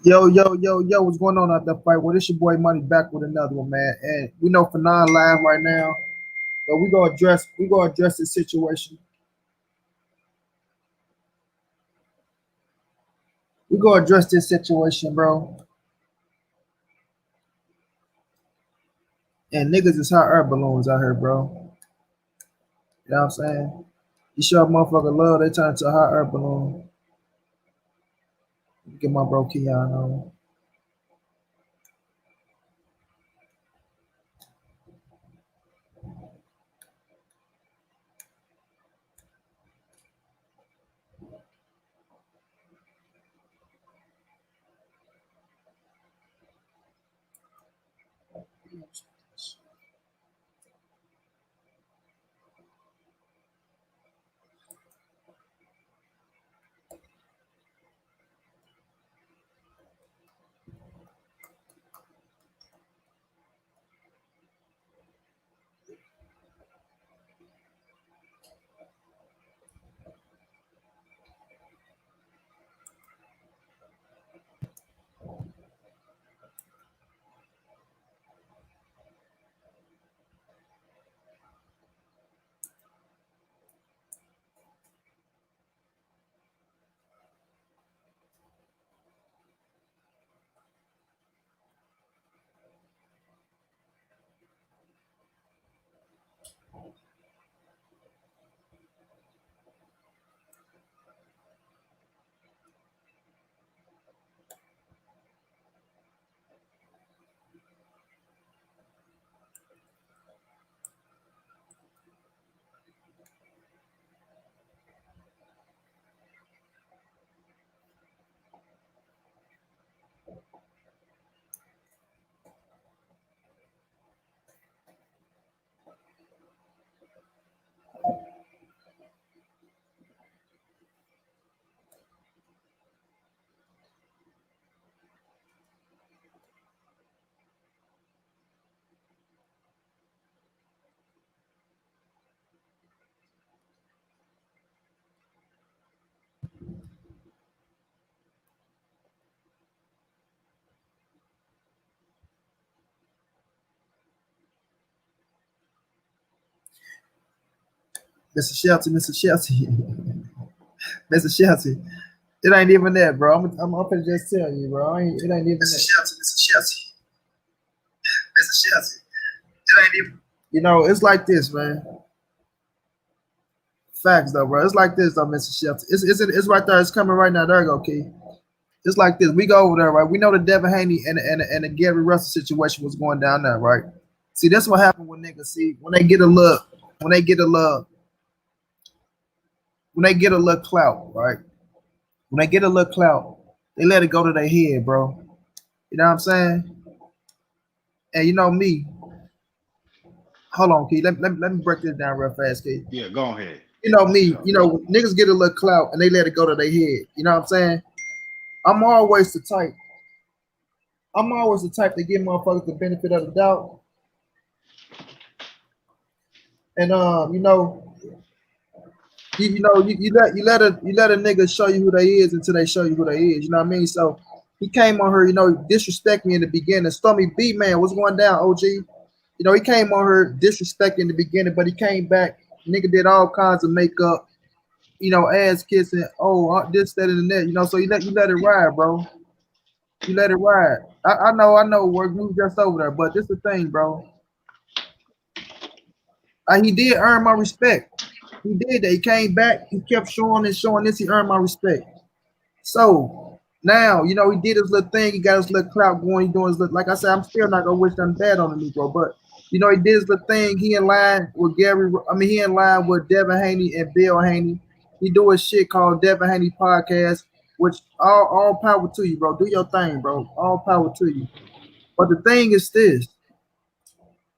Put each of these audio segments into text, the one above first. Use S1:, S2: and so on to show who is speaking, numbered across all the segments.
S1: Yo, what's going on out that fight? Well, this your boy Money back with another one, man. And we know for live right now, but we gonna address this situation. We gonna address this situation, bro. And niggas is hot air balloons out here, bro. You know what I'm saying? You show a motherfucker love, they turn into a hot air balloon. Get my bro Keon on. Mr. Shelton, Mr. Shelton, Mr. Shelton. It ain't even that, bro. I'm gonna just tell you, bro. It ain't even Mr. Shelton, Mr. Shelton, Mr. Shelton. It ain't even. You know, it's like this, man. Facts though, bro. It's like this though, Mr. Shelton. It's right there. It's coming right now. There you go, Key. It's like this. We go over there, right? We know the Devin Haney and the Gary Russell situation was going down there, right? See, that's what happened when niggas see when they get a look, when they get a look, when they get a look clout, right? When they get a look clout, they let it go to their head, bro. You know what I'm saying? And you know me. Hold on, Key. Let me break this down real fast, Key.
S2: Yeah, go ahead.
S1: You know
S2: For
S1: me.
S2: sure.
S1: You know niggas get a look clout and they let it go to their head. You know what I'm saying? I'm always the type. I'm always the type to give motherfuckers the benefit of the doubt. And you let a nigga show you who they is until they show you who they is. You know what I mean? So he came on her, disrespect me in the beginning. Stormy B man, what's going down, OG? He came on her disrespect in the beginning, but he came back. Nigga did all kinds of makeup, ass kissing, this, that, and that. So you let it ride, bro. You let it ride. I know. Work, we was just over there, but this the thing, bro. He did earn my respect. He did that. He came back. He kept showing and showing this. He earned my respect. So now, he did his little thing. He got his little clout going. He doing his little, like I said, I'm still not gonna wish them bad on the Negro, but he did his little thing. He in line with Gary. I mean, he in line with Devin Haney and Bill Haney. He do a shit called Devin Haney podcast, which all power to you, bro. Do your thing, bro. All power to you. But the thing is this: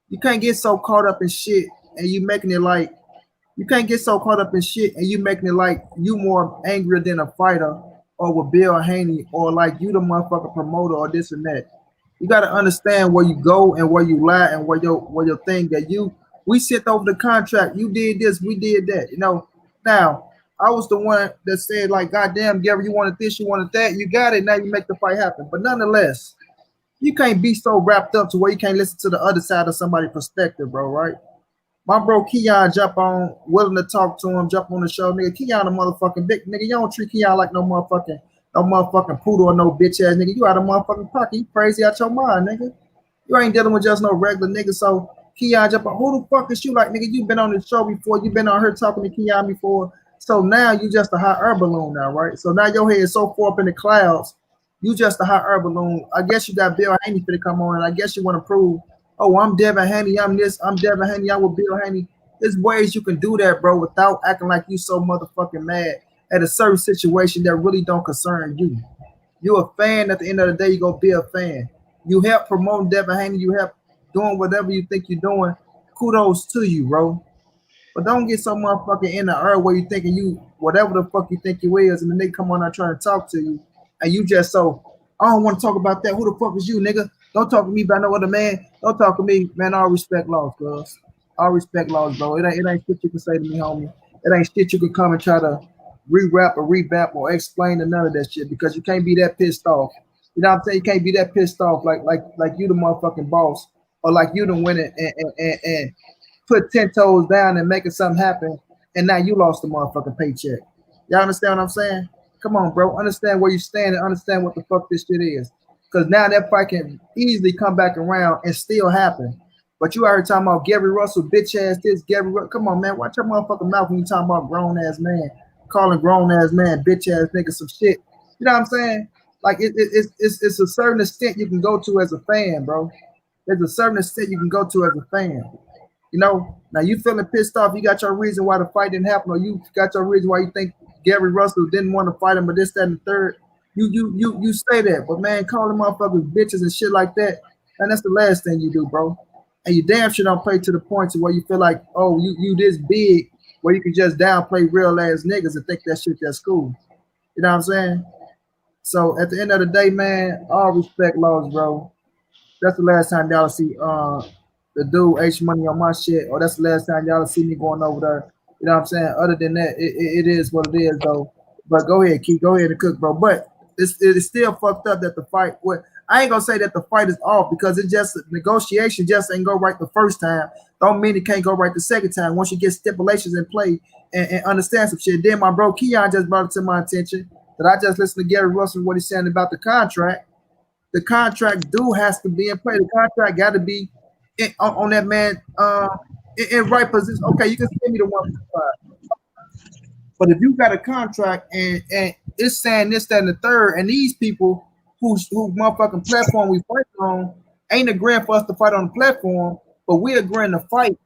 S1: you can't get so caught up in shit and you making it like you can't get so caught up in shit and you making it like you more angrier than a fighter or with Bill Haney or like you the motherfucker promoter or this and that. You gotta understand where you go and where you lie and where your thing that we sent over the contract. You did this, we did that. Now I was the one that said, like, goddamn, Gary, you wanted this, you wanted that, you got it, now you make the fight happen. But nonetheless, you can't be so wrapped up to where you can't listen to the other side of somebody's perspective, bro, right? My bro Keon jump on, willing to talk to him, jump on the show, nigga. Keon a motherfucking big nigga. You don't treat Keon like no motherfucking poodle or no bitch ass nigga. You out of motherfucking pocket. You crazy out your mind, nigga. You ain't dealing with just no regular nigga. So Keon jump on. Who the fuck is you? Like, nigga, you been on the show before. You been on her talking to Keon before. So now you just a hot air balloon now, right? So now your head is so far up in the clouds. You just a hot air balloon. I guess you got Bill Haney for to come on, and I guess you want to prove, oh, I'm Devin Haney, I'm this, I'm Devin Haney, I'm with Bill Haney. There's ways you can do that, bro, without acting like you so motherfucking mad at a certain situation that really don't concern you. You're a fan. At the end of the day, you're gonna be a fan. You help promote Devin Haney. You help doing whatever you think you're doing. Kudos to you, bro. But don't get so motherfucking in the earth where you thinking you whatever the fuck you think you is, and then they come on out trying to talk to you, and you just so I don't want to talk about that. Who the fuck is you, nigga? Don't talk to me about no other man. Don't talk to me, man. All respect laws, cuz. All respect laws, bro. It ain't shit you can say to me, homie. It ain't shit you can come and try to rewrap or revamp or explain to none of that shit because you can't be that pissed off. You know what I'm saying? You can't be that pissed off like you the motherfucking boss or like you the winner and put 10 toes down and making something happen, and now you lost the motherfucking paycheck. Y'all understand what I'm saying? Come on, bro. Understand where you stand and understand what the fuck this shit is. Because now that fight can easily come back around and still happen. But you already talking about Gary Russell, bitch ass this, Gary Russell. Come on, man. Watch your motherfucking mouth when you talking about grown ass man, calling grown ass man, bitch ass nigga some shit. You know what I'm saying? Like it's a certain extent you can go to as a fan, bro. There's a certain extent you can go to as a fan. You know, now you feeling pissed off. You got your reason why the fight didn't happen, or you got your reason why you think Gary Russell didn't want to fight him, but this, that, and the third. You say that, but man, calling motherfuckers bitches and shit like that, and that's the last thing you do, bro. And you damn sure don't play to the point to where you feel like, oh, you this big, where you can just downplay real ass niggas and think that shit that's cool. You know what I'm saying? So at the end of the day, man, all respect laws, bro. That's the last time y'all see the dude H.Money on my shit, or that's the last time y'all see me going over there. You know what I'm saying? Other than that, it is what it is, though. But go ahead, Keith. Go ahead and cook, bro. But it's still fucked up that the fight. What I ain't gonna say that the fight is off because it just negotiation just ain't go right the first time. Don't mean it can't go right the second time. Once you get stipulations in play and understand some shit. Then my bro Keon just brought it to my attention that I just listened to Gary Russell what he's saying about the contract. The contract has to be in play. The contract got to be on that man in right position. Okay, you can send me the 1.5. But if you got a contract and it's saying this, that, and the third, and these people whose motherfucking platform we fight on ain't agreeing for us to fight on the platform, but we agreeing to fight.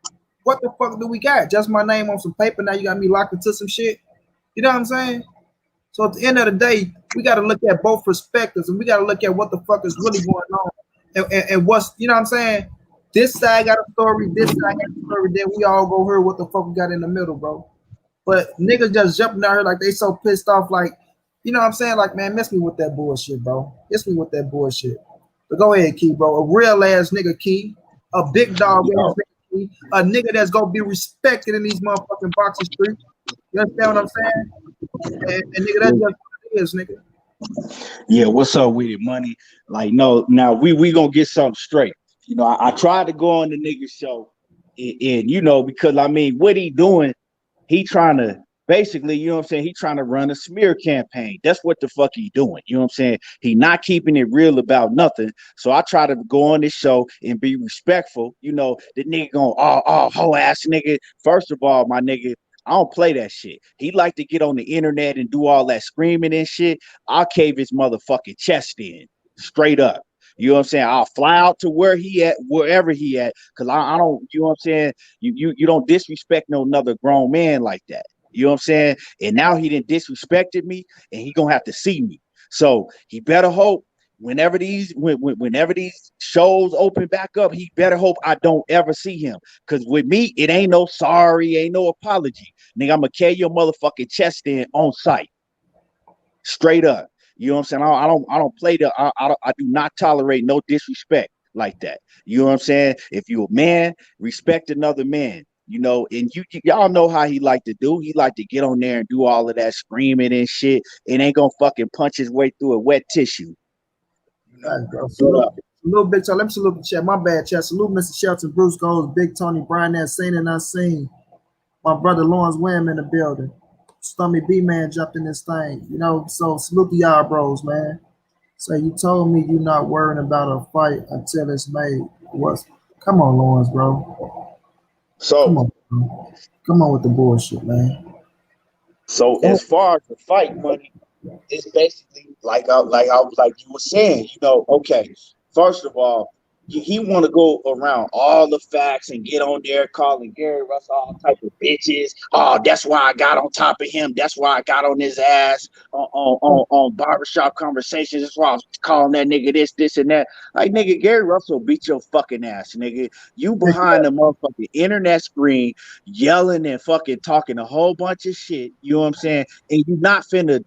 S1: What the fuck do we got? Just my name on some paper. Now you got me locked into some shit. You know what I'm saying? So at the end of the day, we got to look at both perspectives, and we got to look at what the fuck is really going on, and what's, you know what I'm saying? This side got a story, this side got a story. Then we all go hear what the fuck we got in the middle, bro. But niggas just jumping out here like they so pissed off, like, you know what I'm saying? Like, man, miss me with that bullshit, bro. Miss me with that bullshit. But go ahead, Key, bro. A real ass nigga, Key. A big dog ass nigga, Key. A nigga that's gonna be respected in these motherfucking boxing streets. You understand what I'm saying? And nigga, that's just what it is, nigga.
S2: Yeah, what's up with it, money? Like, no, now we gonna get something straight. You know, I tried to go on the nigga show, and you know, because I mean, what he doing? He trying to basically, you know what I'm saying? He trying to run a smear campaign. That's what the fuck he doing. You know what I'm saying? He not keeping it real about nothing. So I try to go on this show and be respectful. You know, the nigga going, oh, whole ass nigga. First of all, my nigga, I don't play that shit. He like to get on the internet and do all that screaming and shit. I'll cave his motherfucking chest in, straight up. You know what I'm saying? I'll fly out to where he at, wherever he at, because I don't, you know what I'm saying? You don't disrespect no another grown man like that. You know what I'm saying? And now he done disrespected me, and he gonna have to see me. So he better hope whenever these shows open back up, he better hope I don't ever see him. Cause with me, it ain't no sorry, ain't no apology. Nigga, I'm gonna carry your motherfucking chest in on site. Straight up. You know what I'm saying? I don't play I do not tolerate no disrespect like that. You know what I'm saying? If you're a man, respect another man. you know, and y'all know how he like to do. He like to get on there and do all of that screaming and shit, and ain't gonna fucking punch his way through a wet tissue, you know.
S1: Right, bro.
S2: But
S1: Salute, big time. Let me salute the chat. My bad, chat. Salute, Mr. Shelton, Bruce Goes, Big Tony, Brian, that seen and unseen. My brother Lawrence Wham in the building. Stummy B Man jumped in this thing. You know, so salute to y'all, bros, man. So you told me you're not worrying about a fight until it's made. What's Come on, Lawrence, bro. Come
S2: so
S1: on, bro. Come on with the bullshit, man.
S2: so
S1: Don't
S2: as far as the fight money, it's basically like you were saying, you know, okay, first of all, he want to go around all the facts and get on there calling Gary Russell all type of bitches. Oh, that's why I got on top of him. That's why I got on his ass on barbershop conversations. That's why I was calling that nigga this, and that. Like, nigga, Gary Russell beat your fucking ass, nigga. You behind the motherfucking internet screen yelling and fucking talking a whole bunch of shit. You know what I'm saying? And you not finna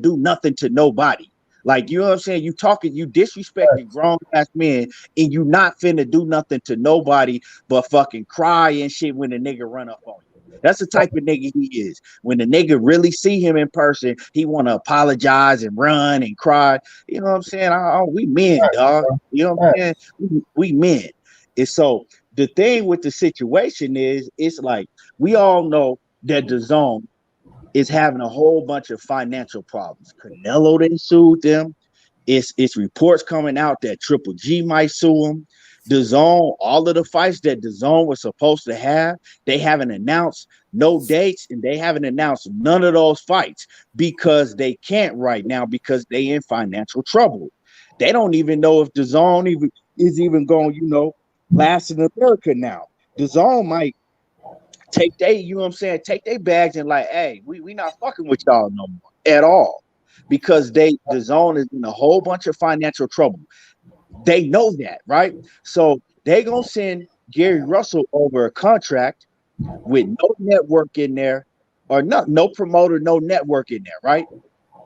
S2: do nothing to nobody. Like, you know what I'm saying? You disrespecting grown ass men, and you not finna do nothing to nobody but fucking cry and shit when the nigga run up on you. That's the type of nigga he is. When the nigga really see him in person, he want to apologize and run and cry. You know what I'm saying? We men, dog. You know what I'm saying? We men. And so the thing with the situation is, it's like, we all know that Dazn is having a whole bunch of financial problems. Canelo didn't sue them. It's reports coming out that Triple G might sue him. Dazn, all of the fights that Dazn was supposed to have, they haven't announced no dates, and they haven't announced none of those fights because they can't right now, because they in financial trouble. They don't even know if Dazn is even going, you know, last in America now. Dazn might you know what I'm saying, take their bags and like, hey, we not fucking with y'all no more at all, because the zone is in a whole bunch of financial trouble. They know that, right? So they gonna send Gary Russell over a contract with no network in there, or no promoter, no network in there, right?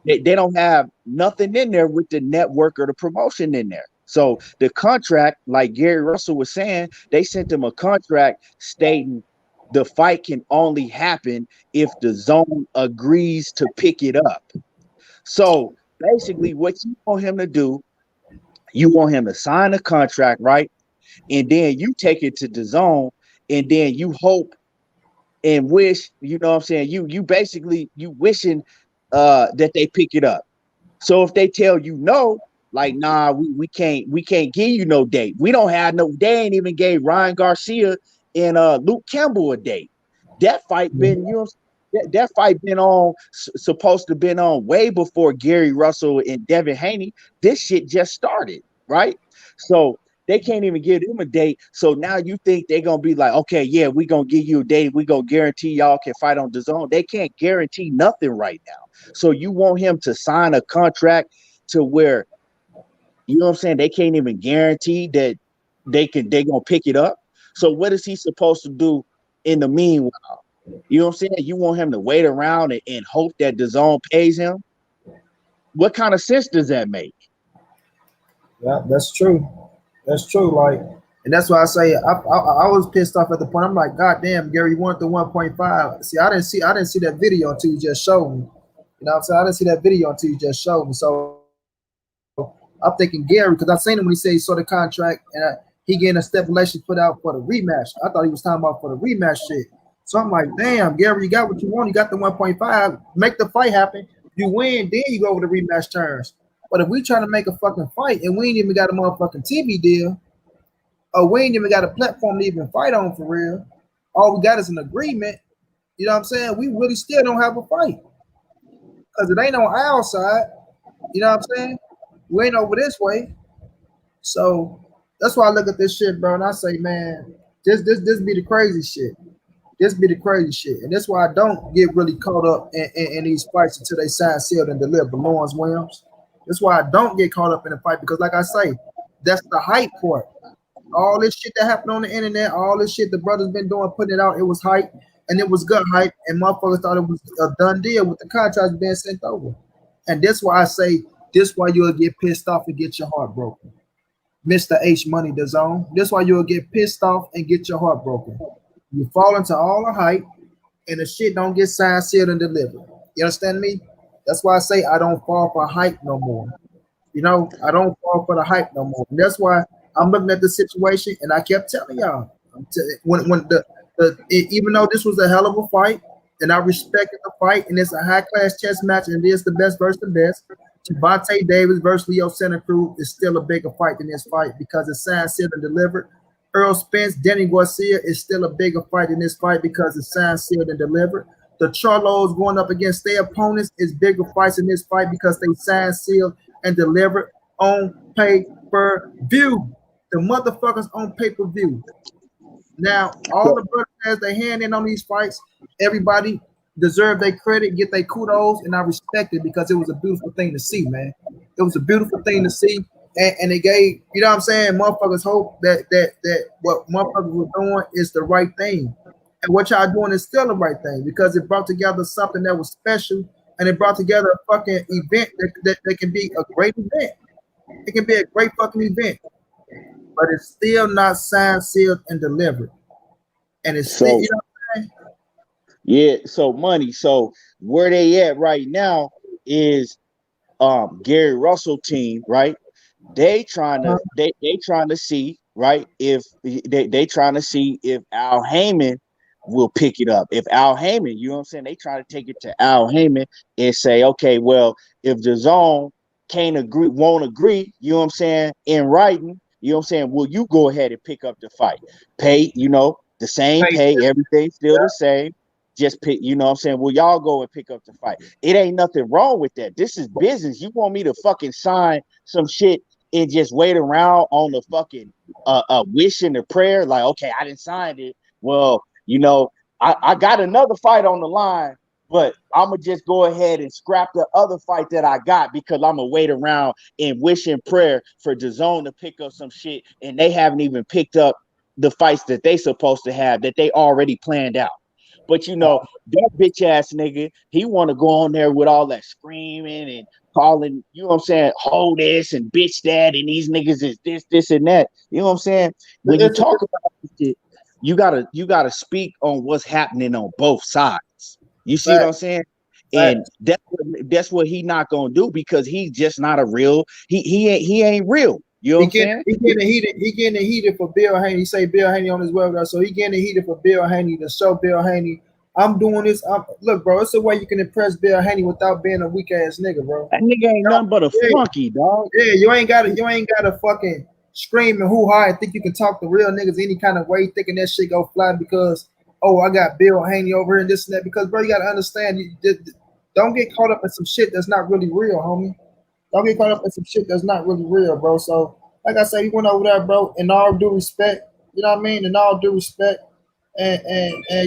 S2: They don't have nothing in there with the network or the promotion in there. So the contract, like Gary Russell was saying, they sent him a contract stating the fight can only happen if the zone agrees to pick it up. So basically, what you want him to do, you want him to sign a contract, right? And then you take it to the zone, and then you hope and wish, you know what I'm saying? You basically, you wishing that they pick it up. So if they tell you no, like, nah, we can't give you no date. We don't have no, they ain't even gave Ryan Garcia and Luke Campbell a date. That fight been, you know, that fight been on, supposed to been on way before Gary Russell and Devin Haney. This shit just started, right? So they can't even give him a date. So now you think they're gonna be like, okay, yeah, we gonna give you a date. We gonna guarantee y'all can fight on DAZN. They can't guarantee nothing right now. So you want him to sign a contract to where, you know what I'm saying, they can't even guarantee that they gonna pick it up. So what is he supposed to do in the meanwhile? You know what I'm saying? You want him to wait around and hope that DAZN pays him? What kind of sense does that make?
S1: Yeah, that's true. That's true. Like, and that's why I say I was pissed off at the point. I'm like, God damn, Gary, you want the 1.5. See, I didn't see that video until you just showed me. You know what I'm saying? I didn't see that video until you just showed me. So I'm thinking Gary, because I seen him when he said he saw the contract, and he getting a stipulation put out for the rematch. I thought he was talking about for the rematch shit. So I'm like, damn, Gary, you got what you want. You got the 1.5. Make the fight happen. You win, then you go over the rematch terms. But if we trying to make a fucking fight and we ain't even got a motherfucking TV deal, or we ain't even got a platform to even fight on for real, all we got is an agreement, you know what I'm saying? We really still don't have a fight. Because it ain't on our side, you know what I'm saying? We ain't over this way. So that's why I look at this shit, bro, and I say, man, this be the crazy shit. This be the crazy shit. And that's why I don't get really caught up in these fights until they sign, sealed, and deliver. Lawrence Williams. That's why I don't get caught up in a fight, because like I say, that's the hype part. All this shit that happened on the internet, all this shit the brothers been doing, putting it out, it was hype, and it was good hype, and motherfuckers thought it was a done deal with the contracts being sent over. And that's why I say, this why you'll get pissed off and get your heart broken. Mr. H.Money Dazn. That's why you'll get pissed off and get your heart broken. You fall into all the hype, and the shit don't get signed, sealed, and delivered. You understand me? That's why I say I don't fall for hype no more. You know, I don't fall for the hype no more. And that's why I'm looking at the situation, and I kept telling y'all when even though this was a hell of a fight, and I respected the fight, and it's a high class chess match, and it is the best versus the best. Javante Davis versus Leo Santa Cruz is still a bigger fight than this fight because it's signed, sealed, and delivered. Earl Spence, Danny Garcia is still a bigger fight in this fight because it's signed, sealed, and delivered. The Charlos going up against their opponents is bigger fights in this fight because they signed, sealed, and delivered on pay-per-view. The motherfuckers on pay-per-view. Now, all the brothers has their hand in on these fights. Everybody deserve their credit, get their kudos, and I respect it because it was a beautiful thing to see, man. It was a beautiful thing to see. And it gave, you know what I'm saying, motherfuckers hope that what motherfuckers were doing is the right thing. And what y'all doing is still the right thing because it brought together something that was special and it brought together a fucking event that can be a great event. It can be a great fucking event, but it's still not signed, sealed, and delivered. And it's still, you know what I'm saying?
S2: Yeah, so money. So where they at right now is Gary Russell team, right? They trying to see, right, if they trying to see if Al Heyman will pick it up. If Al Heyman, you know what I'm saying, they try to take it to Al Heyman and say, okay, well, if Dazn won't agree, you know what I'm saying, in writing, you know what I'm saying, will you go ahead and pick up the fight? Pay, you know, the same pay, everything still the same. Just pick, you know what I'm saying? Well, y'all go and pick up the fight. It ain't nothing wrong with that. This is business. You want me to fucking sign some shit and just wait around on the fucking wish and the prayer? Like, okay, I didn't sign it. Well, you know, I got another fight on the line, but I'm going to just go ahead and scrap the other fight that I got because I'm going to wait around and wish and prayer for Dazn to pick up some shit, and they haven't even picked up the fights that they supposed to have that they already planned out. But you know, that bitch ass nigga, he want to go on there with all that screaming and calling, you know what I'm saying, hold this and bitch that, and these niggas is this, and that. You know what I'm saying? When you talk about this shit, you gotta speak on what's happening on both sides. You see what I'm saying? And that's what he not gonna do because he's just not a real. He ain't real. You know what I'm saying?
S1: He getting heated for Bill Haney. He say Bill Haney on his website, so he getting heated for Bill Haney to show Bill Haney, I'm doing this. Look, bro, it's a way you can impress Bill Haney without being a weak ass nigga, bro.
S2: That nigga ain't nothing but a flunky, dog.
S1: Yeah, you ain't gotta fucking scream and hoo-ha and think you can talk to real niggas any kind of way, thinking that shit go fly because I got Bill Haney over here and this and that. Because bro, you gotta understand, don't get caught up in some shit that's not really real, homie. Don't get caught up in some shit that's not really real, bro. So, like I said, he went over there, bro, in all due respect. You know what I mean? In all due respect. And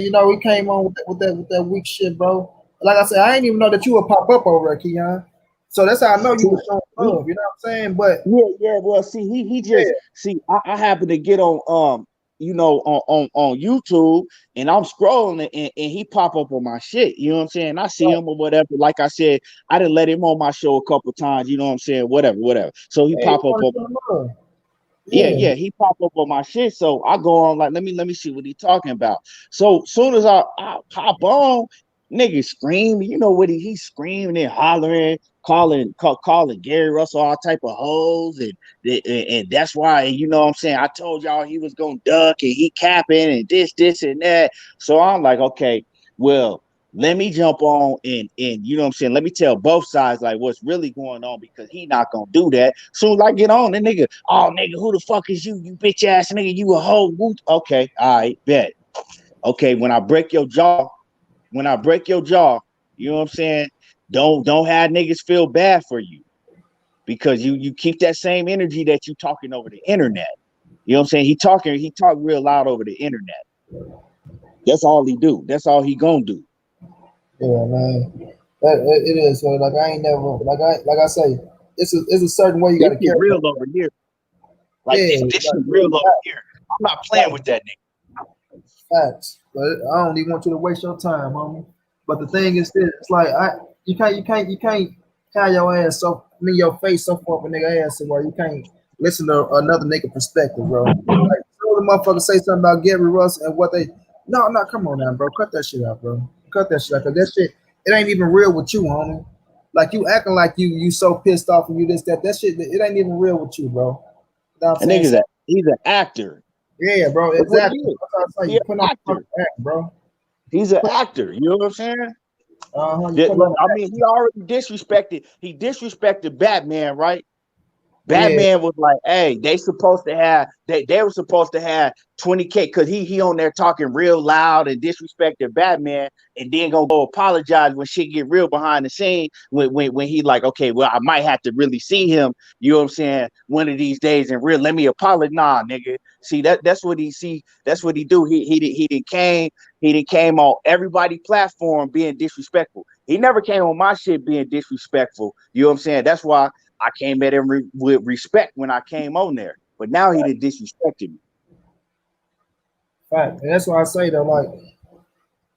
S1: you know, he came on with that weak shit, bro. Like I said, I didn't even know that you would pop up over there, Keon. So that's how I know you were showing love, you know what I'm saying? But
S2: yeah, well, see, he just see, I happen to get on you know, on YouTube, and I'm scrolling and he pop up on my shit. You know what I'm saying? I see him or whatever. Like I said, I didn't let him on my show a couple times. You know what I'm saying? Whatever. So he pop up on. Yeah, he pop up on my shit. So I go on like, let me see what he talking about. So soon as I pop on, nigga screaming. You know what he's screaming and hollering, calling Gary Russell all type of hoes, and that's why, you know what I'm saying, I told y'all he was gonna duck and he capping and this and that. So I'm like, okay, well, let me jump on and you know what I'm saying, let me tell both sides like what's really going on because he not gonna do that. Soon as I get on, the nigga, oh nigga, who the fuck is you bitch ass nigga, you a hoe. Okay, all right, bet. Okay, when I break your jaw, you know what I'm saying, don't have niggas feel bad for you because you keep that same energy that you talking over the internet. You know what I'm saying? He talk real loud over the internet. That's all he do. That's all he gonna do.
S1: Yeah, man. It is. So like I ain't never like I say, it's a certain way you gotta carry
S2: real over here. Like this is real over here. I'm not playing with that nigga.
S1: Facts. But I don't even want you to waste your time, homie. But the thing is this, it's like you can't have your ass your face so far up a nigga ass where you can't listen to another nigga perspective, bro. Like the motherfucker say something about Gary Russell and what they No, no, come on now, bro. Cut that shit out, bro. Cut that shit out, cause that shit, it ain't even real with you, homie. Like you acting like you so pissed off and you this that. That shit, it ain't even real with you, bro. You know what I'm
S2: And
S1: saying?
S2: niggas,
S1: So,
S2: he's an actor.
S1: yeah, bro.
S2: That's what he
S1: Exactly.
S2: is.
S1: That's what I'm saying.
S2: He
S1: You
S2: an
S1: put on the
S2: actor.
S1: fucking act, bro.
S2: He's an actor. You know what I'm saying?
S1: You put on
S2: I
S1: the act.
S2: mean, he already disrespected. He disrespected Batman, right?
S1: Yeah,
S2: Batman was like, "Hey, they were supposed to have 20K because he on there talking real loud and disrespecting Batman, and then gonna go apologize when shit get real behind the scene when he like, okay, well, I might have to really see him. You know what I'm saying? One of these days and real, let me apologize, nah, nigga. See that's what he see. That's what he do. He did came on everybody platform being disrespectful. He never came on my shit being disrespectful. You know what I'm saying? That's why I came at him with respect when I came on there, but now he done disrespected me.
S1: fact. And that's why I say though, like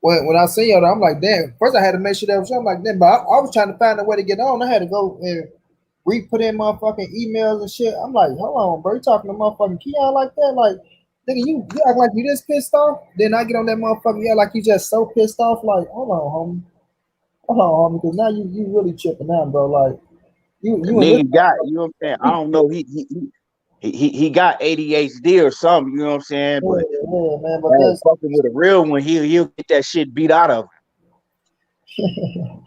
S1: when I see you, I'm like, damn. First, I had to make sure that was. I'm like, damn. But I was trying to find a way to get on. I had to go and put in motherfucking emails and shit. I'm like, hold on, bro. You talking to motherfucking Keon like that? Like, nigga, you act like you just pissed off. Then I get on that motherfucker. Yeah, like you just so pissed off. Like, hold on, homie. Hold on, homie. Because now you really tripping out, bro. Like,
S2: The
S1: you in this.
S2: nigga got, you know what I'm saying? I don't know. He got ADHD or something. You know what I'm saying?
S1: Yeah,
S2: But
S1: yeah, man. But
S2: hey,
S1: that's
S2: fucking with a real one, he'll get that shit beat out of him.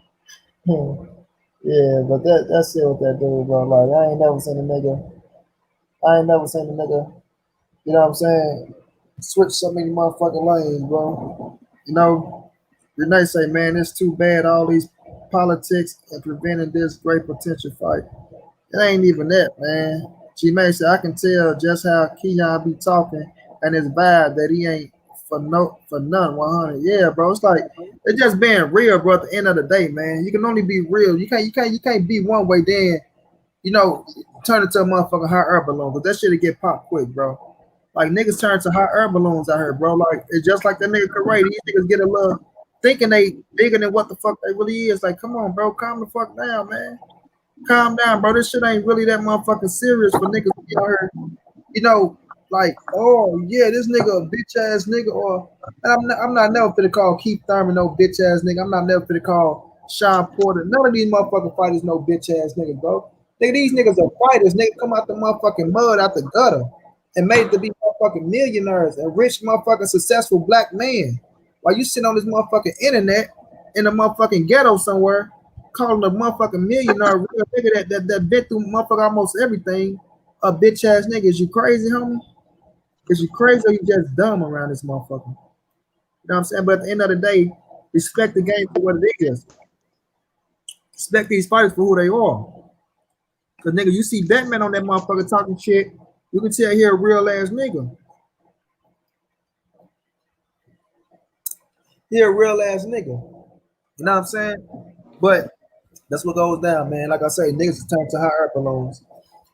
S1: yeah, but that's it with that dude, bro. Like, I ain't never seen a nigga. I ain't never seen a nigga. You know what I'm saying? Switch so many motherfucking lanes, bro. You know, Renee say, man, it's too bad all these politics and preventing this great potential fight. It ain't even that, man. She may say, I can tell just how Keon be talking and his vibe that he ain't for none 100. Yeah, bro. It's like it's just being real, bro. At the end of the day, man, you can only be real. You can't be one way. Then turn into a motherfucking hot air balloon. But that shit'll get popped quick, bro. Like niggas turn to hot air balloons out here, bro. Like it's just like that nigga Correa. These niggas get a little thinking they bigger than what the fuck they really is. Like, come on, bro, calm the fuck down, man. Calm down, bro. This shit ain't really that motherfucking serious for niggas to be out here, like, oh yeah, this nigga a bitch ass nigga, or and I'm not never finna call Keith Thurman no bitch ass nigga. I'm not never finna call Sean Porter. None of these motherfucking fighters no bitch ass niggas, bro. Nigga, these niggas are fighters. Nigga come out the motherfucking mud, out the gutter, and made it to be motherfucking millionaires and rich motherfucking successful black man. While you sitting on this motherfucking internet in a motherfucking ghetto somewhere, calling a motherfucking millionaire real nigga that been through motherfucking almost everything, a bitch ass nigga. Is you crazy, homie? Is you crazy or you just dumb around this motherfucker? You know what I'm saying? But at the end of the day, respect the game for what it is. Respect these fighters for who they are. Cause nigga, you see Batman on that motherfucker talking shit, you can tell he a real ass nigga. He a real ass nigga. You know what I'm saying? But that's what goes down, man. Like I say, niggas turn to hot air balloons.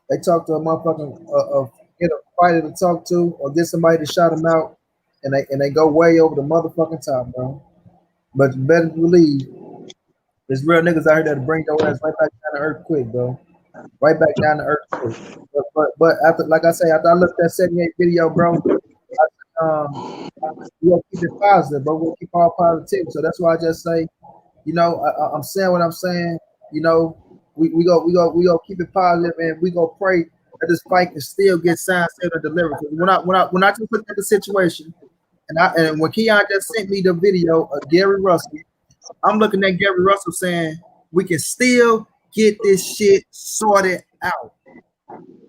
S1: They talk to a motherfucking get a fighter to talk to or get somebody to shout them out, and they go way over the motherfucking top, bro. But you better believe there's real niggas out here that'll bring your ass right back down to earth quick, bro. Right back down to earth quick. But after, like I say, after I looked at that 78 video, bro, we'll keep it positive, bro. We'll keep all positive. So that's why I just say, I'm saying what I'm saying. You know, we go keep it positive, and we go pray that this fight can still get signed, sealed, and delivered. Because when I just looked at the situation, and when Keon just sent me the video of Gary Russell, I'm looking at Gary Russell saying we can still get this shit sorted out.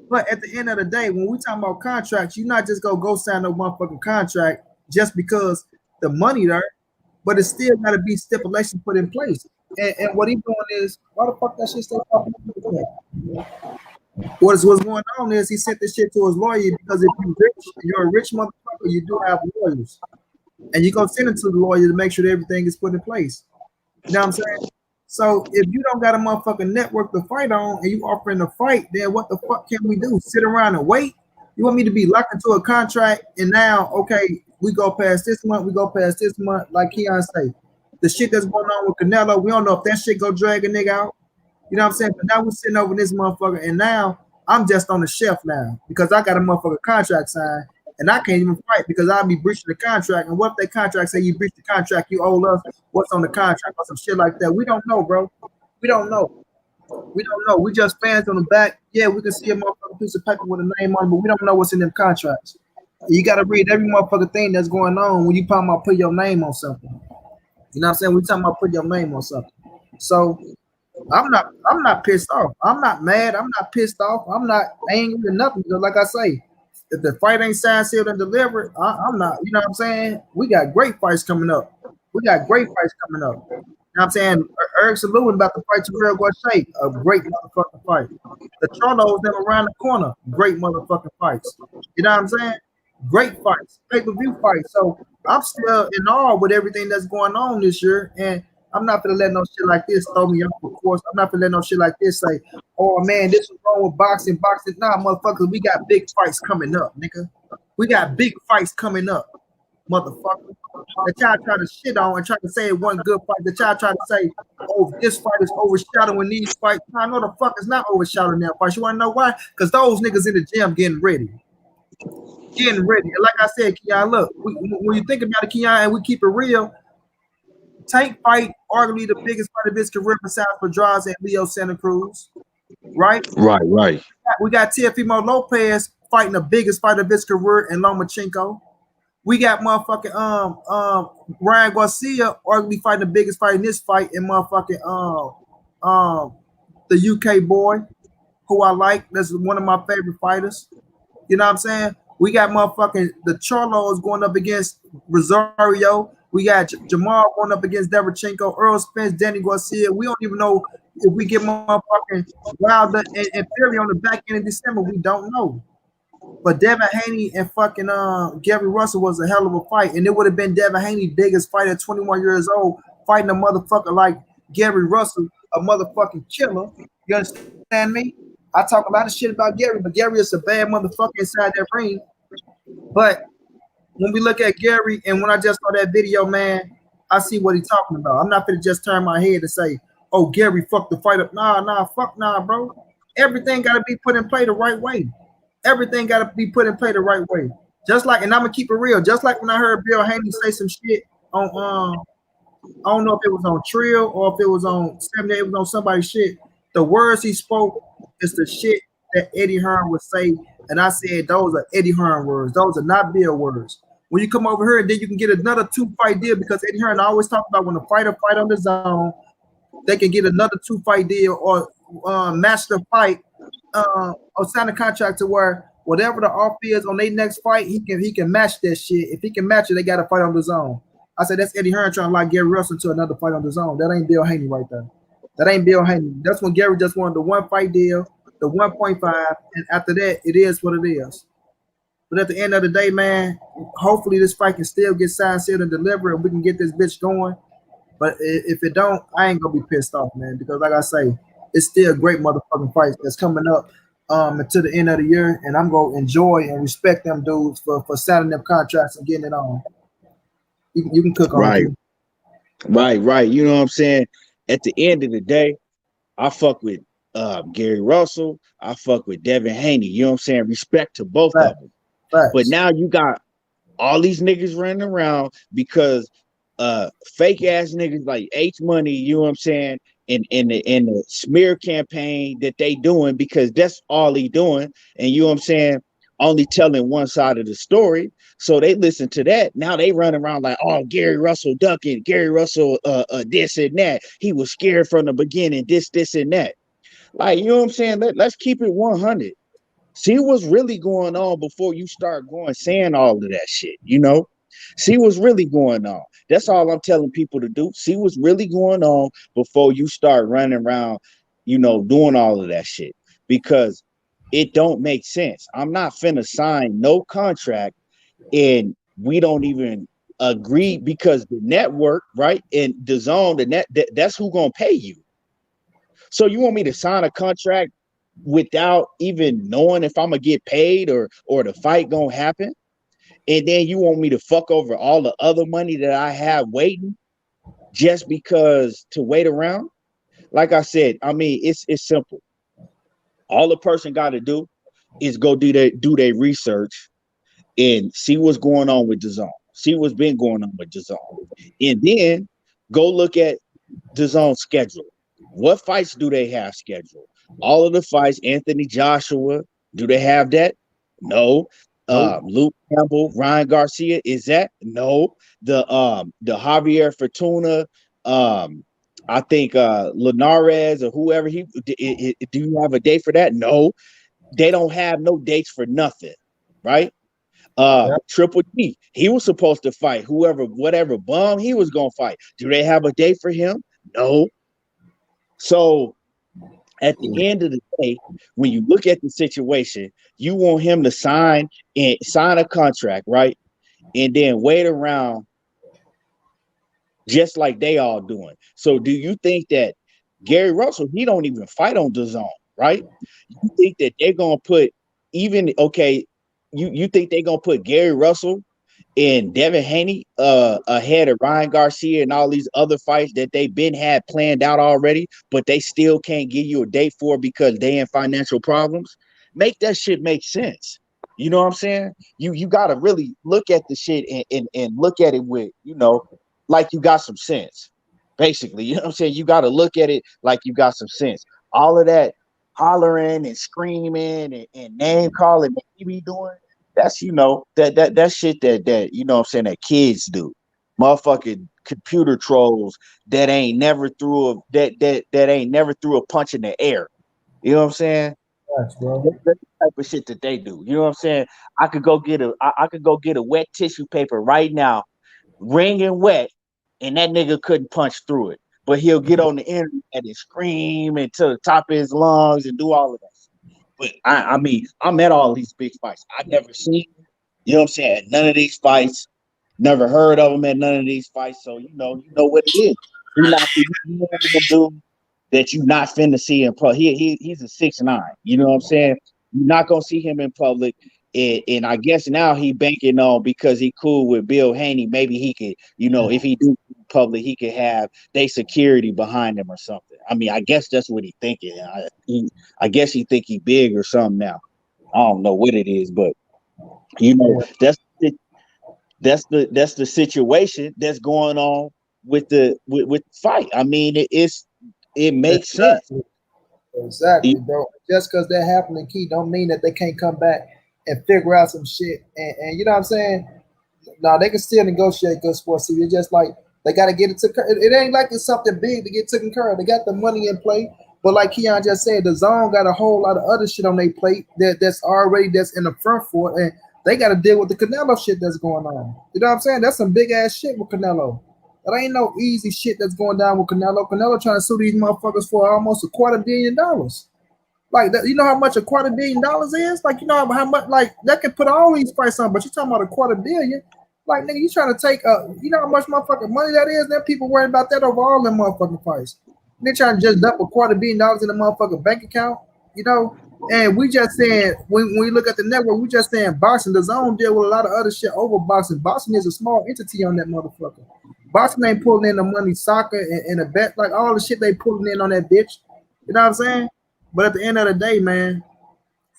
S1: But at the end of the day, when we talking about contracts, you not just go sign no motherfucking contract just because the money there, but it still got to be stipulations put in place. And what he doing is, why the fuck that shit stay popping up? What's going on is he sent this shit to his lawyer because if you're a rich motherfucker, you do have lawyers, and you go send it to the lawyer to make sure that everything is put in place. You know what I'm saying? So if you don't got a motherfucking network to fight on and you offering to fight, then what the fuck can we do? Sit around and wait? You want me to be locked into a contract and now, okay, we go past this month, like Keon say. The shit that's going on with Canelo, we don't know if that shit go drag a nigga out. You know what I'm saying? But now we're sitting over this motherfucker, and now I'm just on the shelf now because I got a motherfucker contract signed. and I can't even fight because I'll be breaching the contract. And what if that contract say you breached the contract, you owe us what's on the contract or some shit like that? We don't know, bro. We don't know. We don't know. We just fans on the back. Yeah, we can see a motherfucking piece of paper with a name on it, but we don't know what's in them contracts. You got to read every motherfucking thing that's going on when you talking about put your name on something. You know what I'm saying? We talking about put your name on something. So I'm not pissed off. I'm not mad. I'm not pissed off. I'm not angry or nothing. Because like I say, if the fight ain't signed, sealed, and delivered, I'm not. You know what I'm saying? We got great fights coming up. We got great fights coming up. You know what I'm saying? Eric Salutin about to fight Terrell Gorshake, a great motherfucking fight. The Charlos them around the corner, great motherfucking fights. You know what I'm saying? Great fights, pay-per-view fights. So I'm still in awe with everything that's going on this year, and I'm not gonna let no shit like this throw me off. Of course, I'm not gonna let no shit like this say, "Oh man, this is wrong with boxing." Boxing, nah, motherfuckers, we got big fights coming up, nigga. We got big fights coming up, motherfucker. That y'all try to shit on and try to say it wasn't good fight. That y'all try to say, "Oh, this fight is overshadowing these fights." Nah, no, the fuck is not overshadowing that fight. You wanna know why? Because those niggas in the gym getting ready. Getting ready. And like I said, Keon, look, when you think about it, Keon, and we keep it real, Tank fight, arguably the biggest fight of his career besides Pedraza and Leo Santa Cruz, right?
S2: Right.
S1: We got Teofimo Lopez fighting the biggest fight of his career in Lomachenko. We got motherfucking Ryan Garcia arguably fighting the biggest fight in this fight in motherfucking the UK boy, who I like. That's one of my favorite fighters. You know what I'm saying? We got motherfucking the Charlos going up against Rosario. We got Jamal going up against Derevchenko, Earl Spence, Danny Garcia. We don't even know if we get motherfucking Wilder and Fury on the back end of December. We don't know. But Devin Haney and fucking Gary Russell was a hell of a fight. And it would have been Devin Haney's biggest fight at 21 years old, fighting a motherfucker like Gary Russell, a motherfucking killer. You understand me? I talk a lot of shit about Gary, but Gary is a bad motherfucker inside that ring. But when we look at Gary, and when I just saw that video, man, I see what he's talking about. I'm not gonna just turn my head and say, "Oh, Gary fucked the fight up." Nah, bro. Everything gotta be put in play the right way. Everything gotta be put in play the right way. Just like, and I'm gonna keep it real. Just like when I heard Bill Haney say some shit on, I don't know if it was on Trill or if it was on 78, it was on somebody's shit. The words he spoke is the shit that Eddie Hearn would say, and I said those are Eddie Hearn words. Those are not Bill words. When you come over here, and then you can get another 2-fight deal because Eddie Hearn always talk about when a fighter fight on the zone, they can get another 2-fight deal or match the fight or sign a contract to where whatever the offer is on their next fight, he can match that shit. If he can match it, they got to fight on the zone. I said that's Eddie Hearn trying to lock Gary Russell to another fight on the zone. That ain't Bill Haney right there. That ain't Bill Haney. That's when Gary just wanted the 1-fight deal, the 1.5, and after that, it is what it is. But at the end of the day, man, hopefully this fight can still get signed, sealed, and delivered, and we can get this bitch going. But if it don't, I ain't gonna be pissed off, man, because like I say, it's still great motherfucking fights that's coming up until the end of the year, and I'm gonna enjoy and respect them dudes for signing them contracts and getting it on. You can cook on it.
S2: Right. You know what I'm saying? At the end of the day, I fuck with Gary Russell. I fuck with Devin Haney. You know what I'm saying? Respect to both of them.
S1: Facts.
S2: But now you got all these niggas running around because fake ass niggas like H.Money, you know what I'm saying, in the smear campaign that they doing, because that's all he doing, and you know what I'm saying, only telling one side of the story. So they listen to that. Now they run around like, oh, Gary Russell ducking, Gary Russell this and that. He was scared from the beginning, this and that. Like, you know what I'm saying? Let's keep it 100. See what's really going on before you start saying all of that shit, you know? See what's really going on. That's all I'm telling people to do. See what's really going on before you start running around, you know, doing all of that shit, because it don't make sense. I'm not finna sign no contract and we don't even agree, because the network, right, and Dazn, that's who gonna pay you. So you want me to sign a contract without even knowing if I'm gonna get paid or the fight gonna happen, and then you want me to fuck over all the other money that I have waiting just because to wait around? Like I said, I mean, it's simple. All the person got to do is go do their research and see what's going on with Dazn. See what's been going on with Dazn. And then go look at Dazn's schedule. What fights do they have scheduled? All of the fights, Anthony Joshua, do they have that? No.
S1: Nope.
S2: Luke Campbell, Ryan Garcia, is that? No. The Javier Fortuna, I think Linares or whoever do you have a date for that? No, they don't have no dates for nothing, right?
S1: Yeah.
S2: Triple G, he was supposed to fight whatever bum he was gonna fight. Do they have a date for him? No. So at the end of the day, when you look at the situation, you want him to sign a contract, right? And then wait around just like they all doing. So do you think that Gary Russell, he don't even fight on Dazn, right? You think that they're gonna put you think they're gonna put Gary Russell and Devin Haney ahead of Ryan Garcia and all these other fights that they've been had planned out already, but they still can't give you a date for because they in financial problems? Make that shit make sense. You know what I'm saying? You gotta really look at the shit and look at it with, like you got some sense. Basically, you know what I'm saying? You gotta look at it like you got some sense. All of that hollering and screaming and name calling that he be doing, that's that shit that you know what I'm saying, that kids do. Motherfucking computer trolls that ain't never threw a punch in the air. You know what I'm saying?
S1: Thanks, bro.
S2: That's the type of shit that they do. You know what I'm saying? I could go get a wet tissue paper right now, wringing wet, and that nigga couldn't punch through it. But he'll get on the internet and scream into the top of his lungs and do all of that. But I mean, I'm at all these big fights. I never seen, you know what I'm saying, none of these fights, never heard of them at none of these fights. So you know what it is. He's not the dude that you not finna see in public. He's a 6'9". You know what I'm saying? You're not gonna see him in public. And I guess now he banking on, because he cool with Bill Haney, maybe he could, if he do public, he could have they security behind him or something. I mean, I guess that's what he thinking. I guess he think he big or something now. I don't know what it is, but that's the situation that's going on with the fight. I mean, it makes sense.
S1: Exactly, bro. Just because that happened in Key don't mean that they can't come back and figure out some shit. And you know what I'm saying? No, they can still negotiate good sports TV. It's just like they got to get it to. It ain't like it's something big to get taken care of. They got the money in play, but like Keon just said, Dazn got a whole lot of other shit on their plate that's in the front for it, and they got to deal with the Canelo shit that's going on. You know what I'm saying? That's some big ass shit with Canelo. That ain't no easy shit that's going down with Canelo. Canelo trying to sue these motherfuckers for almost $250 million. Like that, you know how much $250 million is? Like, you know how much, like, that could put all these prices on, but you talking about $250 million. Like, nigga, you trying to take you know how much motherfucking money that is? Then people worry about that over all them motherfucking fights. They trying to just dump $250 million in the motherfucking bank account, And we just saying, when we look at the network, we just saying boxing. Dazn deal with a lot of other shit over boxing. Boxing is a small entity on that motherfucker. Boxing ain't pulling in the money, soccer and a bet, like all the shit they pulling in on that bitch. You know what I'm saying? But at the end of the day, man,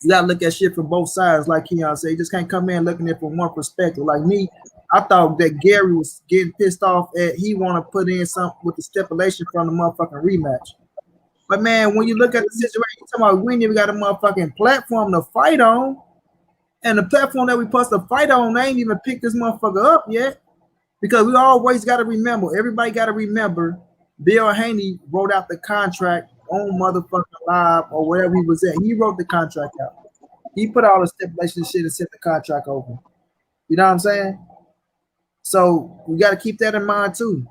S1: you gotta look at shit from both sides, like Keon said. You just can't come in looking at it from one perspective. Like me, I thought that Gary was getting pissed off at he want to put in something with the stipulation from the motherfucking rematch. But man, when you look at the situation, you're talking about we ain't even got a motherfucking platform to fight on. And the platform that we supposed to fight on, they ain't even picked this motherfucker up yet. Because we always got to remember, everybody got to remember, Bill Haney wrote out the contract on motherfucking live or wherever he was at. He wrote the contract out. He put all the stipulations shit and sent the contract over. You know what I'm saying? So we got to keep that in mind too.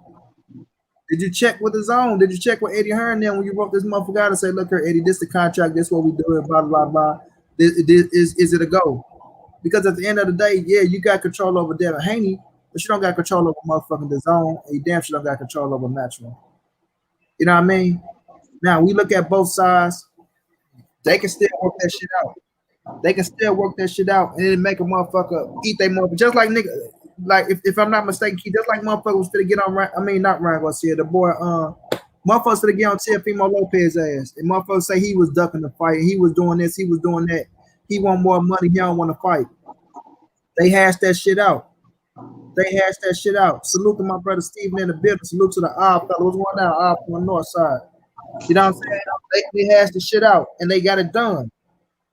S1: Did you check with Dazn? Did you check with Eddie Hearn then when you wrote this motherfucker out and say, look here, Eddie, this is the contract, this is what we do, blah, blah, blah. Is it a go? Because at the end of the day, yeah, you got control over Devin Haney, but you don't got control over motherfucking Dazn, and you damn sure don't got control over Matchroom. You know what I mean? Now, we look at both sides. They can still work that shit out. They can still work that shit out and then make a motherfucker eat their motherfucker. Just like nigga, like if I'm not mistaken, just like motherfucker was finna get on, not Ryan Garcia, the boy, motherfuckers finna get on Teofimo Lopez ass. And motherfuckers say he was ducking the fight, he was doing this, he was doing that. He want more money, he don't want to fight. They hashed that shit out. They hashed that shit out. Salute to my brother Steven in the building. Salute to the Odd fellow. What's going on, Odd from the north side? You know what I'm saying? They hashed the shit out and they got it done.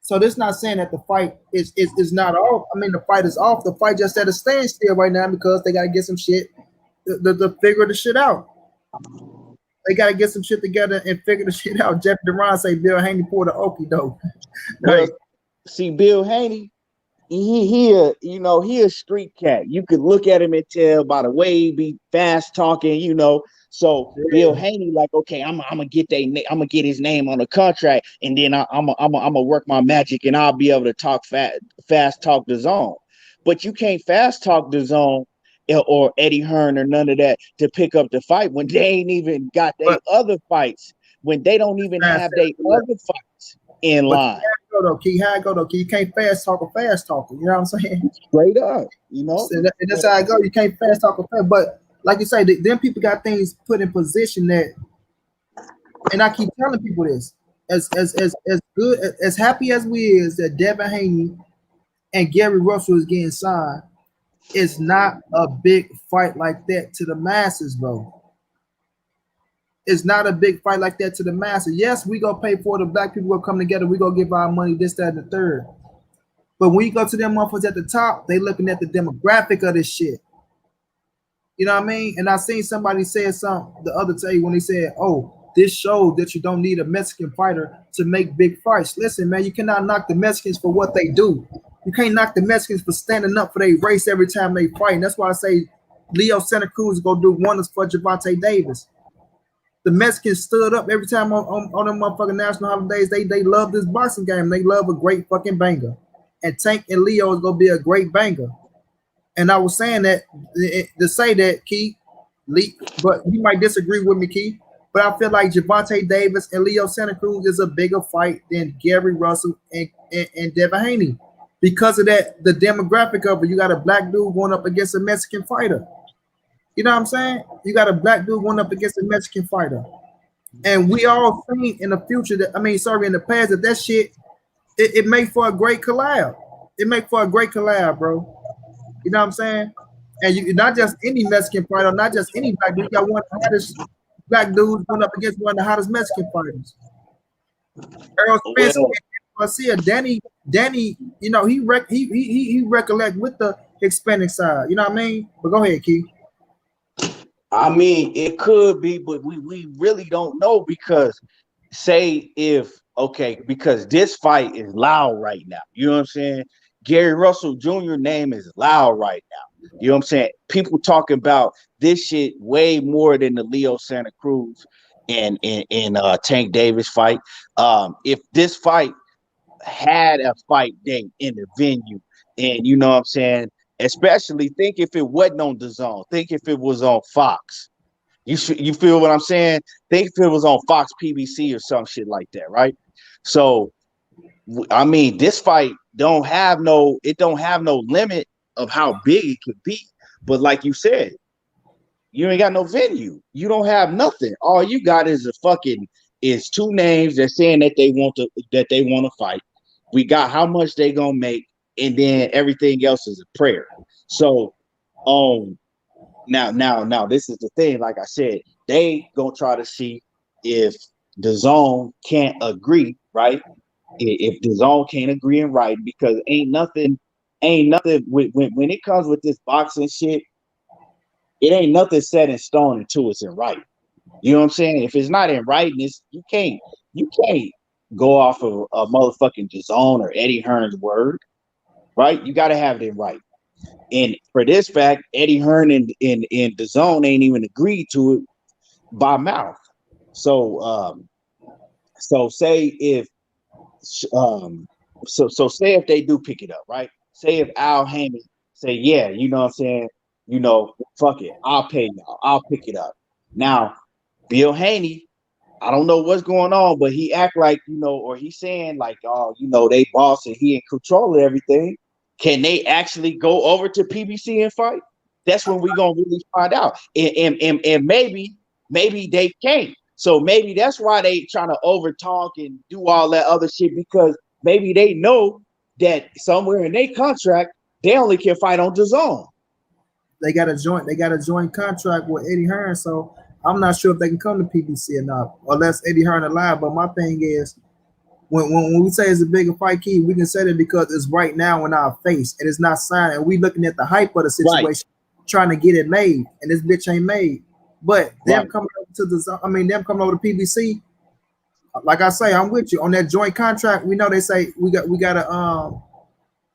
S1: So this not saying that the fight is not off. I mean, the fight is off. The fight just at a standstill right now because they got to get some shit to figure the shit out. They got to get some shit together and figure the shit out. Jeff Duran say Bill Haney poured the okie doke.
S2: Well, see, Bill Haney, he a street cat. You could look at him and tell by the way he be fast talking, you know. So yeah. Bill Haney, like, okay, I'm gonna get his name on the contract, and then I'm gonna work my magic, and I'll be able to talk fast talk Dazn. But you can't fast talk Dazn or Eddie Hearn or none of that to pick up the fight when they ain't even got their other fights, when they don't even have their other fights in line.
S1: How I go though, Key. You can't fast talk a fast talker. You know what I'm saying?
S2: Straight up, you know.
S1: And that's how I go. You can't fast talk a fast. But like you say, then people got things put in position that, and I keep telling people this, as good, as happy as we is that Devin Haney and Gary Russell is getting signed, it's not a big fight like that to the masses, bro. It's not a big fight like that to the masses. Yes, we gonna pay for it. The black people will come together. We gonna give our money, this, that, and the third. But when you go to them motherfuckers at the top, they looking at the demographic of this shit. You know what I mean? And I seen somebody say something the other day when they said, "Oh, this shows that you don't need a Mexican fighter to make big fights." Listen, man, you cannot knock the Mexicans for what they do. You can't knock the Mexicans for standing up for their race every time they fight. And that's why I say Leo Santa Cruz is gonna do wonders for Gervonta Davis. The Mexicans stood up every time on them motherfucking national holidays. They love this boxing game. They love a great fucking banger. And Tank and Leo is gonna be a great banger. And I was saying that to say that, Key, but you might disagree with me, Key. But I feel like Gervonta Davis and Leo Santa Cruz is a bigger fight than Gary Russell and Devin Haney. Because of that, the demographic of it, you got a black dude going up against a Mexican fighter. You know what I'm saying? You got a black dude going up against a Mexican fighter. And we all think in the future that, in the past that shit, it make for a great collab. It make for a great collab, bro. You know what I'm saying? And you not just any Mexican fighter, not just any black dude. You got one of the hottest black dudes going up against one of the hottest Mexican fighters. Earl Spence, Garcia, Danny, you know, he recollect with the Hispanic side. You know what I mean? But go ahead, Keith.
S2: I mean, it could be, but we really don't know because because this fight is loud right now. You know what I'm saying? Gary Russell Jr. name is loud right now. You know what I'm saying? People talking about this shit way more than the Leo Santa Cruz and Tank Davis fight. If this fight had a fight date in the venue, and you know what I'm saying, especially think if it wasn't on Dazn, think if it was on Fox. You feel what I'm saying? Think if it was on Fox PBC or some shit like that, right? So, I mean, this fight don't have no limit of how big it could be. But like you said, you ain't got no venue. You don't have nothing. All you got is is two names that saying that they want to fight. We got how much they gonna make, and then everything else is a prayer. So, now this is the thing. Like I said, they gonna try to see if Dazn can't agree, right? If Dazn can't agree in writing, because ain't nothing when it comes with this boxing shit, it ain't nothing set in stone until it's in writing. You know what I'm saying? If it's not in writing, you can't go off of a motherfucking Dazn or Eddie Hearn's word, right? You got to have it in writing. And for this fact, Eddie Hearn and Dazn ain't even agreed to it by mouth. So say if say if they do pick it up, right? Say if Al Haney say, yeah, you know what I'm saying, you know, fuck it, I'll pay y'all, I'll pick it up. Now, Bill Haney, I don't know what's going on, but he act like, you know, or he's saying like, oh, you know, they boss and he in control of everything. Can they actually go over to PBC and fight? That's when we're gonna really find out. And maybe they can't. So maybe that's why they trying to over talk and do all that other shit, because maybe they know that somewhere in their contract they only can fight on Dazn.
S1: They got a joint contract with Eddie Hearn, so I'm not sure if they can come to PBC or not, unless Eddie Hearn alive. But my thing is, when we say it's a bigger fight, key, we can say that because it's right now in our face and it's not signed, and we looking at the hype of the situation, trying to get it made, and this bitch ain't made. But them coming over to them coming over to PBC, like I say, I'm with you on that joint contract. We know they say we got a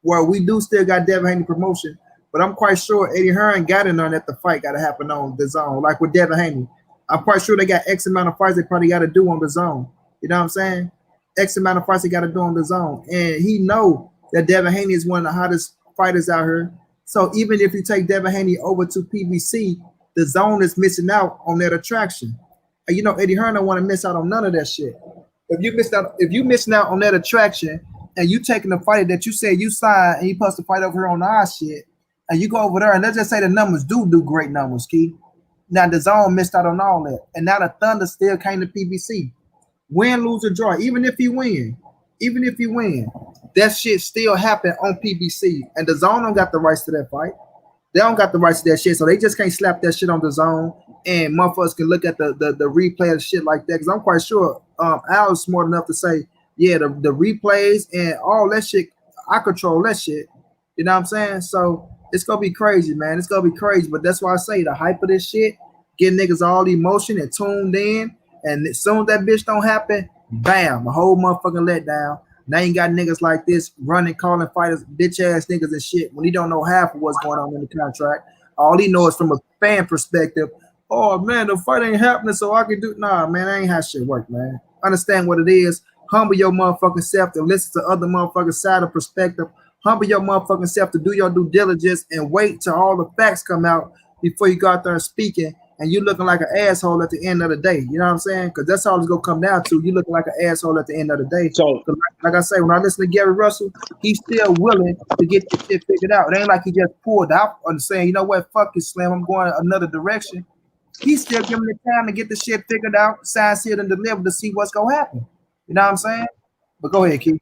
S1: where we do still got Devin Haney promotion, but I'm quite sure Eddie Hearn got in on that the fight got to happen on Dazn, like with Devin Haney. I'm quite sure they got X amount of fights they probably got to do on Dazn. You know what I'm saying? X amount of fights they got to do on Dazn, and he know that Devin Haney is one of the hottest fighters out here. So even if you take Devin Haney over to PBC, Dazn is missing out on that attraction. And you know Eddie Hearn don't want to miss out on none of that shit. If you missing out on that attraction, and you taking the fighter that you said you signed and you supposed to fight over here on our shit, and you go over there and let's just say the numbers do great numbers, Key. Now Dazn missed out on all that, and now the Thunder still came to PBC. Win, lose, or draw, even if you win, that shit still happen on PBC, and Dazn don't got the rights to that fight. They don't got the rights to that shit, so they just can't slap that shit on Dazn, and motherfuckers can look at the replay and shit like that. Because I'm quite sure Al is smart enough to say, yeah, the replays and all that shit, I control that shit. You know what I'm saying? So it's gonna be crazy, man. It's gonna be crazy. But that's why I say the hype of this shit, get niggas all emotion and tuned in. And as soon as that bitch don't happen, bam, a whole motherfucking letdown. Now you got niggas like this running, calling fighters bitch ass niggas and shit when he don't know half of what's going on in the contract. All he knows from a fan perspective, oh man, the fight ain't happening, so I can do. Nah, man, that ain't how shit work, man. Understand what it is. Humble your motherfucking self to listen to other motherfucking side of perspective. Humble your motherfucking self to do your due diligence and wait till all the facts come out before you go out there and speaking and you looking like an asshole at the end of the day. You know what I'm saying? Because that's all it's gonna come down to. You looking like an asshole at the end of the day. So, like I say, when I listen to Gary Russell, he's still willing to get this shit figured out. It ain't like he just pulled out and saying, you know what, fuck you, Slim, I'm going another direction. He's still giving the time to get the shit figured out, signed, sealed, and delivered to see what's gonna happen. You know what I'm saying? But go ahead, Keith.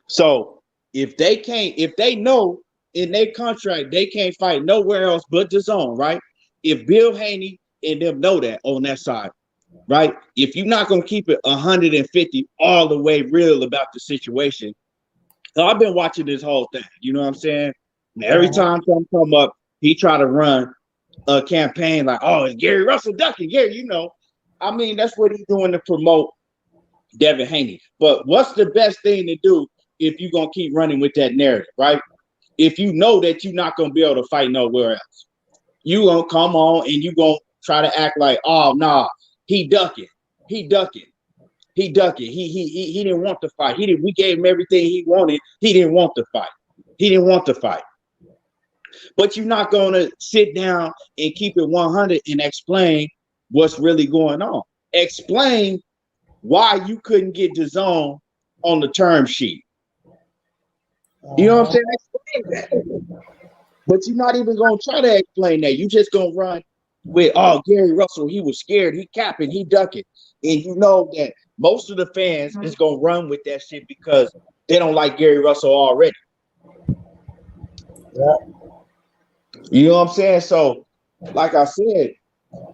S2: So if they know in their contract they can't fight nowhere else but Dazn, right? If Bill Haney and them know that on that side, right? If you're not gonna keep it 150 all the way real about the situation, so I've been watching this whole thing. You know what I'm saying? And every time something come up, he try to run a campaign like, oh, it's Gary Russell ducking. Yeah, you know. I mean, that's what he's doing to promote Devin Haney. But what's the best thing to do if you're going to keep running with that narrative, right? If you know that you're not going to be able to fight nowhere else, you going to come on and you going to try to act like, oh, nah, he ducking. He didn't want to fight. We gave him everything he wanted. He didn't want to fight. But you're not going to sit down and keep it 100 and explain what's really going on. Explain why you couldn't get Dazn on the term sheet. You know what I'm saying? Explain that. But you're not even going to try to explain that. You just going to run with, oh, Gary Russell, he was scared, he capping, he ducking. And you know that most of the fans is going to run with that shit because they don't like Gary Russell already.
S1: Yeah.
S2: You know what I'm saying? So, like I said,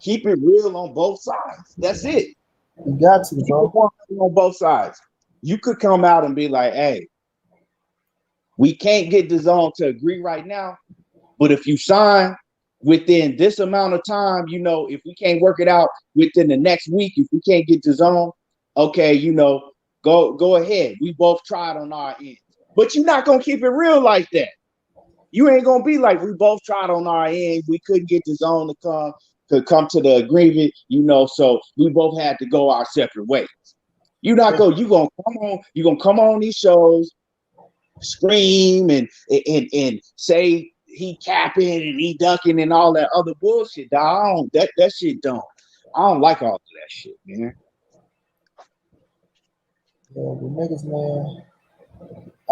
S2: keep it real on both sides. That's it.
S1: You got to, bro.
S2: On both sides. You could come out and be like, hey, we can't get Dazn to agree right now, but if you sign within this amount of time, you know, if we can't work it out within the next week, if we can't get Dazn, okay, you know, go ahead. We both tried on our end. But you're not going to keep it real like that. You ain't going to be like, we both tried on our end. We couldn't get Dazn to come to the agreement, you know, so we both had to go our separate ways. You're not going, you're going to come on these shows, scream and say he capping and he ducking and all that other bullshit. Dog, that shit don't. I don't like all of that shit, man.
S1: Yeah, the niggas, man.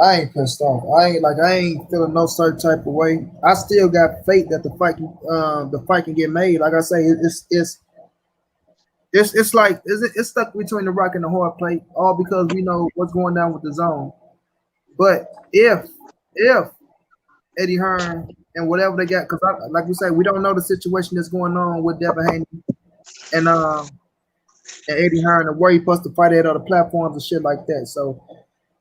S1: I ain't pissed off. I ain't feeling no certain type of way. I still got faith that the fight can get made. Like I say, it's like it's stuck between the rock and the hard plate, all because we know what's going down with Dazn. But if Eddie Hearn and whatever they got, because like we say, we don't know the situation that's going on with Devin Haney and Eddie Hearn and where he supposed to fight at other platforms and shit like that. So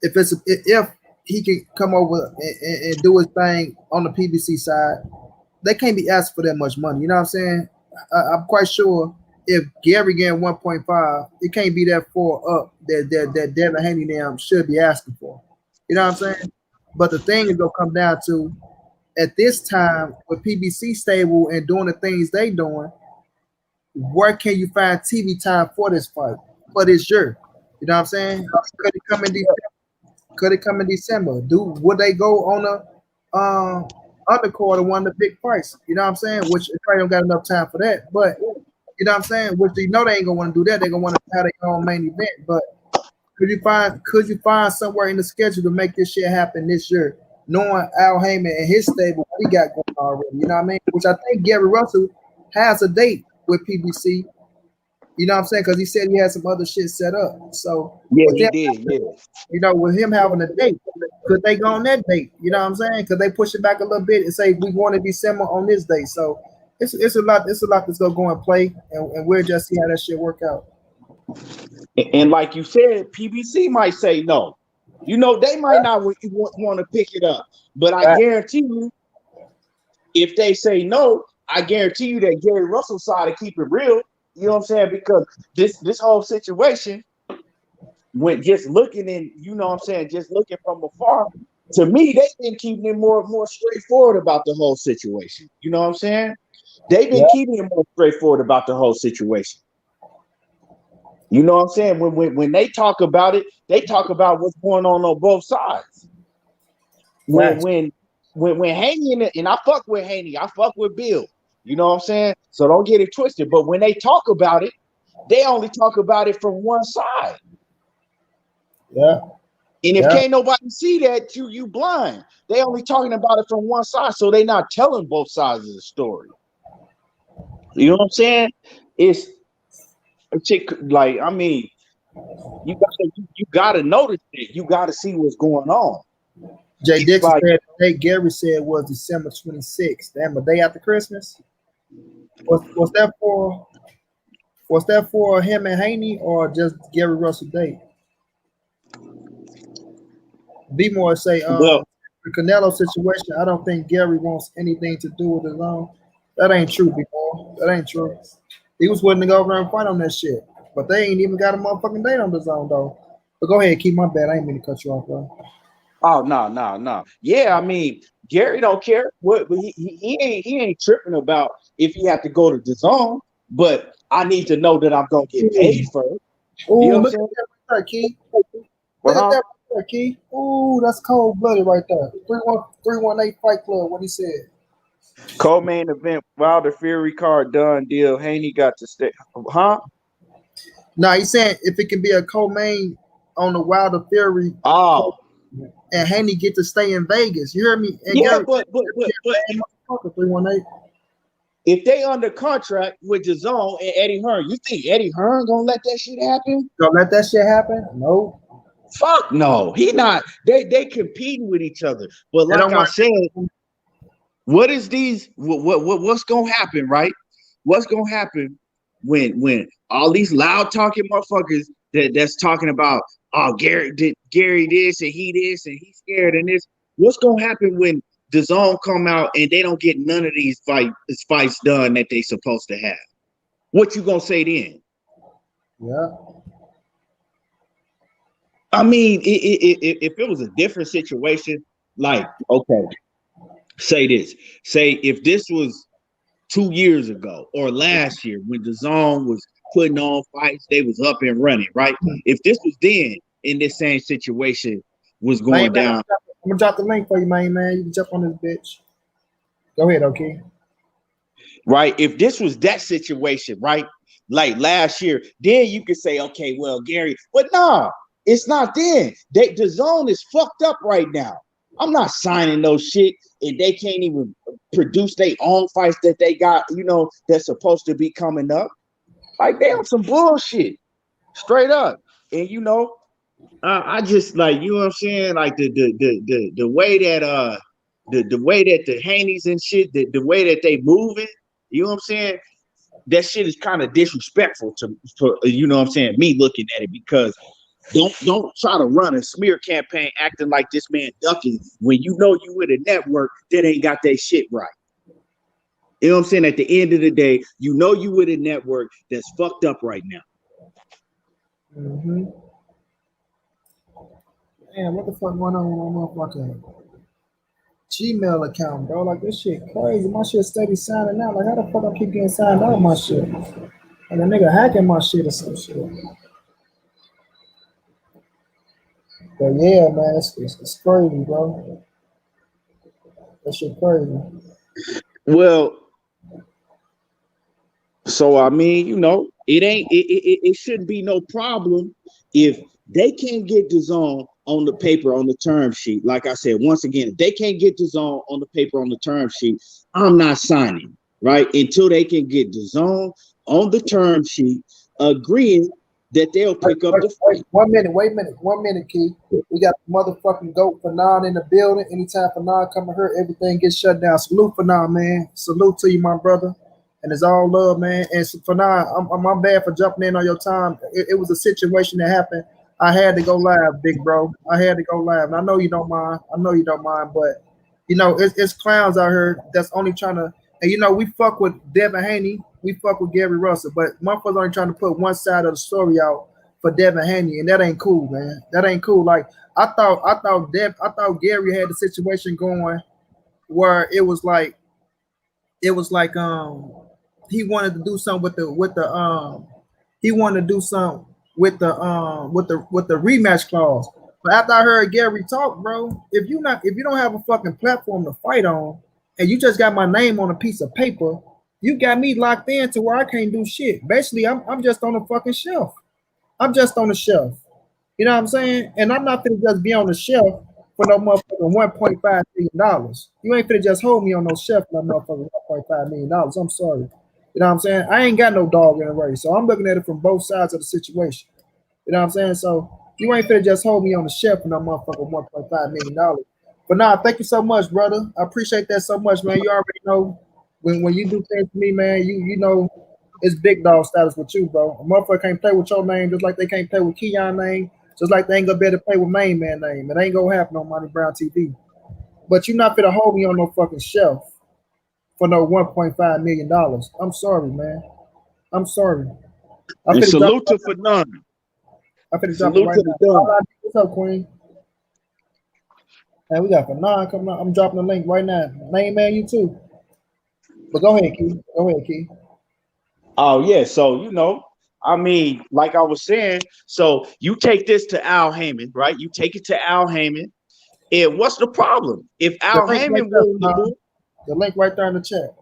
S1: if he can come over and do his thing on the PBC side, they can't be asking for that much money. You know what I'm saying? I'm quite sure if Gary getting 1.5, it can't be that far up that Devin Haney now should be asking for. You know what I'm saying? But the thing is gonna come down to at this time with PBC stable and doing the things they doing, where can you find TV time for this fight? For this year? You know what I'm saying? Could it come in December? Could it come in December? Would they go on a undercard of one of the big fights? You know what I'm saying? Which they probably don't got enough time for that. But you know what I'm saying? Which they know they ain't gonna want to do that. They're gonna want to have their own main event. But could you find somewhere in the schedule to make this shit happen this year? Knowing Al Heyman and his stable, what he got going on already. You know what I mean? Which I think Gary Russell has a date with PBC. You know what I'm saying? Because he said he had some other shit set up. So
S2: yeah, he did. Yeah.
S1: You know, with him having a date, could they go on that date? You know what I'm saying? Could they push it back a little bit and say we want to December on this date? So it's a lot that's gonna go and play, and we'll just see how that shit work out.
S2: And like you said, PBC might say no. You know, they might not want to pick it up, but I guarantee you, if they say no, I guarantee you that Gary Russell side to keep it real. You know what I'm saying? Because this whole situation, when just looking in, you know what I'm saying, just looking from afar, to me, they've been keeping it more straightforward about the whole situation. You know what I'm saying? They've been keeping it more straightforward about the whole situation. You know what I'm saying? When they talk about it, they talk about what's going on both sides. When Haney and I fuck with Haney, I fuck with Bill. You know what I'm saying? So don't get it twisted. But when they talk about it, they only talk about it from one side.
S1: Yeah.
S2: And if can't nobody see that, you blind. They only talking about it from one side, so they not telling both sides of the story. You know what I'm saying? It's like, I mean, you gotta notice it. You gotta see what's going on.
S1: Jay Dixon said the date Gary said was December 26th. Damn, a day after Christmas. Was that for him and Haney or just Gary Russell date? Be more say the Canelo situation. I don't think Gary wants anything to do with his own. That ain't true, before. That ain't true. He was willing to go over there and fight on that shit, but they ain't even got a motherfucking date on the zone though. But go ahead, keep my bad. I ain't mean to cut you off, bro.
S2: Oh no. Yeah, I mean, Gary don't care. What he ain't tripping about if he have to go to the zone, but I need to know that I'm gonna get paid for it.
S1: Oh, you know look at that right there, Key. Look at that right there, Key. Oh, that's cold blooded right there. 318 Fight Club. What he said.
S2: Co-main event, Wilder Fury card done deal. Haney got to stay, huh?
S1: No, he's saying if it can be a co-main on the Wilder Fury. And Haney get to stay in Vegas. You hear me? And
S2: yeah,
S1: Gary,
S2: but 318. If they under contract with Dazn and Eddie Hearn, you think Eddie Hearn gonna let that shit happen?
S1: Gonna let that shit happen? No.
S2: Fuck no. He not. They competing with each other. But like I said, what is these? What's gonna happen? Right? What's gonna happen when all these loud talking motherfuckers that's talking about Gary this and he this and he's scared and this? What's gonna happen when Dazn come out and they don't get none of these fights done that they supposed to have? What you gonna say then?
S1: Yeah.
S2: I mean, if it was a different situation, like, okay, say if this was 2 years ago or last year when Dazn was putting on fights, they was up and running, right? If this was then in this same situation was going down.
S1: I'm gonna drop the link for you, man. You can jump on this bitch. Go ahead, okay.
S2: Right. If this was that situation, right? Like last year, then you could say, okay, well, Gary, but nah, it's not then. Dazn is fucked up right now. I'm not signing no shit, and they can't even produce their own fights that they got, you know, that's supposed to be coming up. Like, they on some bullshit, straight up. And you know, I just like, you know what I'm saying, like the way that the way that the Haneys and shit, the way that they moving, you know what I'm saying? That shit is kind of disrespectful for you know what I'm saying, me looking at it, because don't try to run a smear campaign acting like this man ducking when you know you with a network that ain't got that shit right. You know what I'm saying? At the end of the day, you know you with a network that's fucked up right now.
S1: Mm-hmm. Damn, what the fuck going on with my motherfucking Gmail account, bro? Like, this shit crazy. My shit steady signing out. Like, how the fuck I keep getting signed out of my shit? Like a nigga hacking my shit or some shit. But yeah, man, it's crazy, bro. That shit crazy.
S2: Well, so I mean, you know, it shouldn't be no problem if they can't get Dazn on the paper on the term sheet. Like I said, once again, if they can't get Dazn on the paper on the term sheet, I'm not signing, right? Until they can get Dazn on the term sheet, agreeing that they'll pick up the fight.
S1: 1 minute, Key. We got the motherfucking GOAT Fanon in the building. Anytime Fanon come to her, everything gets shut down. Salute Fanon, man. Salute to you, my brother. And it's all love, man. And Fanon, I'm bad for jumping in on your time. It was a situation that happened. I had to go live, big bro. I had to go live. And I know you don't mind. But you know, it's clowns out here that's only trying to. And you know, we fuck with Devin Haney, we fuck with Gary Russell, but motherfuckers only trying to put one side of the story out for Devin Haney, and that ain't cool, man. That ain't cool. Like I thought Gary had the situation going where it was like he wanted to do something he wanted to do something with the rematch clause. But after I heard Gary talk, bro, if you don't have a fucking platform to fight on, and you just got my name on a piece of paper, you got me locked in to where I can't do shit. Basically, I'm just on the fucking shelf. I'm just on the shelf. You know what I'm saying? And I'm not finna just be on the shelf for no motherfucking $1.5 million. You ain't finna just hold me on no shelf for no motherfucking $1.5 million. I'm sorry. You know what I'm saying? I ain't got no dog in the race. So I'm looking at it from both sides of the situation. You know what I'm saying? So you ain't finna just hold me on the shelf for no motherfucking $1.5 million. But nah, thank you so much, brother. I appreciate that so much, man. You already know when you do things for me, man, you know it's big dog status with you, bro. A motherfucker can't play with your name just like they can't play with Keon's name, just like they ain't gonna be able to play with Main Man name. It ain't gonna happen on Monty Brown TV. But you're not gonna hold me on no fucking shelf for no $1.5 million. I'm sorry, man. I'm sorry.
S2: And salute to Fanon.
S1: I finna drop it right now. What's up, Queen? And we got Fanon coming out. I'm dropping the link right now. Main Man, you too. But go ahead, Key.
S2: Oh yeah, so you know, I mean, like I was saying, so you take this to Al Heyman, right? You take it to Al Heyman, and what's the problem? If Al Heyman willing to do
S1: the link right there in the chat.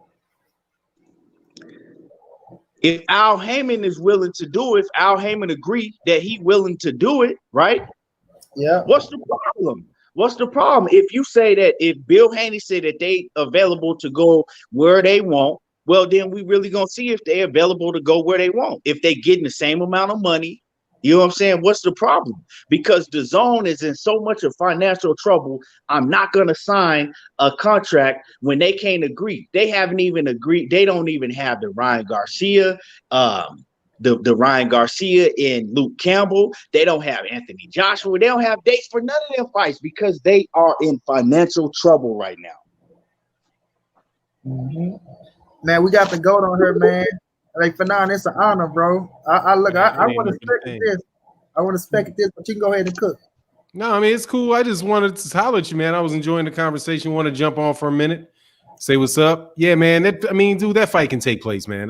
S2: If Al Heyman is willing to do it, if Al Heyman agree that he willing to do it, right?
S1: Yeah.
S2: What's the problem? What's the problem? If you say that, if Bill Haney said that they available to go where they want, well, then we really gonna see if they're available to go where they want. If they getting the same amount of money, you know what I'm saying? What's the problem? Because Dazn is in so much of financial trouble. I'm not gonna sign a contract when they can't agree. They haven't even agreed. They don't even have the Ryan Garcia, the Ryan Garcia and Luke Campbell. They don't have Anthony Joshua. They don't have dates for none of their fights because they are in financial trouble right now.
S1: Mm-hmm. Man, we got the GOAT on her, man. Like Fanon, it's an honor, bro. I want to spec this. I want to spec this, but you can go ahead and cook.
S3: No, I mean it's cool. I just wanted to holler at you, man. I was enjoying the conversation. Want to jump on for a minute, say what's up? Yeah, man. Dude, that fight can take place, man.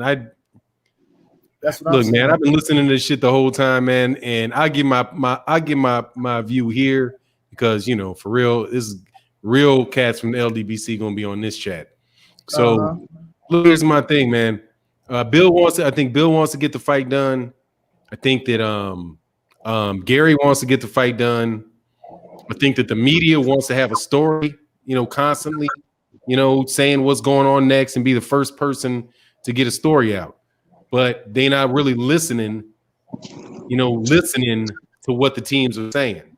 S1: That's what
S3: look, man. I've been listening to this shit the whole time, man, and I give my view here because you know, for real, this is real cats from the LDBC gonna be on this chat. So. Look, here's my thing, man. I think Bill wants to get the fight done. I think that Gary wants to get the fight done. I think that the media wants to have a story, you know, constantly, you know, saying what's going on next and be the first person to get a story out. But they're not really listening to what the teams are saying,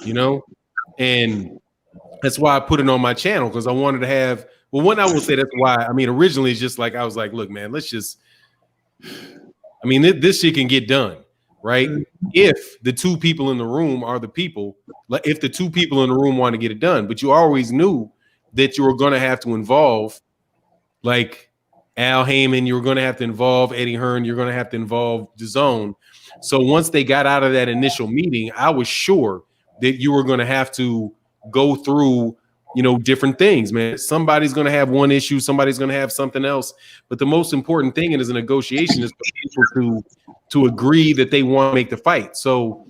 S3: you know? And That's why I put it on my channel, because I wanted to have. Well, one, I will say that's why. I mean, originally it's just like I was like, look, man, let's just. I mean, this shit can get done, right? If the two people in the room are the people, like if the two people in the room want to get it done, but you always knew that you were going to have to involve, like Al Heyman, you were going to have to involve Eddie Hearn, you're going to have to involve Dazn. So once they got out of that initial meeting, I was sure that you were going to have to go through, you know, different things, man. Somebody's going to have one issue, somebody's going to have something else. But the most important thing in a negotiation is for people to agree that they want to make the fight. So,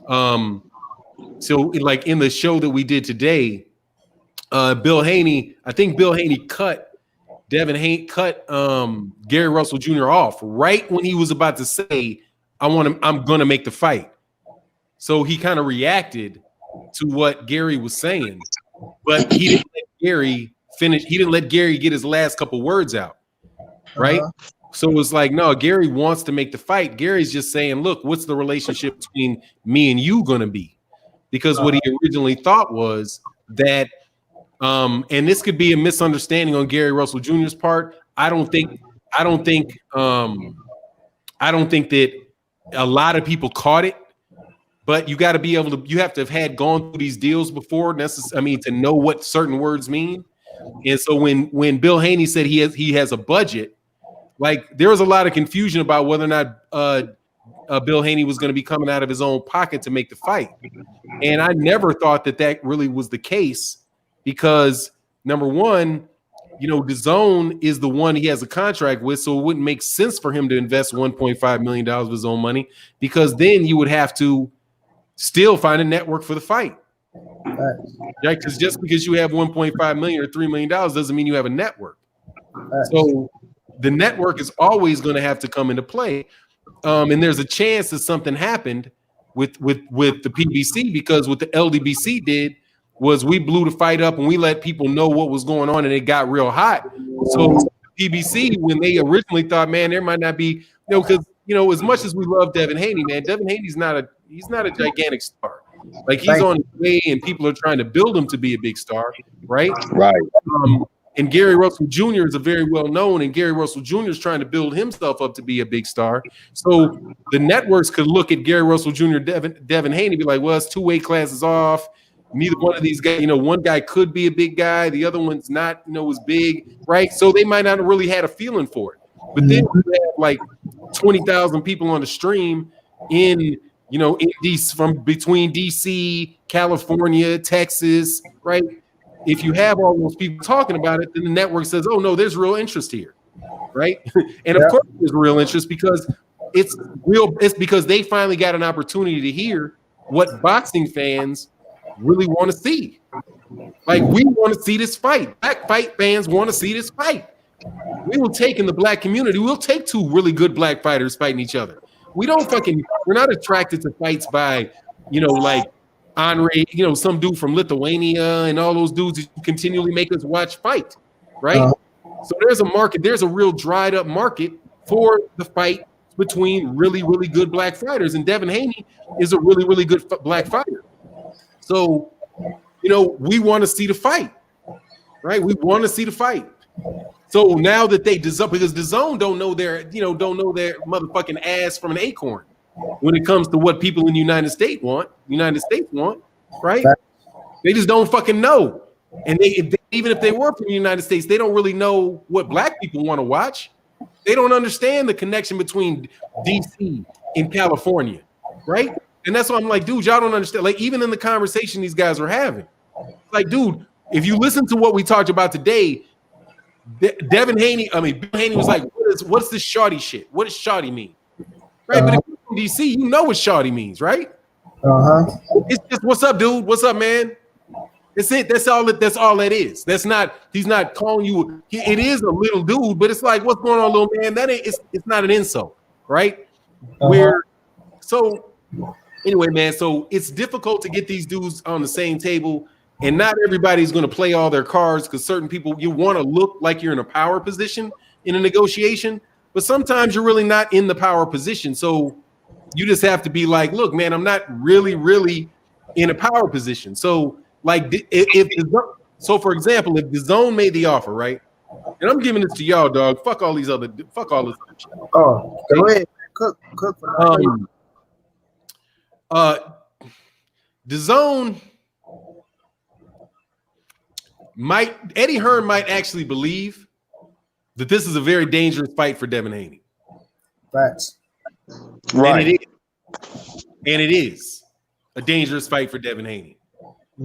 S3: like in the show that we did today, Bill Haney, I think Bill Haney cut Gary Russell Jr. off right when he was about to say, I'm going to make the fight. So he kind of reacted to what Gary was saying, but he didn't let Gary finish. He didn't let Gary get his last couple words out, right? So it was like, no, Gary wants to make the fight. Gary's just saying, look, what's the relationship between me and you going to be? Because what he originally thought was that, and this could be a misunderstanding on Gary Russell Jr.'s part. I don't think that a lot of people caught it. But you got to be able to. You have to have gone through these deals before. To know what certain words mean. And so when Bill Haney said he has a budget, like there was a lot of confusion about whether or not Bill Haney was going to be coming out of his own pocket to make the fight. And I never thought that really was the case, because number one, you know, Dazn is the one he has a contract with, so it wouldn't make sense for him to invest $1.5 million of his own money, because then you would have to still find a network for the fight. Right? Because just because you have 1.5 million or $3 million doesn't mean you have a network. So the network is always going to have to come into play. And there's a chance that something happened with the PBC, because what the LDBC did was we blew the fight up and we let people know what was going on, and it got real hot. So PBC, when they originally thought, man, there might not be, you know, because, you know, as much as we love Devin Haney, man, Devin Haney's not a gigantic star. Like, he's on his way, and people are trying to build him to be a big star, right?
S2: Right.
S3: And Gary Russell Jr. is a very well known, and Gary Russell Jr. is trying to build himself up to be a big star. So the networks could look at Gary Russell Jr., Devin Haney, be like, well, it's 2 weight classes off. Neither one of these guys, you know, one guy could be a big guy, the other one's not, you know, as big, right? So they might not have really had a feeling for it. But then you have like 20,000 people on the stream in, you know, in DC, from between DC, California, Texas, right? If you have all those people talking about it, then the network says, oh, no, there's real interest here, right? And of course there's real interest, because it's because they finally got an opportunity to hear what boxing fans really want to see. Like, we want to see this fight. Black fight fans want to see this fight. We will take in the black community. We'll take 2 really good black fighters fighting each other. We're not attracted to fights by, you know, like Henry, you know, some dude from Lithuania and all those dudes that continually make us watch fight, right? So there's a market. There's a real dried up market for the fight between really, really good black fighters. And Devin Haney is a really, really good black fighter. So, you know, we want to see the fight, right? We want to see the fight. So now that they Dazn, because Dazn don't know their motherfucking ass from an acorn when it comes to what people in the United States want, right? They just don't fucking know. And even if they were from the United States, they don't really know what black people want to watch. They don't understand the connection between DC and California, right? And that's why I'm like, dude, y'all don't understand. Like, even in the conversation these guys are having, like, dude, if you listen to what we talked about today, Bill Haney was like, what's this shawty shit? What does shawty mean? Right? But if you're from DC, you know what shawty means, right? It's just, what's up, dude? What's up, man? That's it. That's all that is. That's not, he's not calling you, it is a little dude, but it's like, what's going on, little man? That ain't, it's not an insult, right? So anyway, man, so it's difficult to get these dudes on the same table. And not everybody's going to play all their cards, because certain people, you want to look like you're in a power position in a negotiation, but sometimes you're really not in the power position. So you just have to be like, look, man, I'm not really in a power position. So Like so for example, if Dazn made the offer, right? And I'm giving this to y'all, dog. Fuck all this other shit.
S1: Oh, go ahead. Cook for
S3: Dazn Eddie Hearn might actually believe that this is a very dangerous fight for Devin Haney.
S1: Facts.
S2: Right.
S3: And it is a dangerous fight for Devin Haney.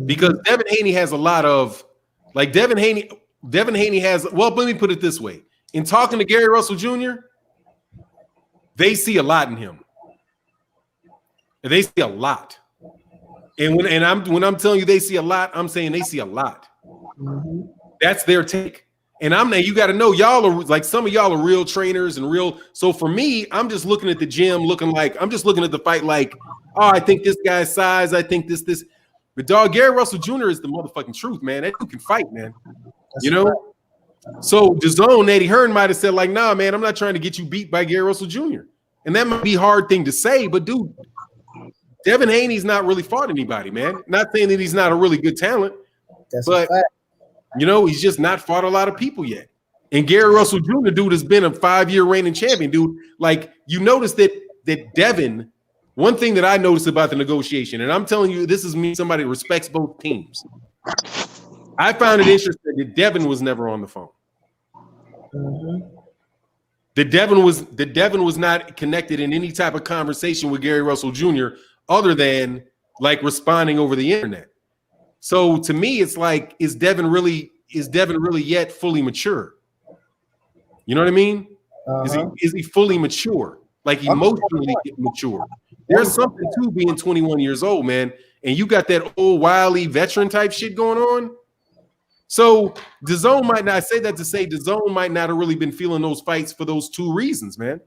S3: Because Devin Haney has a lot of, like Devin Haney has, well, let me put it this way. In talking to Gary Russell Jr., they see a lot in him. They see a lot. And when I'm telling you they see a lot, I'm saying they see a lot.
S1: Mm-hmm.
S3: That's their take. And you got to know, y'all are like, some of y'all are real trainers and real. So for me, I'm just looking at the gym, I'm just looking at the fight like, oh, I think this guy's size. I think this. But dog, Gary Russell Jr. is the motherfucking truth, man. That dude can fight, man. That's So Dazn, Eddie Hearn might have said like, nah, man, I'm not trying to get you beat by Gary Russell Jr. And that might be a hard thing to say, but dude, Devin Haney's not really fought anybody, man. Not saying that he's not a really good talent, but he's just not fought a lot of people yet. And Gary Russell Jr., dude, has been a 5-year reigning champion, dude. Like, you notice that Devin, one thing that I noticed about the negotiation, and I'm telling you, this is me, somebody who respects both teams. I found it interesting that Devin was never on the phone.
S1: Mm-hmm.
S3: That Devin was not connected in any type of conversation with Gary Russell Jr. other than like responding over the internet. So to me, it's like, is Devin really yet fully mature? You know what I mean? Is he fully mature? Like emotionally mature? There's something to being 21 years old, man. And you got that old wily veteran type shit going on. So Dazn might not, I say that to say Dazn might not have really been feeling those fights for those two reasons, man.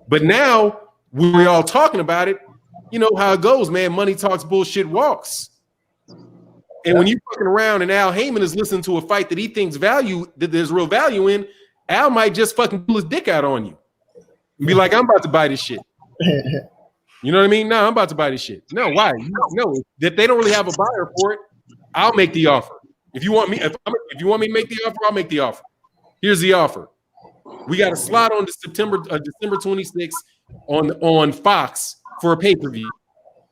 S3: But now when we're all talking about it, you know how it goes, man. Money talks, bullshit walks. And when you're fucking around and Al Heyman is listening to a fight that he thinks that there's real value in, Al might just fucking pull his dick out on you and be like, I'm about to buy this shit. You know what I mean? No, I'm about to buy this shit. No, why? No, that they don't really have a buyer for it. I'll make the offer. If you want me to make the offer, I'll make the offer. Here's the offer. We got a slot on December 26th on Fox for a pay-per-view.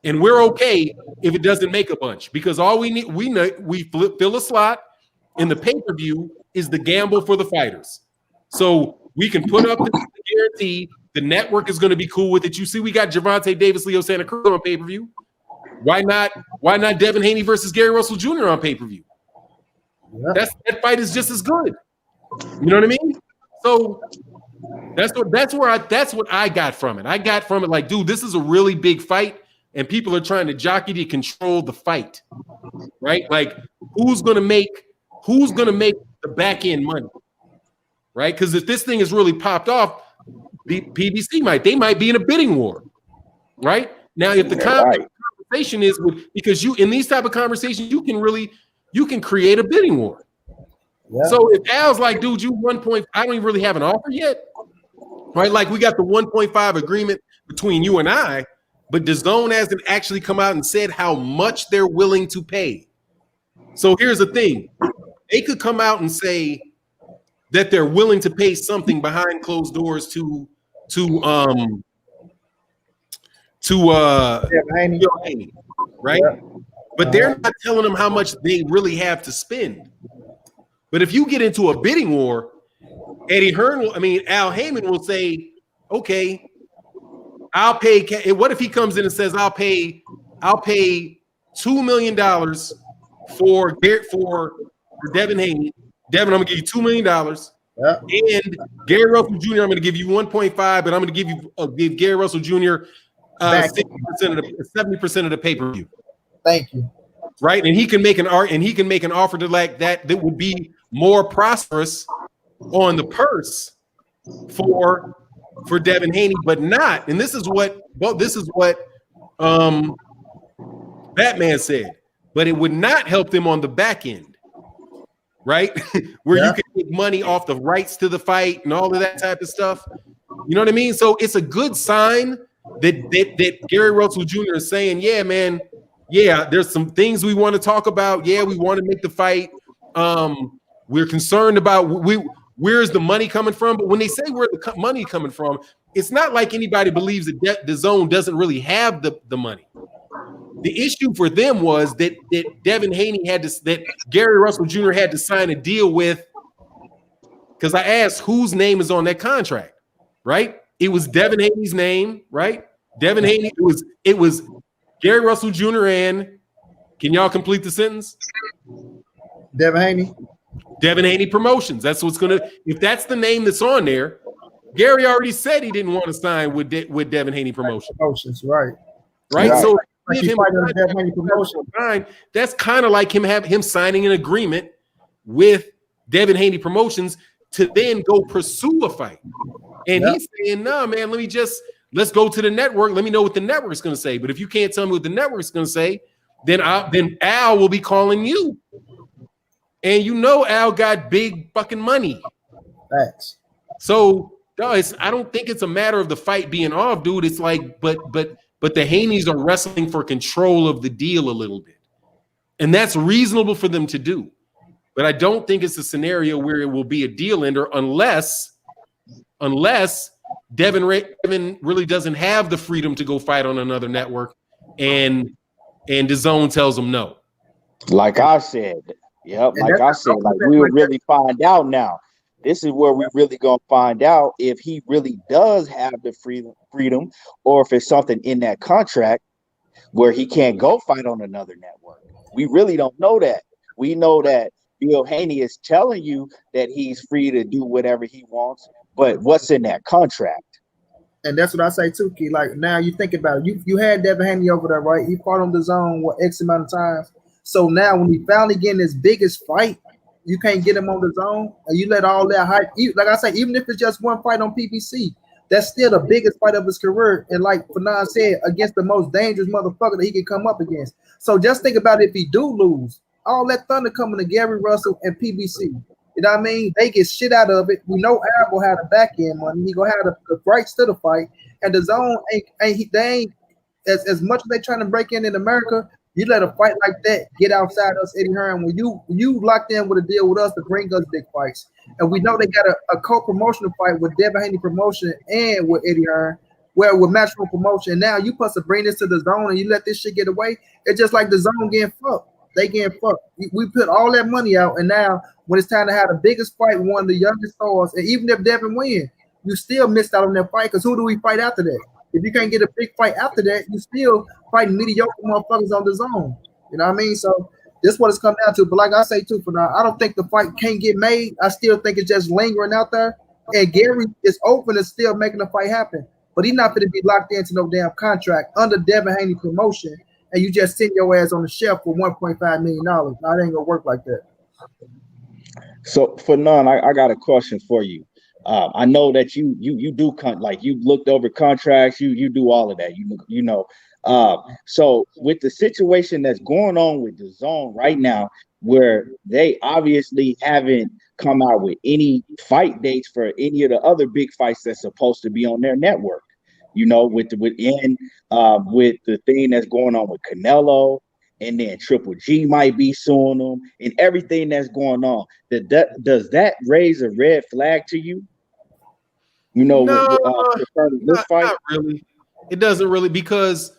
S3: And we're okay if it doesn't make a bunch, because all we need, we fill a slot, and the pay-per-view is the gamble for the fighters. So we can put up the guarantee. The network is going to be cool with it. You see, we got Gervonta Davis, Leo Santa Cruz on pay-per-view. Why not Devin Haney versus Gary Russell Jr. on pay-per-view? That fight is just as good. You know what I mean? So that's what I got from it. I got from it like, dude, this is a really big fight, and people are trying to jockey to control the fight, right? Like, who's gonna make the back end money, right? Because if this thing is really popped off, the PBC might be in a bidding war, right? Now, if the conversation is because you in these type of conversations, you can create a bidding war. Yeah. So if Al's like, dude, I don't even really have an offer yet, right? Like, we got the 1.5 agreement between you and I, but Dazn hasn't actually come out and said how much they're willing to pay. So here's the thing. They could come out and say that they're willing to pay something behind closed doors to Haney, right? Yeah. But they're not telling them how much they really have to spend. But if you get into a bidding war, Al Heyman will say, okay, I'll pay. What if he comes in and says, I'll pay $2 million for Devin Haney. Devin, I'm gonna give you $2 million. Yeah. And Gary Russell Jr., I'm gonna give you 1.5, but I'm gonna give Gary Russell Jr. 70% of the pay-per-view.
S1: Thank you.
S3: Right, and he can make an offer to like that would be more prosperous on the purse for Devin Haney, but not. And this is what Batman said. But it would not help them on the back end, right? Where you can make money off the rights to the fight and all of that type of stuff. You know what I mean? So it's a good sign that Gary Russell Jr. is saying, yeah, man, yeah, there's some things we want to talk about. Yeah, we want to make the fight. We're concerned about where's the money coming from. But when they say where the money coming from, it's not like anybody believes that DAZN doesn't really have the money. The issue for them was that Devin Haney that Gary Russell Jr. had to sign a deal with, because I asked whose name is on that contract, right? It was Devin Haney's name, right? Devin Haney, it was Gary Russell Jr. and, can y'all complete the sentence?
S1: Devin Haney.
S3: Devin Haney Promotions. That's what's gonna, if that's the name that's on there, Gary already said he didn't want to sign with Devin Haney Promotions.
S1: Right.
S3: So
S1: like
S3: give him
S1: Devin Haney Promotion.
S3: That's kind of like him signing an agreement with Devin Haney Promotions to then go pursue a fight. And he's saying, nah, man, let's go to the network. Let me know what the network's going to say. But if you can't tell me what the network's going to say, then Al will be calling you. And you know Al got big fucking money.
S1: Facts.
S3: So, I don't think it's a matter of the fight being off, dude. It's like, but the Haneys are wrestling for control of the deal a little bit. And that's reasonable for them to do. But I don't think it's a scenario where it will be a deal ender unless Devin really doesn't have the freedom to go fight on another network and DAZN tells him no.
S2: Like I said, like we'll really find out now. This is where we're really gonna find out if he really does have the freedom, or if it's something in that contract where he can't go fight on another network. We really don't know that. We know that Bill Haney is telling you that he's free to do whatever he wants, but what's in that contract?
S1: And that's what I say too, Key. Like, now you think about it. You had Devin Haney over there, right? He fought on DAZN X amount of times. So now when he finally getting his biggest fight, you can't get him on DAZN, and you let all that hype. Like I say, even if it's just one fight on PBC, that's still the biggest fight of his career. And like Fanon said, against the most dangerous motherfucker that he can come up against. So just think about it, if he do lose, all that thunder coming to Gary Russell and PBC. You know what I mean? They get shit out of it. We know Al will have the back end money. He gonna have the rights to the fight. And DAZN ain't as much as they trying to break in America. You let a fight like that get outside us, Eddie Hearn. When you locked in with a deal with us to bring us big fights, and we know they got a co-promotional fight with Devin Haney Promotion and with Eddie Hearn, where with Matchroom Promotion. And now you supposed to bring this to DAZN and you let this shit get away. It's just like DAZN getting fucked. They getting fucked. We put all that money out, and now when it's time to have the biggest fight, one of the youngest stars, and even if Devin win, you still missed out on that fight, because who do we fight after that? If you can't get a big fight after that, you still fighting mediocre motherfuckers on DAZN. You know what I mean? So this is what it's come down to. But like I say too, for now, I don't think the fight can't get made. I still think it's just lingering out there. And Gary is open to still making the fight happen. But he's not going to be locked into no damn contract under Devin Haney Promotion, and you just send your ass on the shelf for $1.5 million. Now, it ain't gonna work like that.
S2: So for none, I got a question for you. I know that you do like you looked over contracts, you do all of that, you know. So with the situation that's going on with DAZN right now, where they obviously haven't come out with any fight dates for any of the other big fights that's supposed to be on their network, you know, with the thing that's going on with Canelo, and then Triple G might be suing them, and everything that's going on. Does that raise a red flag to you? You know, this fight?
S3: Not really. It doesn't really, because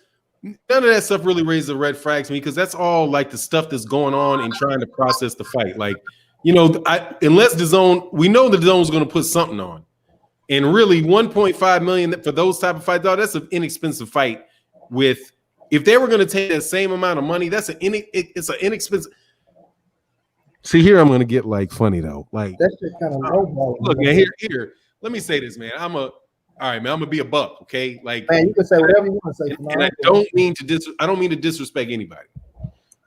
S3: none of that stuff really raises a red flag to me, because that's all like the stuff that's going on and trying to process the fight. Like, you know, unless DAZN, we know the DAZN is going to put something on, and really 1.5 million for those type of fights, that's an inexpensive fight. With, if they were going to take that same amount of money, it's an inexpensive. See, here I'm going to get like funny though. Like,
S1: that's just kind of low.
S3: Look, man, here. Let me say this, man. I'm gonna be a buck, okay? Like,
S1: man, you can say whatever you want to say.
S3: And I don't mean to disrespect anybody.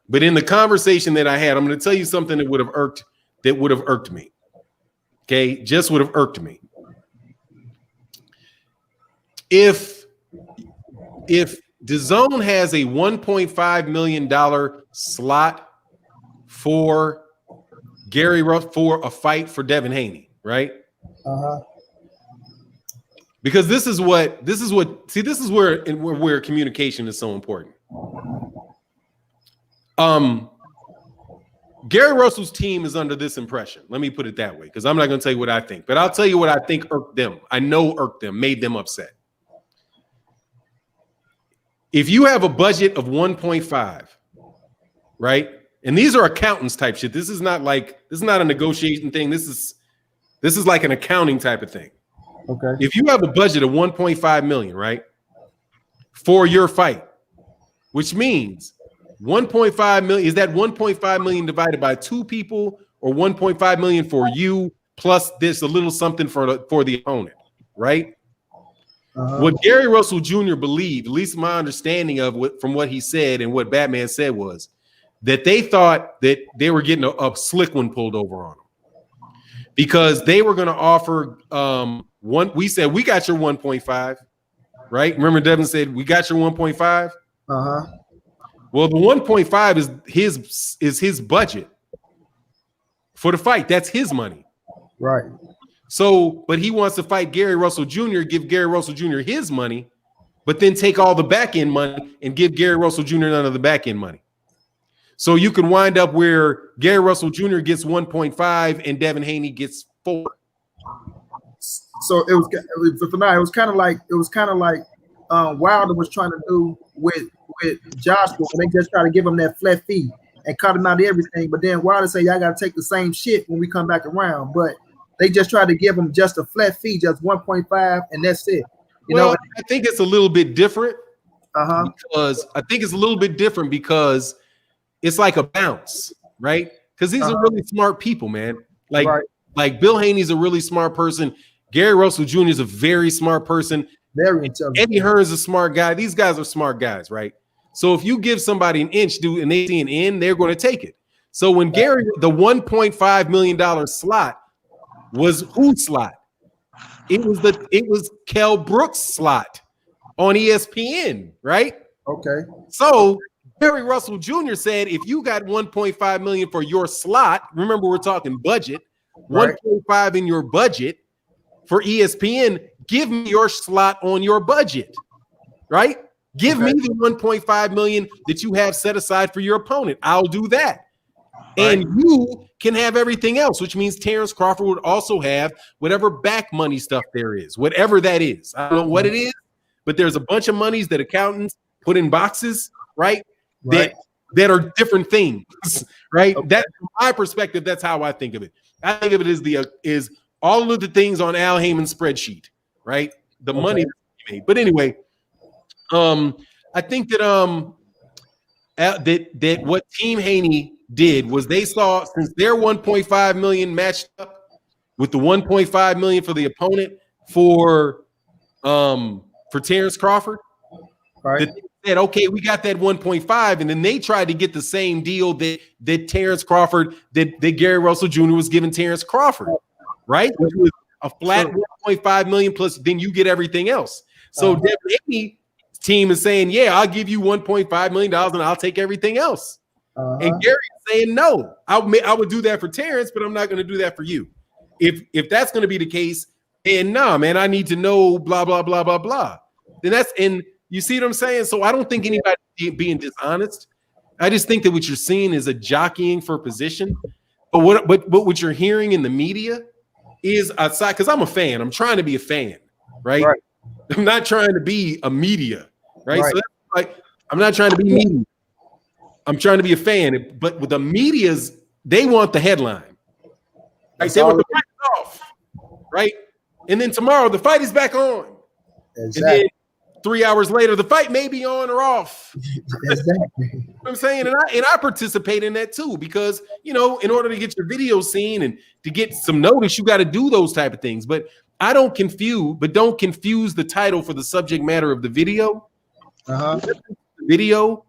S3: But in the conversation that I had, I'm going to tell you something that would have irked me. Okay, just would have irked me. If DAZN has a $1.5 million slot for Gary Ruff for a fight for Devin Haney, right? Because this is where communication is so important. Gary Russell's team is under this impression. Let me put it that way, because I'm not going to tell you what I think, but I'll tell you what I think irked them. I know irked them, made them upset. If you have a budget of 1.5, right? And these are accountants type shit. This is not a negotiation thing. This is like an accounting type of thing.
S1: Okay.
S3: If you have a budget of 1.5 million, right, for your fight, which means 1.5 million, is that 1.5 million divided by 2 people, or 1.5 million for you plus this a little something for the opponent, right? What Gary Russell Jr. believed, at least my understanding of from what he said and what Batman said, was that they thought that they were getting a slick one pulled over on them, because they were going to offer one. We said, we got your 1.5, right? Remember, Devin said, we got your 1.5. Well, the 1.5 is his budget for the fight. That's his money,
S1: right?
S3: So, but he wants to fight Gary Russell Jr., give Gary Russell Jr. his money, but then take all the back end money and give Gary Russell Jr. none of the back end money. So you can wind up where Gary Russell Jr. gets 1.5 and Devin Haney gets 4.
S1: So it was kind of like Wilder was trying to do with Joshua, when they just try to give him that flat fee and cut him out of everything. But then Wilder say, y'all got to take the same shit when we come back around. But they just tried to give him just a flat fee, just 1.5, and that's it. You know,
S3: I think it's a little bit different. Because I think it's a little bit different because it's like a bounce, right? Because these are really smart people, man. Like Bill Haney's a really smart person. Gary Russell Jr. is a very smart person.
S1: Very intelligent.
S3: Eddie Hearn's a smart guy. These guys are smart guys, right? So if you give somebody an inch, dude, and they see an end, they're going to take it. So when Gary, the $1.5 million slot was whose slot? It was Kell Brooks' slot on ESPN, right?
S1: Okay.
S3: So Gary Russell Jr. said, if you got 1.5 million for your slot, remember we're talking budget, right. 1.5 in your budget for ESPN, give me your slot on your budget, right? Give me the 1.5 million that you have set aside for your opponent. I'll do that. Right. And you can have everything else, which means Terrence Crawford would also have whatever back money stuff there is, whatever that is. I don't know what it is, but there's a bunch of monies that accountants put in boxes, right? That are different things, right? Okay. That, from my perspective, that's how I think of it. I think of it as all of the things on Al Heyman's spreadsheet, right? The money that he made. But anyway, I think that that what Team Haney did was they saw, since their 1.5 million matched up with the 1.5 million for the opponent for Terrence Crawford, right? That they said, okay, we got that 1.5, and then they tried to get the same deal that Terrence Crawford, that Gary Russell Jr. was giving Terrence Crawford, right? Which was a flat 1.5 million plus, then you get everything else. So Devin Haney's team is saying, yeah, I'll give you $1.5 million and I'll take everything else. And Gary's saying, no, I would do that for Terrence, but I'm not going to do that for you. If that's going to be the case, then nah, man, I need to know blah, blah, blah, blah, blah. Then and you see what I'm saying? So I don't think anybody being dishonest. I just think that what you're seeing is a jockeying for position. But what you're hearing in the media is outside, because I'm a fan. I'm trying to be a fan, right? I'm not trying to be a media, right? So that's like, I'm not trying to be media. I'm trying to be a fan, but with the media's, they want the headline. Right? They want the fight off, right? And then tomorrow the fight is back on. Exactly. And then 3 hours later, the fight may be on or off. Exactly. You know what I'm saying? And I participate in that too, because, you know, in order to get your video seen and to get some notice, you got to do those type of things. But don't confuse the title for the subject matter of the video. The video,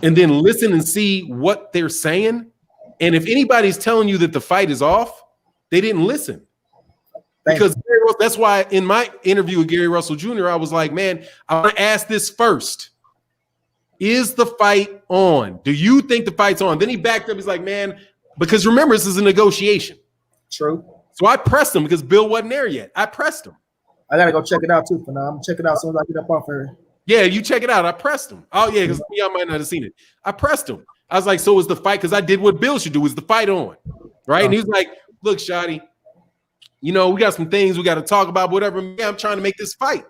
S3: and then listen and see what they're saying. And if anybody's telling you that the fight is off, they didn't listen. Because that's why in my interview with Gary Russell Jr., I was like, man, I want to ask this first. Is the fight on? Do you think the fight's on? Then he backed up. He's like, man, because remember, this is a negotiation.
S1: True. So
S3: I pressed him because Bill wasn't there yet. I pressed him.
S1: I got to go check it out too for now. I'm going to check it out as soon as I get up off here.
S3: Yeah, you check it out. I pressed him. Oh, yeah, because y'all might not have seen it. I pressed him. I was like, so is the fight? Because I did what Bill should do. Is the fight on? Right? And he was like, look, Shotty, you know, we got some things we got to talk about, whatever. Yeah, I'm trying to make this fight,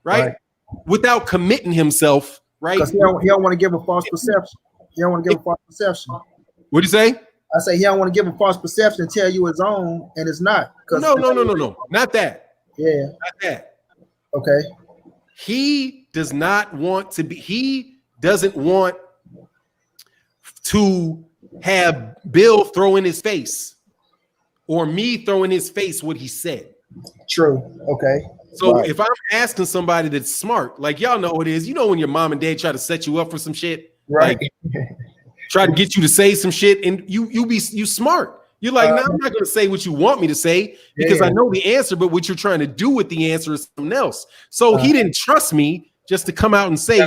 S3: right? Without committing himself, right?
S1: Because he don't want to give a false perception. He don't want to give a false perception.
S3: What'd you say?
S1: I say he don't want to give a false perception and tell you his own, and it's not.
S3: No, not that.
S1: Yeah,
S3: not that.
S1: Okay.
S3: He does not want to be. He doesn't want to have Bill throw in his face or me throw in his face what he said.
S1: True. Okay.
S3: So if I'm asking somebody that's smart, like y'all know what it is, you know when your mom and dad try to set you up for some shit,
S1: right?
S3: Like, try to get you to say some shit, and you smart. You're like, no, I'm not going to say what you want me to say because I know the answer, but what you're trying to do with the answer is something else. So he didn't trust me just to come out and say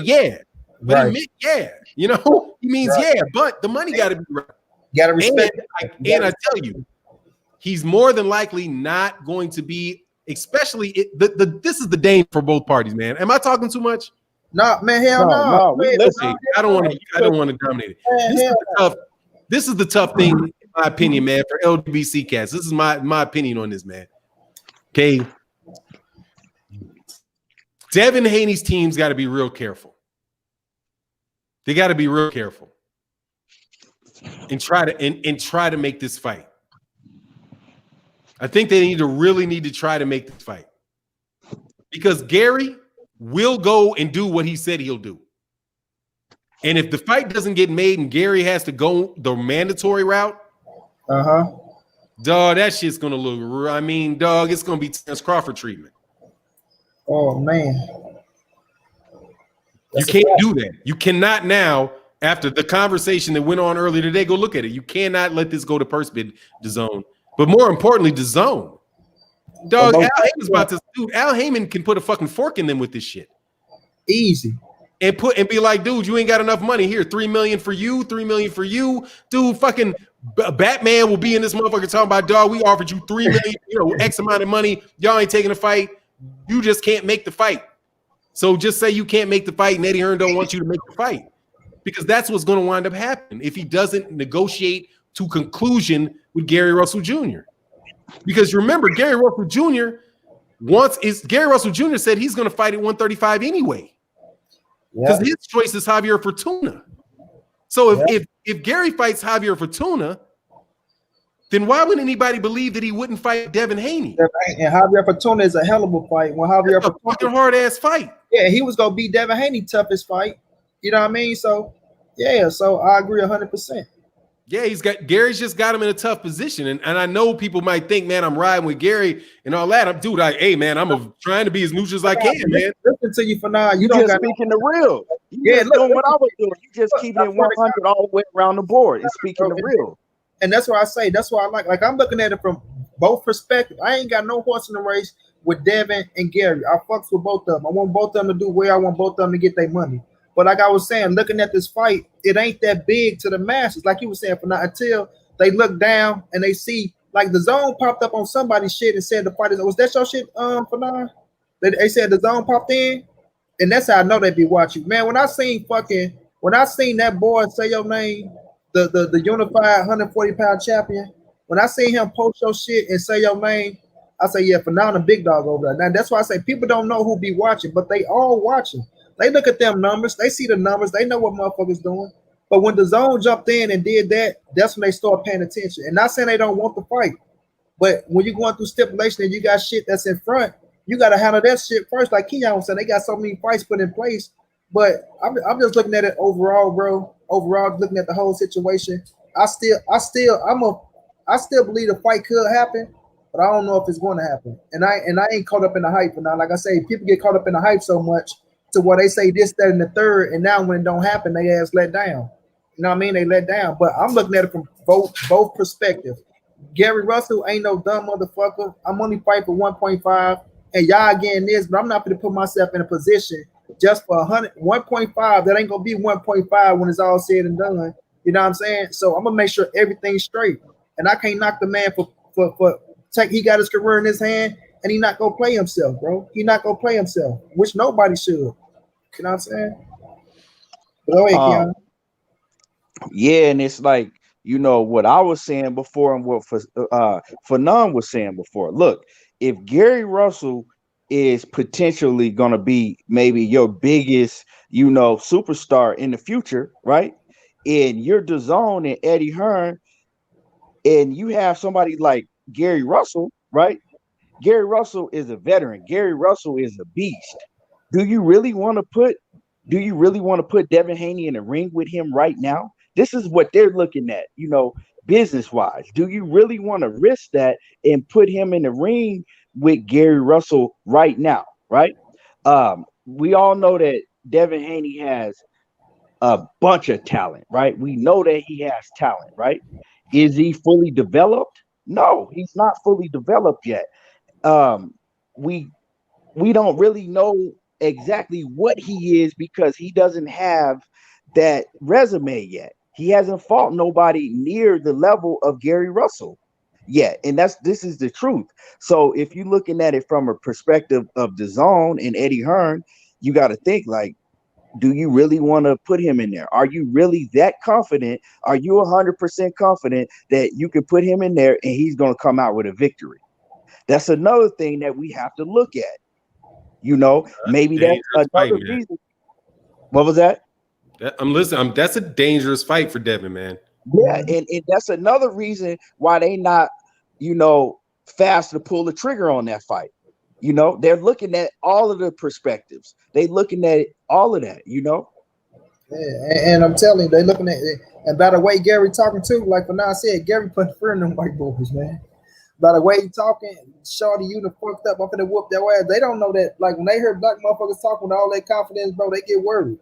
S3: but he meant you know, he means but the money got to be right.
S1: Got to respect.
S3: And I tell you, he's more than likely not going to be, especially this is the danger for both parties, man. Am I talking too much?
S1: No, man, hell no.
S3: I don't want to dominate it. This is the tough thing, in my opinion, man, for LDBC cats. This is my opinion on this, man. Okay. Devin Haney's team's got to be real careful. They got to be real careful and try to make this fight. I think they really need to try to make this fight because Gary will go and do what he said he'll do. And if the fight doesn't get made and Gary has to go the mandatory route, dog, that shit's gonna look. I mean, dog, it's gonna be Terrence Crawford treatment.
S1: Oh man,
S3: you can't do that. You cannot now. After the conversation that went on earlier today, go look at it. You cannot let this go to purse bid Dazn. But more importantly, Dazn. Dog, Al Heyman's about to dude. Al Heyman can put a fucking fork in them with this shit.
S1: Easy.
S3: And be like, dude, you ain't got enough money here. 3 million for you, 3 million for you. Dude, fucking Batman will be in this motherfucker talking about, dog, we offered you 3 million, you know, X amount of money. Y'all ain't taking a fight. You just can't make the fight. So just say you can't make the fight and Eddie Hearn don't want you to make the fight. Because that's what's going to wind up happening if he doesn't negotiate to conclusion with Gary Russell Jr. Because remember, Gary Russell Jr. said he's going to fight at 135 anyway. Because his choice is Javier Fortuna. So if Gary fights Javier Fortuna, then why would anybody believe that he wouldn't fight Devin Haney?
S1: And Javier Fortuna is a hell of a fight. When Javier Fortuna,
S3: a fucking hard ass fight.
S1: Yeah, he was gonna beat Devin Haney toughest fight. You know what I mean? So so I agree 100%.
S3: Yeah, Gary's just got him in a tough position. And I know people might think, man, I'm riding with Gary and all that. I'm trying to be as neutral as I can, man.
S1: Listen to you for now. You
S4: don't
S1: just
S4: speaking the real. You just doing what I was doing. You just keeping it 100 all the way around the board and speaking the real.
S1: And that's why I say, that's why I like I'm looking at it from both perspectives. I ain't got no horse in the race with Devin and Gary. I fucks with both of them. I want both of them to do well. I want both of them to get their money. But like I was saying, looking at this fight, it ain't that big to the masses. Like you were saying, for now, until they look down and they see, like the zone popped up on somebody's shit and said the fight is, was that your shit, for now? They said the zone popped in, and that's how I know they be watching. Man, when I seen that boy say your name, the unified 140-pound champion, when I seen him post your shit and say your name, I say, yeah, for now, the big dog over there. Now, that's why I say people don't know who be watching, but they all watching. They look at them numbers. They see the numbers. They know what motherfuckers doing. But when the zone jumped in and did that, that's when they start paying attention. And not saying they don't want the fight, but when you're going through stipulation and you got shit that's in front, you got to handle that shit first. Like Keon said, they got so many fights put in place. But I'm just looking at it overall, bro. Overall, looking at the whole situation. I still believe the fight could happen, but I don't know if it's going to happen. And I ain't caught up in the hype. But now, like I say, people get caught up in the hype so much to where they say this, that, and the third, and now when it don't happen, they ass let down. You know what I mean? They let down. But I'm looking at it from both perspectives. Gary Russell ain't no dumb motherfucker. I'm only fighting for 1.5, and y'all getting this, but I'm not going to put myself in a position just for 1.5. That ain't gonna be 1.5 when it's all said and done. You know what I'm saying? So I'm gonna make sure everything's straight, and I can't knock the man for he got his career in his hand, and he not gonna play himself, bro. He not gonna play himself, which nobody should. You know what I'm saying? Go ahead, Keanu.
S4: Yeah, and it's like, you know, what I was saying before and what Fanon was saying before. Look, if Gary Russell is potentially going to be maybe your biggest, you know, superstar in the future, right? And you're DAZN and Eddie Hearn, and you have somebody like Gary Russell, right? Gary Russell is a veteran. Gary Russell is a beast. Do you really want to put Devin Haney in the ring with him right now? This is what they're looking at, you know, business wise. Do you really want to risk that and put him in the ring with Gary Russell right now? Right. We all know that Devin Haney has a bunch of talent, right? We know that he has talent, right? Is he fully developed? No, he's not fully developed yet. Um, we we don't really know exactly what he is because he doesn't have that resume yet. He hasn't fought nobody near the level of Gary Russell yet. And this is the truth. So if you're looking at it from a perspective of the zone and Eddie Hearn, you got to think like, do you really want to put him in there? Are you really that confident? Are you 100% confident that you can put him in there and he's going to come out with a victory? That's another thing that we have to look at. You know, maybe that's another reason. What was that?
S3: I'm listening. That's a dangerous fight for Devin, man.
S4: Yeah, and that's another reason why they not, you know, fast to pull the trigger on that fight. You know, they're looking at all of the perspectives. They looking at all of that, you know.
S1: Yeah, and I'm telling you, they looking at it. And by the way, Gary talking too, like when I said, Gary put fear in them white boys, man. By the way he talking, Shorty, you done fucked up. I'm finna whoop their ass. They don't know that. Like when they hear black motherfuckers talking with all that confidence, bro, they get worried.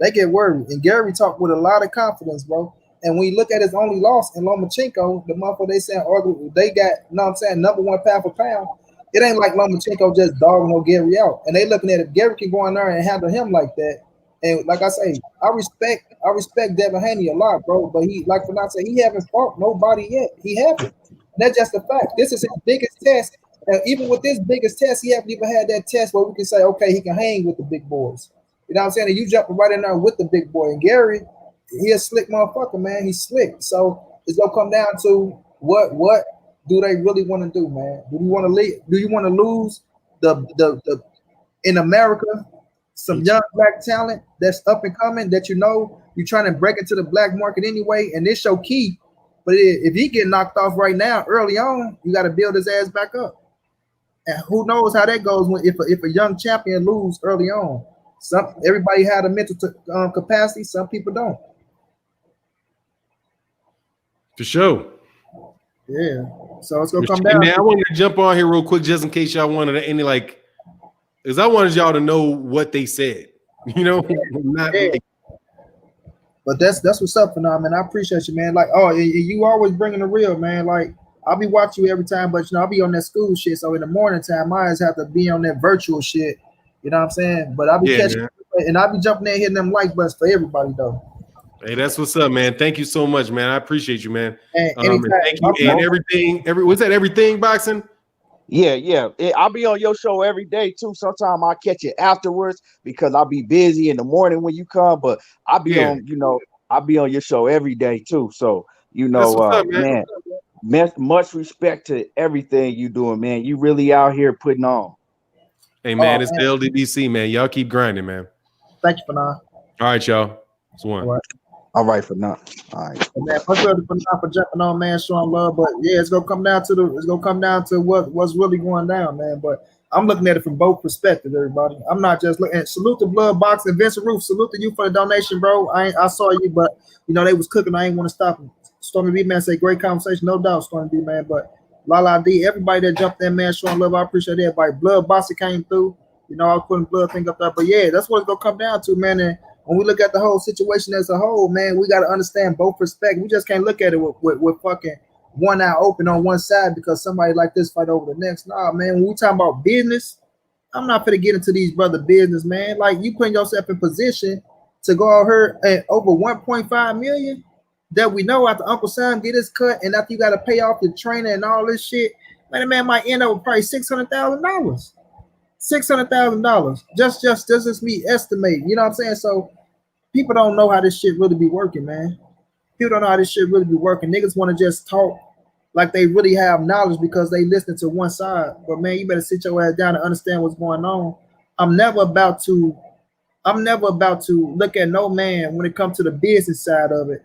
S1: They get worried. And Gary talked with a lot of confidence, bro. And when you look at his only loss in Lomachenko, the motherfucker they saying they got, you know what I'm saying, number one pound for pound. It ain't like Lomachenko just dogging no Gary out. And they looking at it, Gary can go in there and handle him like that. And like I say, I respect Devin Haney a lot, bro. But he, like when I say, he haven't fought nobody yet. He haven't. That's just a fact. This is his biggest test. And even with this biggest test, he haven't even had that test where we can say, okay, he can hang with the big boys. You know what I'm saying? And you jumping right in there with the big boy. And Gary, he a slick motherfucker, man. He's slick. So it's gonna come down to what do they really want to do, man? Do you want to leave? Do you want to lose the in America some young black talent that's up and coming that you know you're trying to break into the black market anyway, and this your key. But if he get knocked off right now, early on, you got to build his ass back up. And who knows how that goes when if a young champion lose early on. Everybody had a mental capacity. Some people don't.
S3: For sure.
S1: Yeah. So it's gonna come down.
S3: Man, I wanted to jump on here real quick just in case y'all wanted any like, because I wanted y'all to know what they said. You know,
S1: But that's what's up, Phenom, man. I appreciate you, man. Like, you always bringing the real, man. Like, I'll be watching you every time, but you know, I'll be on that school shit. So in the morning time, I always have to be on that virtual shit. You know what I'm saying? But I'll be catching, and I'll be jumping there hitting them like buttons for everybody though.
S3: Hey, that's what's up, man. Thank you so much, man. I appreciate you, man.
S1: And
S3: thank you and everything. What's that? Everything boxing?
S4: Yeah. I'll be on your show every day too. Sometimes I'll catch it afterwards because I'll be busy in the morning when you come. But I'll be on, you know, I'll be on your show every day too. So you know, up, man. Much respect to everything you doing, man. You really out here putting on.
S3: Hey, man, it's the LDBC, man. Y'all keep grinding, man.
S1: Thank you for now.
S3: All right, y'all. It's one.
S4: All right for now. All right.
S1: Man, much love for jumping on, man, showing love. But yeah, it's gonna come down to what's really going down, man. But I'm looking at it from both perspectives, everybody. I'm not just looking at salute to Blood Boxing, Vincent Roof, salute to you for the donation, bro. I saw you, but you know they was cooking. I ain't want to stop them. Stormy B, man, say great conversation, no doubt, Stormy B, man. But Lala D, everybody that jumped in, man, showing love, I appreciate everybody. Blood Boxing came through. You know, I was putting blood thing up there. But yeah, that's what it's gonna come down to, man. And when we look at the whole situation as a whole, man, we got to understand both perspectives. We just can't look at it with fucking one eye open on one side because somebody like this fight over the next. Nah, man, when we talking about business, I'm not gonna get into these brother business, man. Like you putting yourself in position to go out here at over 1.5 million that we know after Uncle Sam get his cut and after you got to pay off your trainer and all this shit, man, the man might end up with probably $600,000. $600,000. Just me estimating. You know what I'm saying? So people don't know how this shit really be working, man. People don't know how this shit really be working. Niggas want to just talk like they really have knowledge because they listen to one side. But man, you better sit your ass down and understand what's going on. I'm never about to I'm never about to look at no man when it comes to the business side of it.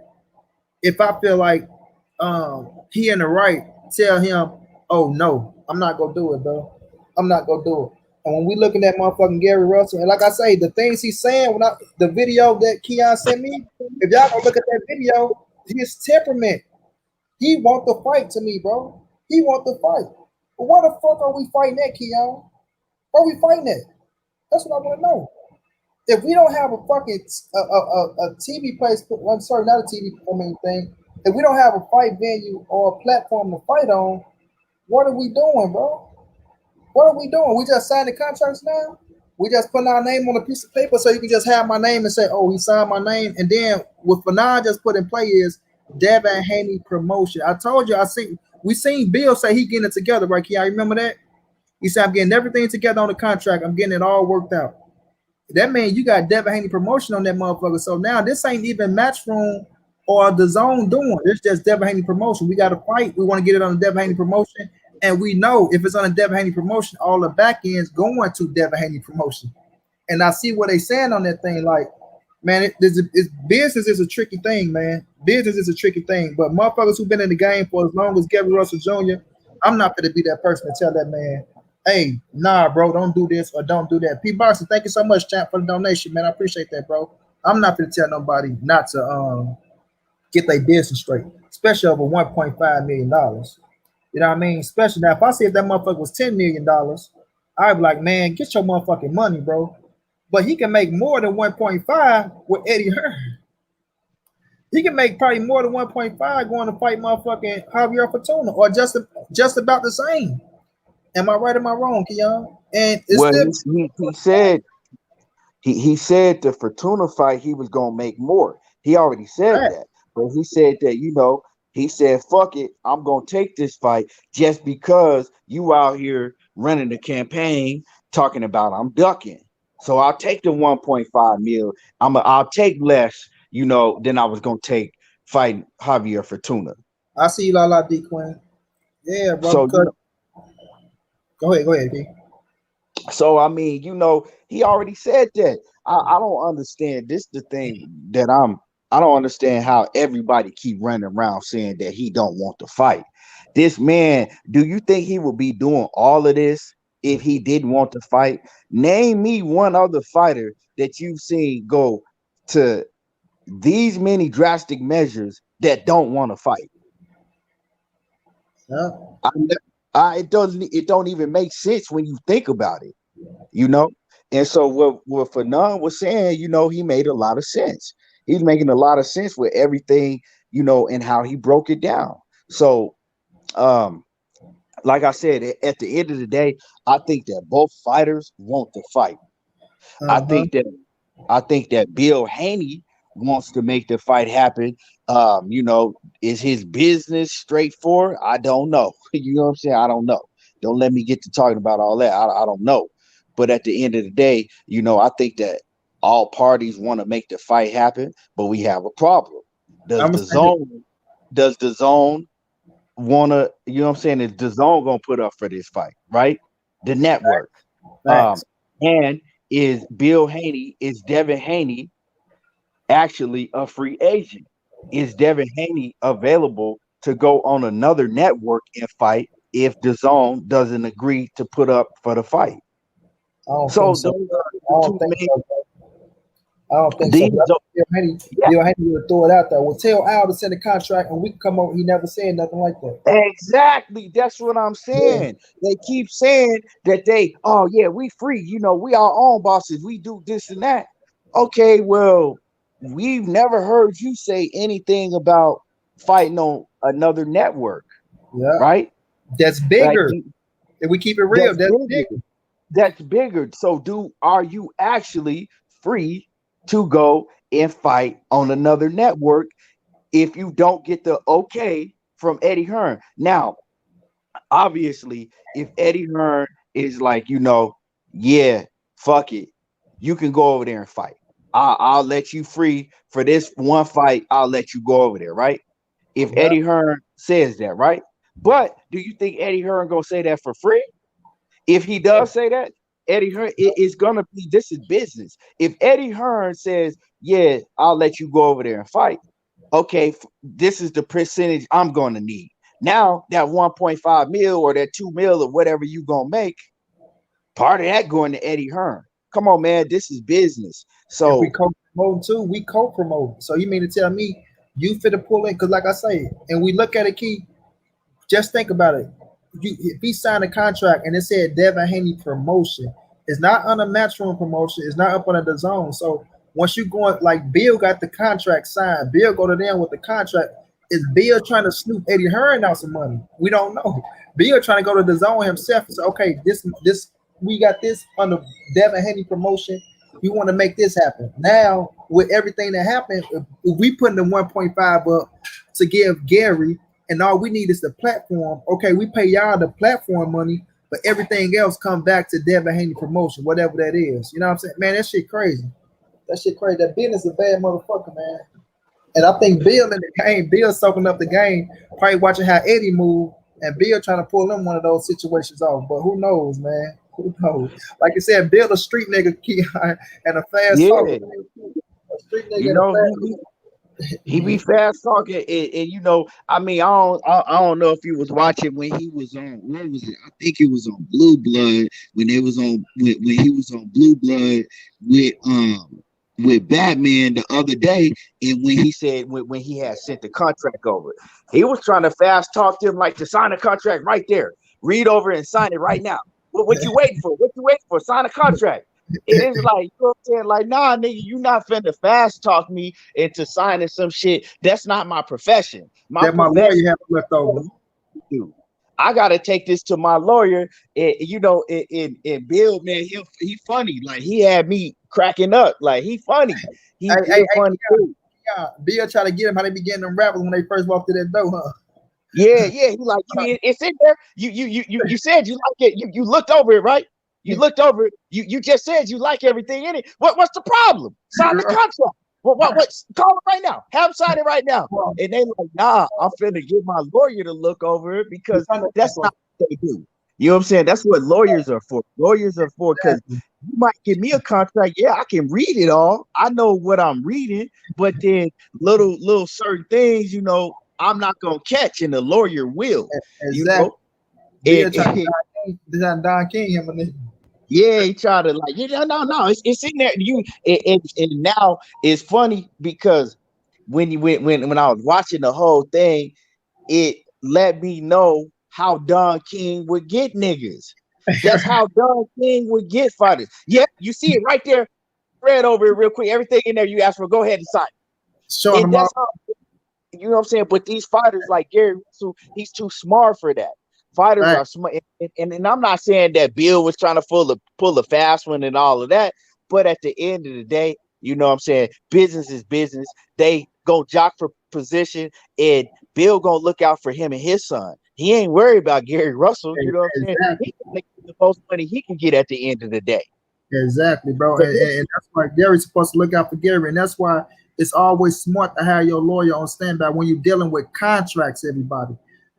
S1: If I feel like he in the right, tell him, oh no, I'm not gonna do it, bro. I'm not gonna do it. And when we looking at motherfucking Gary Russell, and like I say, the things he's saying the video that Keon sent me, if y'all gonna look at that video, his temperament, he want the fight to me, bro. He want the fight. But why the fuck are we fighting that, Keon? Why are we fighting that? That's what I want to know. If we don't have a fucking TV place, I'm sorry, not a TV thing. If we don't have a fight venue or a platform to fight on, what are we doing, bro? What are we doing? We just signed the contracts now. We just putting our name on a piece of paper so you can just have my name and say, oh, he signed my name. And then what Fanon just put in play is Devin Haney promotion. I told you, we seen Bill say he getting it together, right? Kia, you remember that? He said, I'm getting everything together on the contract. I'm getting it all worked out. That means you got Devin Haney promotion on that motherfucker. So now this ain't even Matchroom or the Zone doing. It's just Devin Haney promotion. We got to fight. We want to get it on the Devin Haney promotion. And we know if it's on a Devin Haney promotion, all the back ends going to Devin Haney promotion. And I see what they saying on that thing. Like, man, business is a tricky thing, man. Business is a tricky thing. But motherfuckers who've been in the game for as long as Gary Russell Jr., I'm not going to be that person to tell that man, hey, nah, bro, don't do this or don't do that. P. Boxer, thank you so much, champ, for the donation, man. I appreciate that, bro. I'm not going to tell nobody not to get their business straight, especially over $1.5 million. You know what I mean? Especially now, if I see if that motherfucker was $10 million, I'd be like, man, get your motherfucking money, bro. But he can make more than 1.5 with Eddie Hearn. He can make probably more than 1.5 going to fight motherfucking Javier Fortuna, or just about the same. Am I right or am I wrong, Keon? And it's
S4: well, he said the Fortuna fight he was gonna make more. He already said that, but he said that he said, fuck it, I'm gonna take this fight just because you out here running the campaign talking about I'm ducking. So I'll take the 1.5 mil. I'll take less, than I was gonna take fighting Javier Fortuna.
S1: I see you, La D Queen. Yeah, bro. So, go ahead, D.
S4: So I mean, he already said that. I don't understand. This the thing that I don't understand how everybody keep running around saying that he don't want to fight. This man, do you think he would be doing all of this if he didn't want to fight? Name me one other fighter that you've seen go to these many drastic measures that don't want to fight.
S1: Yeah.
S4: It don't even make sense when you think about it, And so what Fanon was saying, he made a lot of sense. He's making a lot of sense with everything, and how he broke it down. So, like I said, at the end of the day, I think that both fighters want to fight. I think that Bill Haney wants to make the fight happen. Is his business straightforward? I don't know. You know what I'm saying? I don't know. Don't let me get to talking about all that. I don't know. But at the end of the day, I think that all parties want to make the fight happen, but we have a problem. Does the zone want to, is the zone going to put up for this fight, right? The network. And is Devin Haney actually a free agent? Is Devin Haney available to go on another network and fight if the zone doesn't agree to put up for the fight?
S1: I don't think so. Bill Haney would throw it out there. Well, tell Al to send a contract and we can come over. He never said nothing like that.
S4: Exactly. That's what I'm saying. Yeah. They keep saying that we free. We our own bosses. We do this and that. Okay, well, we've never heard you say anything about fighting on another network.
S1: Yeah.
S4: Right?
S1: That's bigger. If we keep it real, that's bigger.
S4: That's bigger. So are you actually free to go and fight on another network if you don't get the okay from Eddie Hearn? Now, obviously, if Eddie Hearn is like, yeah, fuck it, you can go over there and fight. I'll let you free for this one fight. I'll let you go over there, right? If
S1: Yeah.
S4: Eddie Hearn says that, right? But do you think Eddie Hearn gonna say that for free? If he does say that, Eddie Hearn is gonna be. This is business. If Eddie Hearn says, "Yeah, I'll let you go over there and fight," okay, this is the percentage I'm gonna need. Now that 1.5 mil or that 2 mil or whatever you gonna make, part of that going to Eddie Hearn. Come on, man, this is business.
S1: If we
S4: So
S1: co-promote too, we co-promote. So you mean to tell me you fit to pull in? Because like I say, and we look at it, Key. Just think about it. If he signed a contract and it said Devin Haney promotion, it's not on a matchroom promotion. It's not up on the zone. So once you go like Bill got the contract signed, Bill go to them with the contract. Is Bill trying to snoop Eddie Hearn out some money? We don't know. Bill trying to go to the zone himself and say, okay, this we got this on the Devin Haney promotion. We want to make this happen. Now with everything that happened, if we put the 1.5 up to give Gary, and all we need is the platform. Okay, we pay y'all the platform money, but everything else come back to Devin Haney promotion, whatever that is. You know what I'm saying? Man, that shit crazy. That shit crazy. That business is a bad motherfucker, man. And I think Bill in the game, Bill soaking up the game, probably watching how Eddie move, and Bill trying to pull him one of those situations off. But who knows, man? Who knows? Like you said, Bill a street nigga, Keon, and a fast talker.
S4: yeah,
S1: A street nigga
S4: you
S1: and a
S4: know,
S1: fast.
S4: he be fast talking, and you know, I mean, I don't know if you was watching when he was on. What was it? I think it was on Blue Blood when they was on when he was on Blue Blood with Batman the other day, and when he said when he had sent the contract over, he was trying to fast talk to him like to sign a contract right there, read over and sign it right now. What you waiting for? What you waiting for? Sign a contract. It is like, you know what I'm saying? Like, nah, nigga, you not finna fast talk me into signing some shit. That's not my profession. My
S1: That my
S4: profession,
S1: lawyer have left over.
S4: dude. I gotta take this to my lawyer. And, you know, and Bill, man, he funny. Like he had me cracking up. Like he funny. He funny too.
S1: Yeah, Bill try to get him how they be getting them rappers when they first walk through that door, huh?
S4: Yeah. He like, it's in there. You said you like it. You looked over it, right? You looked over it. You just said you like everything in it. What's the problem? Sign the contract. What? Call it right now. Have him sign it right now. And they like, nah, I'm finna get my lawyer to look over it because that's not what they do. You know what I'm saying? That's what lawyers are for. Lawyers are for because you might give me a contract. Yeah, I can read it all. I know what I'm reading, but then little certain things, you know, I'm not gonna catch, and the lawyer will.
S1: Exactly.
S4: You know.
S1: Bill trying to Don King him and
S4: yeah, he tried to like, no, it's in there. And now it's funny because when I was watching the whole thing, it let me know how Don King would get niggas. That's how Don King would get fighters. Yeah, you see it right there. Read over it real quick. Everything in there you asked for, go ahead and sign.
S1: showing them
S4: That's how, you know what I'm saying? But these fighters like Gary Russell, he's too smart for that. Fighters are smart, and I'm not saying that Bill was trying to pull a fast one and all of that, but at the end of the day, you know what I'm saying? Business is business. They go jock for position, and Bill gonna look out for him and his son. He ain't worried about Gary Russell. You know what I'm saying? He can make the most money he can get at the end of the day.
S1: Exactly, bro. And that's why Gary's supposed to look out for Gary, and that's why it's always smart to have your lawyer on standby when you're dealing with contracts, everybody.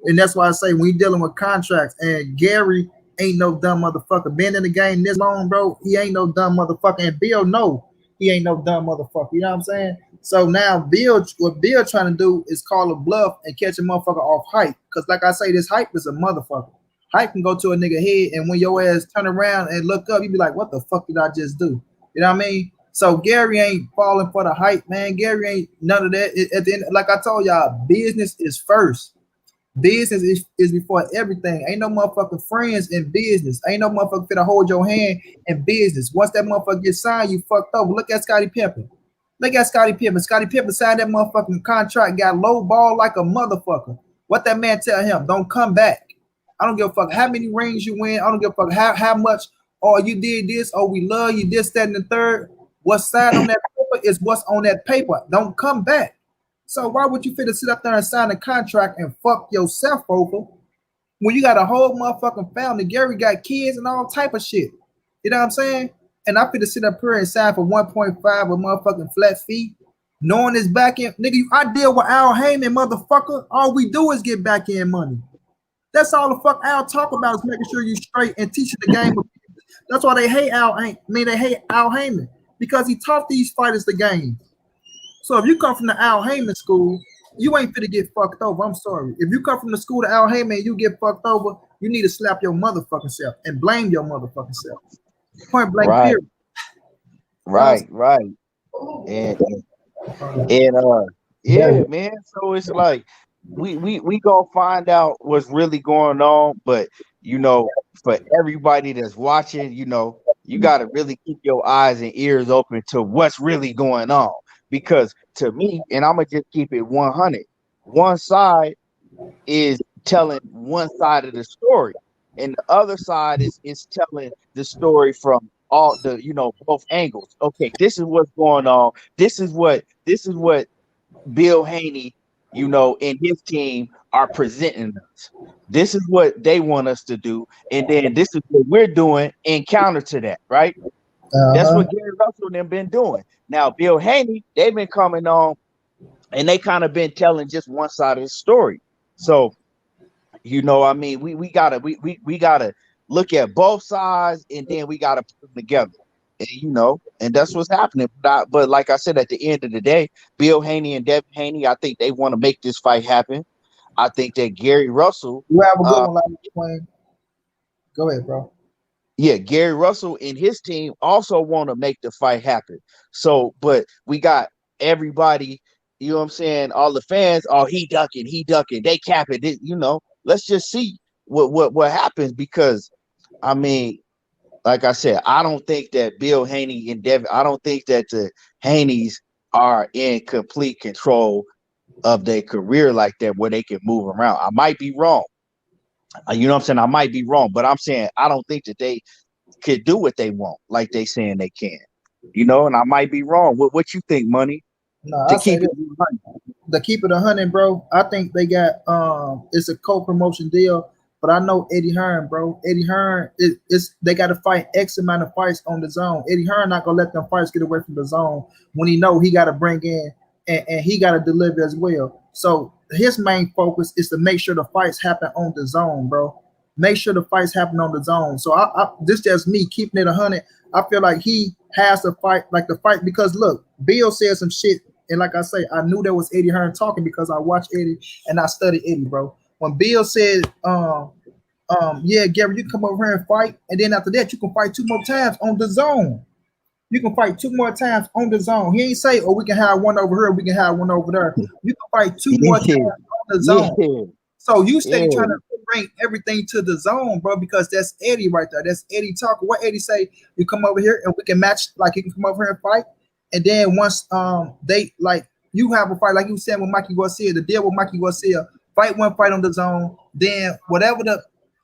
S1: And that's why I say when you're dealing with contracts, and Gary ain't no dumb motherfucker. Been in the game this long, bro, he ain't no dumb motherfucker. And Bill know he ain't no dumb motherfucker. You know what I'm saying? So now what Bill trying to do is call a bluff and catch a motherfucker off hype. Because like I say, this hype is a motherfucker. Hype can go to a nigga head, and when your ass turn around and look up, you be like, what the fuck did I just do? You know what I mean? So Gary ain't falling for the hype, man. Gary ain't none of that. At the end, like I told y'all, business is first. Business is before everything. Ain't no motherfucking friends in business. Ain't no motherfucker finna hold your hand in business. Once that motherfucker gets signed, you fucked over. Look at Scottie Pippen. Look at Scottie Pippen. Scottie Pippen signed that motherfucking contract, got low ball like a motherfucker. What that man tell him? Don't come back. I don't give a fuck how many rings you win. I don't give a fuck how much. Oh, you did this. Oh, we love you. This, that, and the third. What's signed on that paper is what's on that paper. Don't come back. So why would you fit to sit up there and sign a contract and fuck yourself over when you got a whole motherfucking family? Gary got kids and all type of shit. You know what I'm saying? and I finna sit up here and sign for 1.5 with motherfucking flat fee, knowing this back end, nigga. I deal with Al Heyman, motherfucker. All we do is get back end money. That's all the fuck Al talk about is making sure you straight and teaching the game. That's why they hate Al. They hate Al Heyman because he taught these fighters the game. So if you come from the Al Heyman school, you ain't finna get fucked over. I'm sorry. If you come from the school of Al Heyman and you get fucked over, you need to slap your motherfucking self and blame your motherfucking self. Point blank,
S4: Right,
S1: period.
S4: right. And yeah, man. So it's like we gonna find out what's really going on, but you know, for everybody that's watching, you know, you gotta really keep your eyes and ears open to what's really going on. Because to me, and I'm gonna just keep it 100, one side is telling one side of the story, and the other side is telling the story from all the, you know, both angles. Okay, this is what's going on. This is what Bill Haney, you know, and his team are presenting us. This is what they want us to do, and then this is what we're doing in counter to that, right? That's what Gary Russell and them been doing. Now, Bill Haney, they've been coming on, and they kind of been telling just one side of the story. So, you know, I mean, we gotta look at both sides, and then we gotta put them together. And, you know, and that's what's happening. But like I said, at the end of the day, Bill Haney and Devin Haney, I think they want to make this fight happen. I think that Gary Russell,
S1: You have a good one, like go ahead, bro.
S4: yeah, Gary Russell and his team also want to make the fight happen. So, but we got everybody, you know what I'm saying? All the fans, oh, he ducking, they capping it, you know. Let's just see what happens, because I mean, like I said, I don't think that Bill Haney and Devin, I don't think that the Haneys are in complete control of their career like that, where they can move around. I might be wrong. You know what I'm saying? I might be wrong, but I'm saying I don't think that they could do what they want like they saying they can. You know, and I might be wrong. What you think, Money?
S1: No,
S4: To
S1: I say
S4: keep it
S1: this. To keep it 100, bro. I think they got it's a co-promotion deal, but I know Eddie Hearn, bro. Eddie Hearn is they got to fight X amount of fights on the zone. Eddie Hearn not gonna let them fights get away from the zone when he know he got to bring in and he got to deliver as well. So his main focus is to make sure the fights happen on the zone, bro. Make sure the fights happen on the zone. So this just me keeping it 100. I feel like he has to fight like the fight, because look, Bill said some shit. And like I say, I knew there was Eddie Hearn talking because I watched Eddie and I studied Eddie, bro. When Bill said, yeah, Gary, you can come over here and fight, and then after that, you can fight 2 more times on the zone. You can fight 2 more times on the zone. He ain't say, oh, we can have one over here, we can have one over there. You can fight 2 more times on the zone.
S4: Yeah.
S1: So you stay trying to bring everything to the zone, bro, because that's Eddie right there. That's Eddie talking. What Eddie say? You come over here and we can match, like you can come over here and fight. And then once they like you have a fight, like you said with Mikey Garcia, the deal with Mikey Garcia, fight one fight on the zone, then whatever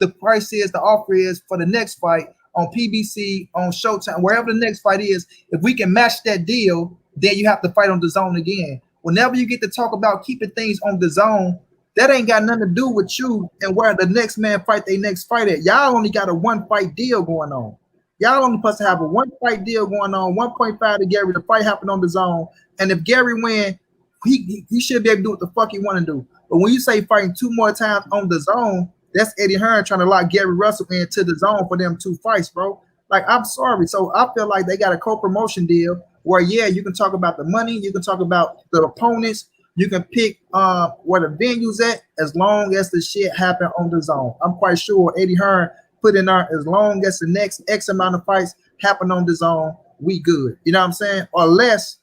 S1: the price is, the offer is for the next fight on PBC, on Showtime, wherever the next fight is, if we can match that deal, then you have to fight on the zone again. Whenever you get to talk about keeping things on the zone, that ain't got nothing to do with you and where the next man fight their next fight at. Y'all only got a 1 fight deal going on. Y'all only supposed to have a 1 fight deal going on, 1.5 to Gary. The fight happened on the zone. And if Gary win, he should be able to do what the fuck he want to do. But when you say fighting 2 more times on the zone, that's Eddie Hearn trying to lock Gary Russell into the zone for them 2 fights, bro. Like, I'm sorry. So I feel like they got a co-promotion deal where, yeah, you can talk about the money, you can talk about the opponents, you can pick where the venue's at, as long as the shit happen on the zone. I'm quite sure Eddie Hearn put in there, as long as the next X amount of fights happen on the zone, we good. You know what I'm saying? Or less,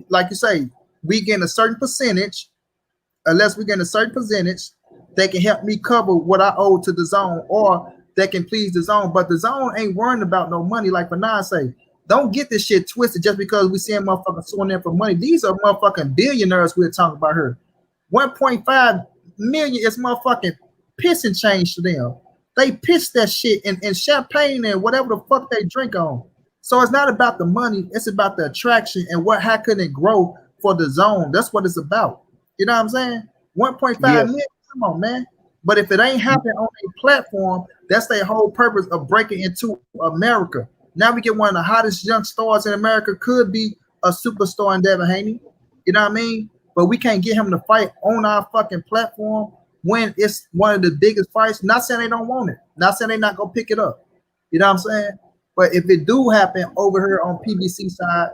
S1: like you say, we get a certain percentage, unless we get a certain percentage, they can help me cover what I owe to the zone, or they can please the zone. But the zone ain't worrying about no money. Like Fanon say, don't get this shit twisted just because we seeing motherfuckers suing them for money. These are motherfucking billionaires we're talking about here. 1.5 million is motherfucking piss and change to them. They piss that shit in champagne and whatever the fuck they drink on. So it's not about the money, it's about the attraction and how can it grow for the zone. That's what it's about. You know what I'm saying? 1.5 million, come on, man. But if it ain't happening on a platform, that's their whole purpose of breaking into America. Now we get one of the hottest young stars in America, could be a superstar in Devin Haney. You know what I mean? But we can't get him to fight on our fucking platform when it's one of the biggest fights. Not saying they don't want it. Not saying they not gonna pick it up. You know what I'm saying? But if it do happen over here on PBC side,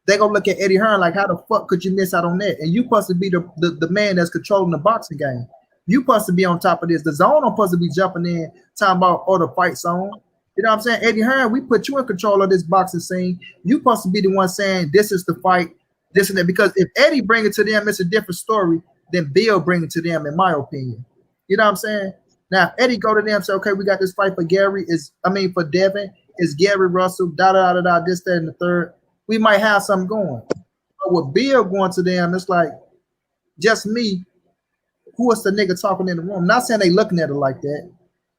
S1: they gonna look at Eddie Hearn like, how the fuck could you miss out on that? And you supposed to be the man that's controlling the boxing game. You supposed to be on top of this. The zone don't supposed to be jumping in, talking about the fight zone. You know what I'm saying? Eddie Hearn, we put you in control of this boxing scene. You supposed to be the one saying this is the fight, this and that. Because if Eddie bring it to them, it's a different story than Bill bring it to them, in my opinion. You know what I'm saying? Now, if Eddie go to them and say, okay, we got this fight for for Devin, it's Gary Russell, this, that, and the third. We might have something going. But with Bill going to them, it's like, just me, who is the nigga talking in the room? Not saying they looking at it like that,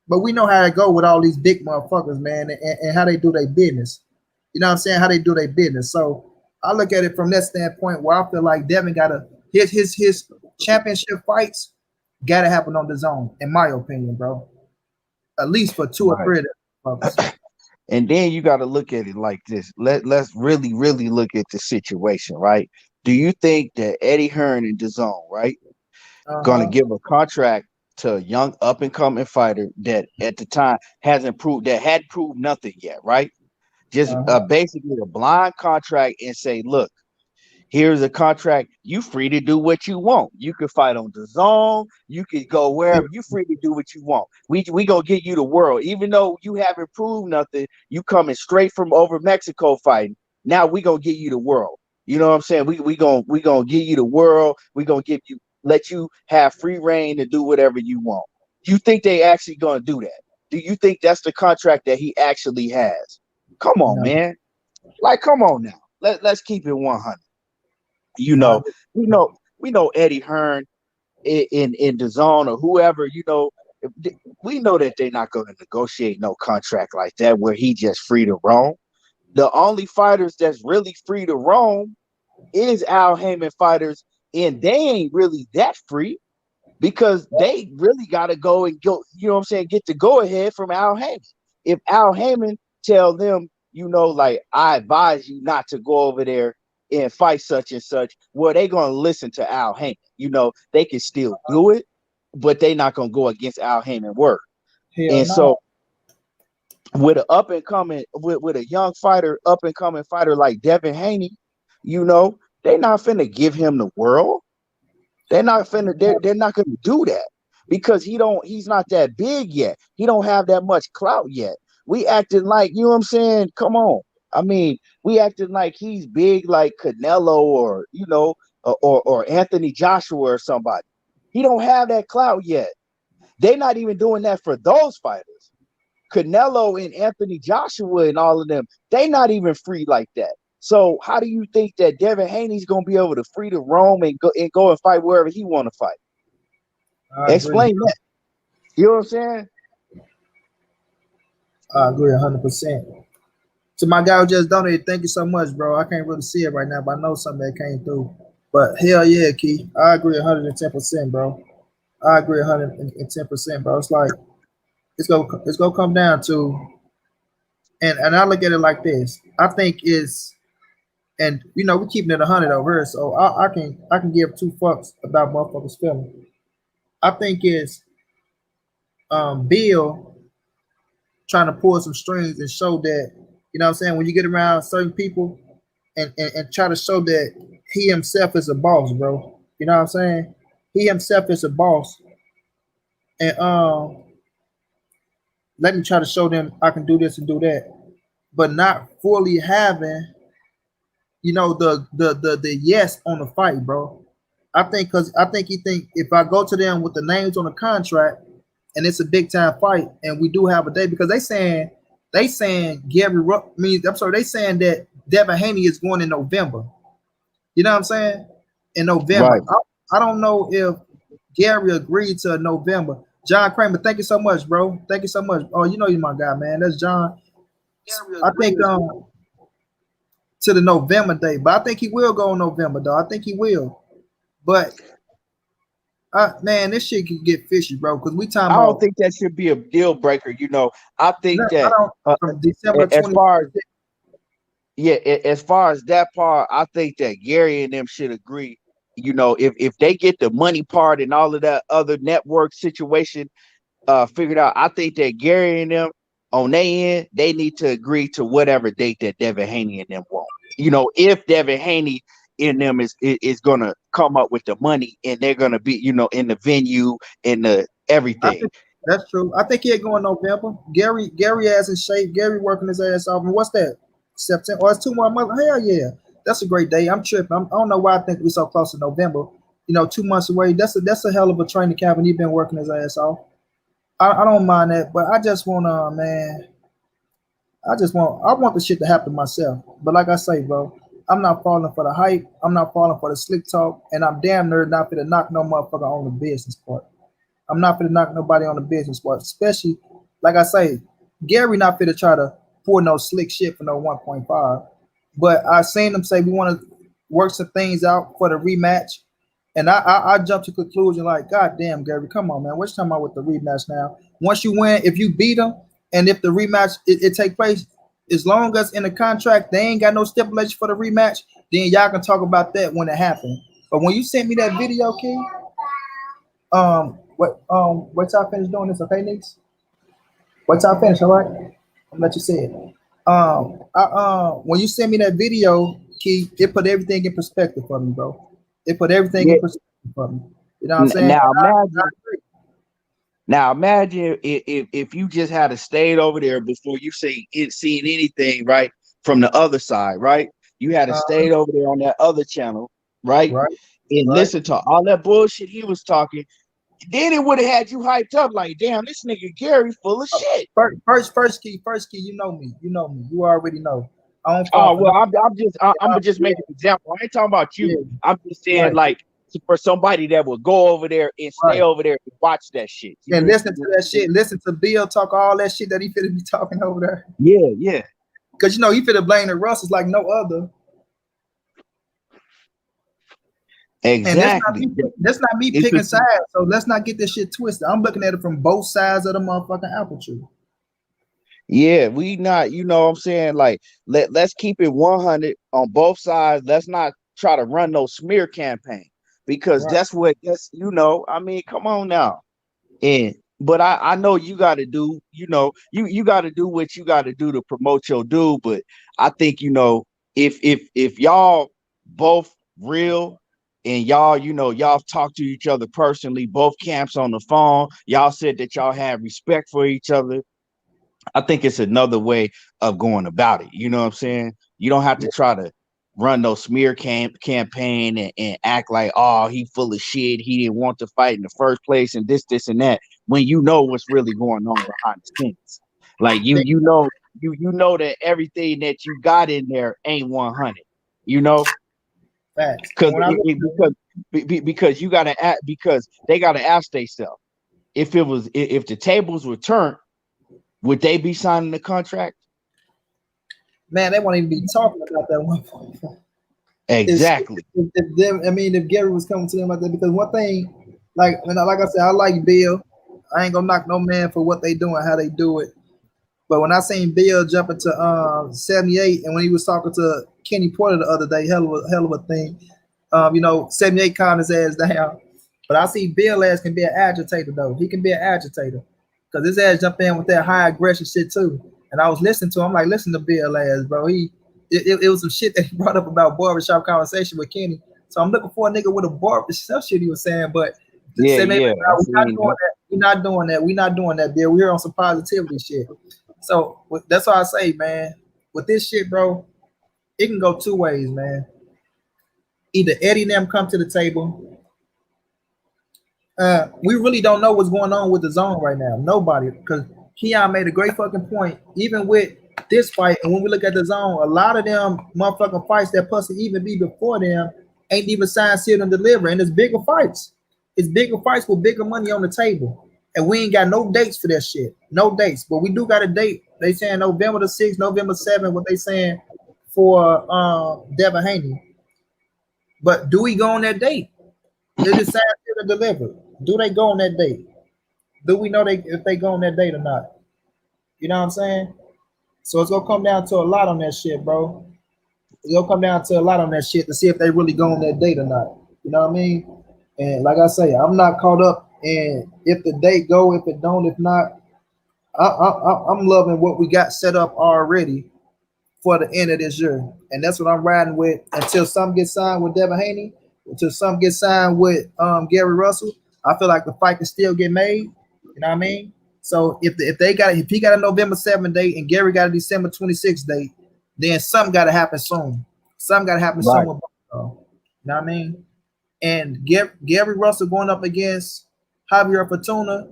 S1: but we know how it go with all these big motherfuckers, man, and how they do their business. You know what I'm saying? How they do their business. So I look at it from that standpoint where I feel like Devin gotta his championship fights gotta happen on the zone, in my opinion, bro. At least for 2 or 3 of them.
S4: And then you got to look at it like this. Let's really, really look at the situation, right? Do you think that Eddie Hearn and Dazn, right, gonna give a contract to a young up and coming fighter that at the time hadn't proved nothing yet, right? Just basically a blind contract and say, look, here's a contract. You free to do what you want. You can fight on the zone. You can go wherever. You free to do what you want. We gonna get you the world, even though you haven't proved nothing. You coming straight from over Mexico fighting. Now we gonna get you the world. You know what I'm saying? We gonna give you the world. We gonna let you have free reign to do whatever you want. You think they actually gonna do that? Do you think that's the contract that he actually has? Come on, man. Like, come on now. Let's keep it 100. You know, we know Eddie Hearn in the zone or whoever, you know, we know that they're not going to negotiate no contract like that where he just free to roam. The only fighters that's really free to roam is Al Heyman fighters, and they ain't really that free because they really got to go, you know what I'm saying, get the go ahead from Al Heyman. If Al Heyman tell them, you know, like, I advise you not to go over there and fight such and such, well, they gonna listen to Al Heyman. You know, they can still do it, but they not gonna go against Al Heyman word. So with an up and coming, with a young fighter, up and coming fighter like Devin Haney, you know, they not finna give him the world. They're not finna. They're not gonna do that because he's not that big yet. He don't have that much clout yet. We acting like, you know what I'm saying? Come on. I mean, we acting like he's big like Canelo or, you know, or Anthony Joshua or somebody. He don't have that clout yet. They're not even doing that for those fighters. Canelo and Anthony Joshua and all of them, they not even free like that. So how do you think that Devin Haney's gonna be able to free to roam and go and fight wherever he want to fight? Explain that. You know what I'm saying?
S1: I agree 100%. To my guy who just donated, thank you so much, bro. I can't really see it right now, but I know something that came through. But hell yeah, Key. I agree 110%, bro. I agree 110%, bro. It's like it's gonna come down to, and I look at it like this. I think it's, and you know, we're keeping it 100 over here, so I can give 2 fucks about motherfuckers feeling. I think it's Bill trying to pull some strings and show that, you know what I'm saying, when you get around certain people and try to show that he himself is a boss, bro. You know what I'm saying? He himself is a boss. And let me try to show them I can do this and do that, but not fully having, you know, the yes on the fight, bro. I think he think if I go to them with the names on the contract and it's a big time fight and we do have a day, because they saying they saying that Devin Haney is going in November. You know what I'm saying? In November.
S4: Right.
S1: I don't know if Gary agreed to November. John Kramer, thank you so much, bro. Thank you so much. Oh, you know you're my guy, man. That's John. I think to the November date, but I think he will go in November, though. I think he will. But Man, this shit can get fishy, bro. Because we talking
S4: I don't
S1: about.
S4: think that should be a deal breaker. You know, I think
S1: I
S4: that
S1: don't. From December
S4: as
S1: 20.
S4: far as as far as that part, I think that Gary and them should agree. You know, if they get the money part and all of that other network situation figured out, I think that Gary and them on their end, they need to agree to whatever date that Devin Haney and them want. You know, if Devin Haney in them is gonna come up with the money and they're gonna be, you know, in the venue and the
S1: I
S4: everything.
S1: think that's true. I think he'll go in November. Gary has in shape. Gary working his ass off. And what's that? September. Oh, it's 2 more months. Hell yeah, that's a great day. I'm tripping. I don't know why I think we're so close to November. You know, 2 months away. That's a hell of a training camp, and he's been working his ass off. I don't mind that, but I just want man. I want the shit to happen myself. But like I say, bro, I'm not falling for the hype. I'm not falling for the slick talk, and I'm damn near not gonna knock no motherfucker on the business part. I'm not gonna knock nobody on the business part, especially like I say, Gary not gonna try to pull no slick shit for no 1.5. But I seen them say we want to work some things out for the rematch, and I jumped to conclusion like, God damn, Gary, come on, man, what you talking about with the rematch now? Once you win, if you beat them, and if the rematch it take place, as long as in the contract they ain't got no stipulation for the rematch, then y'all can talk about that when it happens. But when you sent me that video, King, what y'all finish doing this, okay, Nix? What y'all finish, all right? I'm gonna let you say it. When you sent me that video, Key, it put everything in perspective for me, bro. It put everything
S4: Yeah.
S1: in perspective for me. You know what I'm saying?
S4: Now imagine if you just had to stayed over there before you seen anything, right, from the other side, right? You had to stayed over there on that other channel, right?
S1: Right.
S4: And listen to all that bullshit he was talking. Then it would have had you hyped up like, damn, this nigga Gary full of shit.
S1: First key, you know me. You already know. I don't
S4: Oh
S1: fall for
S4: well,
S1: nothing.
S4: I'm just making an example. I ain't talking about you.
S1: Yeah.
S4: I'm just saying
S1: Right.
S4: like for somebody that would go over there and stay
S1: Right.
S4: over there and watch that shit.
S1: And listen to that shit. Listen to Bill talk all that shit that he finna be talking over there.
S4: Yeah.
S1: Cause you know he finna blame the Russells like no other.
S4: Exactly.
S1: And that's not me
S4: It's
S1: picking sides. So let's not get this shit twisted. I'm looking at it from both sides of the motherfucking apple tree.
S4: Yeah, we not, you know what I'm saying? Like, let's keep it 100 on both sides. Let's not try to run no smear campaign because
S1: Right.
S4: that's you know, I mean, come on now. And but I know you got to do, you know, you got to do what you got to do to promote your dude. But I think, you know, if y'all both real and y'all, you know, y'all talk to each other personally, both camps on the phone, y'all said that y'all have respect for each other. I think it's another way of going about it. You know what I'm saying? You don't have to try to run no smear campaign and act like, oh, he full of shit. He didn't want to fight in the first place and this and that. When you know what's really going on behind the scenes, like you know that everything that you got in there ain't 100. You know,
S1: Facts.
S4: because you gotta act because they gotta ask themselves if the tables were turned. Would they be signing the contract?
S1: Man, they won't even be talking about that one.
S4: Exactly.
S1: If Gary was coming to them like that, because one thing, like I said, I like Bill. I ain't gonna knock no man for what they doing, how they do it. But when I seen Bill jump into 78, and when he was talking to Kenny Porter the other day, hell of a thing. 78 calmed his ass down. But I see Bill ass can be an agitator though. He can be an agitator because his ass jumped in with that high aggression shit too. And I was listening to him, I'm like, listen to Bill ass, bro. It was some shit that he brought up about barbershop conversation with Kenny. So I'm looking for a nigga with a barbershop shit he was saying, but
S4: Yeah.
S1: we're not doing that, Bill. We're on some positivity shit. So that's why I say, man, with this shit, bro, it can go two ways, man. Either Eddie and them come to the table. We really don't know what's going on with the zone right now. Nobody, because Keon made a great fucking point. Even with this fight, and when we look at the zone, a lot of them motherfucking fights that plus even be before them ain't even signed, sealed, and delivered. And it's bigger fights. It's bigger fights with bigger money on the table. And we ain't got no dates for that shit. No dates. But we do got a date. They saying November the 6th, November 7th, what they saying for Devin Haney. But do we go on that date? They decide to deliver. Do they go on that date? Do we know if they go on that date or not? You know what I'm saying? So it's gonna come down to a lot on that shit, bro. It's gonna come down to a lot on that shit to see if they really go on that date or not. You know what I mean? And like I say, I'm not caught up in if the date go, if it don't, if not. I'm loving what we got set up already for the end of this year, and that's what I'm riding with until some gets signed with Devin Haney, until some gets signed with Gary Russell. I feel like the fight can still get made. You know what I mean? So if he got a November 7th date and Gary got a December 26th date, then something got to happen soon. Something got to happen soon.
S4: Right.
S1: With you know what I mean? And Gary Russell going up against Javier Fortuna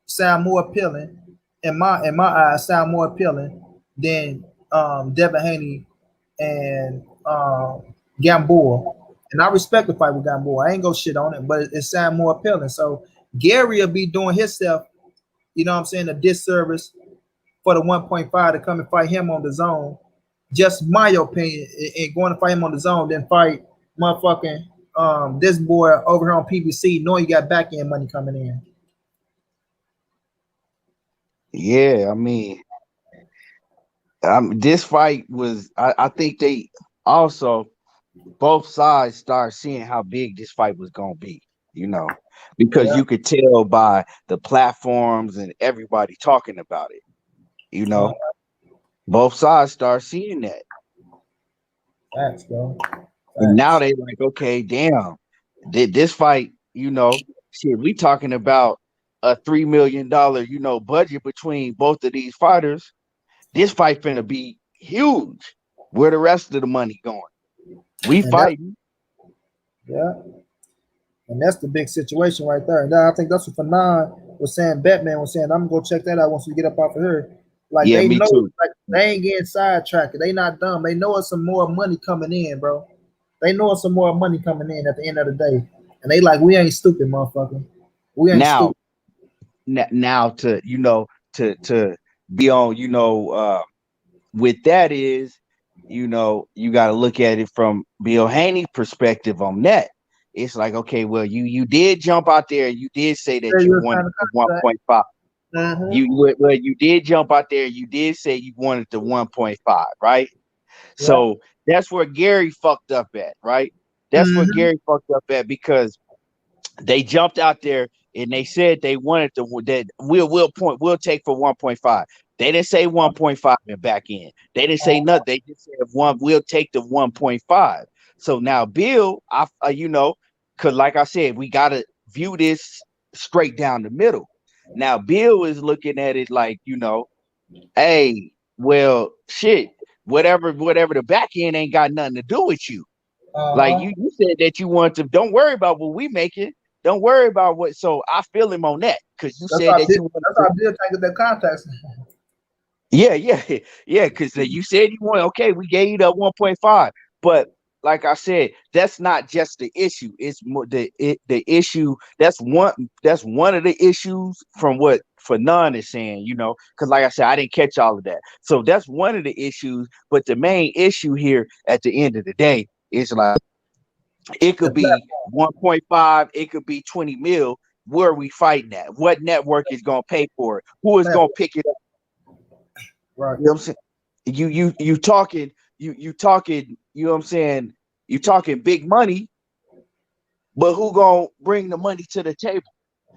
S1: sound more appealing in my eyes. Sound more appealing than Devin Haney and Gamboa. And I respect the fight with Gamboa. I ain't gonna shit on it, but it sound more appealing. So Gary will be doing himself, you know what I'm saying, a disservice for the 1.5 to come and fight him on the zone. Just my opinion, and going to fight him on the zone, then fight motherfucking this boy over here on PBC, knowing you got back end money coming in.
S4: Yeah, I mean, this fight was. I think they also both sides start seeing how big this fight was gonna be. You know, because you could tell by the platforms and everybody talking about it. You know, both sides start seeing that.
S1: Thanks, bro.
S4: And now they like, okay, damn, did this fight, you know, shit, we talking about a $3 million, you know, budget between both of these fighters. This fight finna be huge. Where the rest of the money going? We fighting.
S1: Yeah. And that's the big situation right there. And I think that's what Fanon was saying. Batman was saying, I'm gonna go check that out once we get up off of her. Like
S4: Yeah,
S1: they
S4: me
S1: know,
S4: too.
S1: like they ain't getting sidetracked. They not dumb. They know it's some more money coming in, bro. They know it's some more money coming in at the end of the day. And they like, we ain't stupid, motherfucker. We ain't
S4: Now,
S1: stupid.
S4: now to, you know, to be on, you know, with that is, you know, you got to look at it from Bill Haney's perspective on that. It's like, okay, well, you did jump out there and you did say that you wanted 1.5. You did jump out there. You did say you wanted the 1.5, right?
S1: Yeah.
S4: So that's where Gary fucked up at, right? That's where Gary fucked up at, because they jumped out there and they said they wanted that we'll take for 1.5. They didn't say 1.5 and back in. They didn't say nothing. They just said we'll take the 1.5. So now Bill, you know, because like I said, we gotta view this straight down the middle. Now Bill is looking at it like, you know, hey, well, shit, whatever the back end ain't got nothing to do with you. Like you said that you want to. Don't worry about what we making. Don't worry about what. So I feel him on that, because you said that you.
S1: That's how I did take that context.
S4: Yeah. Because you said you want. Okay, we gave you that 1.5, but like I said, that's not just the issue. It's more the issue. That's one of the issues from what Fanon is saying. You know, because like I said, I didn't catch all of that. So that's one of the issues. But the main issue here, at the end of the day, is like, it could be 1.5, it could be 20 mil. Where are we fighting at? What network is gonna pay for it? Who is gonna pick it up?
S1: Right.
S4: You know what I'm saying? You talking, you know what I'm saying? You talking big money, but who gonna bring the money to the table?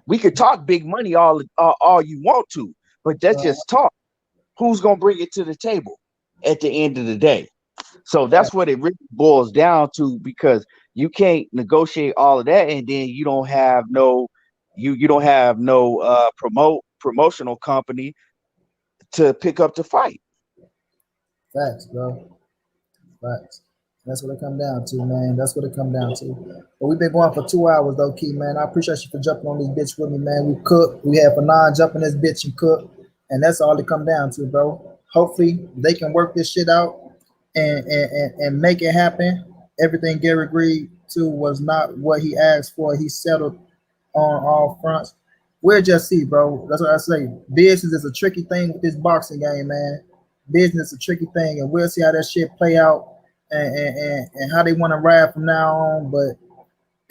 S4: We could talk big money all you want to, but that's just talk. Who's gonna bring it to the table at the end of the day? So that's what it really boils down to, because you can't negotiate all of that and then you don't have no promotional company to pick up the fight.
S1: Facts, bro. Facts. That's what it come down to, man. That's what it come down to. But we've been going for 2 hours, though, Key, man. I appreciate you for jumping on this bitch with me, man. We cook. We have Fanon jumping this bitch and cook. And that's all it come down to, bro. Hopefully they can work this shit out and make it happen. Everything Gary agreed to was not what he asked for. He settled on all fronts. We'll just see, bro. That's what I say. Business is a tricky thing with this boxing game, man. Business is a tricky thing, and we'll see how that shit play out and how they want to ride from now on. But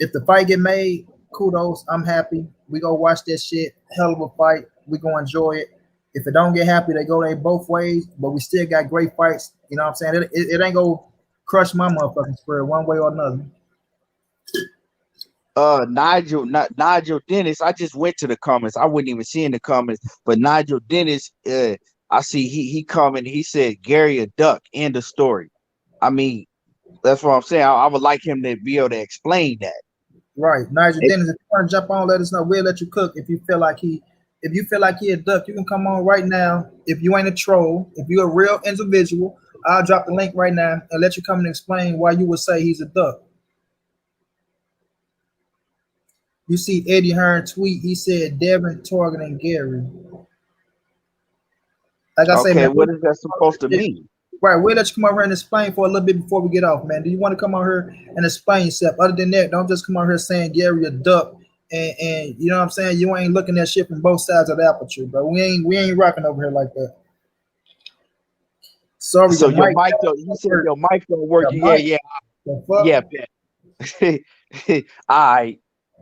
S1: If the fight get made, kudos. I'm happy. We go watch that shit. Hell of a fight. We gonna enjoy it. If it don't get happy, they both ways. But we still got great fights. You know what I'm saying? It ain't gonna crush my motherfucking spirit one way or another.
S4: Nigel Dennis. I just went to the comments. I wasn't even seeing the comments, but Nigel Dennis, I see he commented. He said Gary a duck. End of story. I mean, that's what I'm saying. I would like him to be able to explain that.
S1: Right, Nigel Dennis. If you want to jump on, let us know. We'll let you cook. If you feel like he a duck, you can come on right now. If you ain't a troll, if you're a real individual, I'll drop the link right now and let you come and explain why you would say he's a duck. You see Eddie Hearn tweet. He said Devin targeting Gary. Like I say, man,
S4: what is that supposed to mean?
S1: Right, we'll let you come over here and explain for a little bit before we get off, man. Do you want to come over here and explain yourself? Other than that, don't just come over here saying Gary a duck and you know what I'm saying? You ain't looking at shit from both sides of the aperture, bro. We ain't rocking over here like that. Sorry,
S4: so your mic don't. You said your mic don't work. Yeah. All right.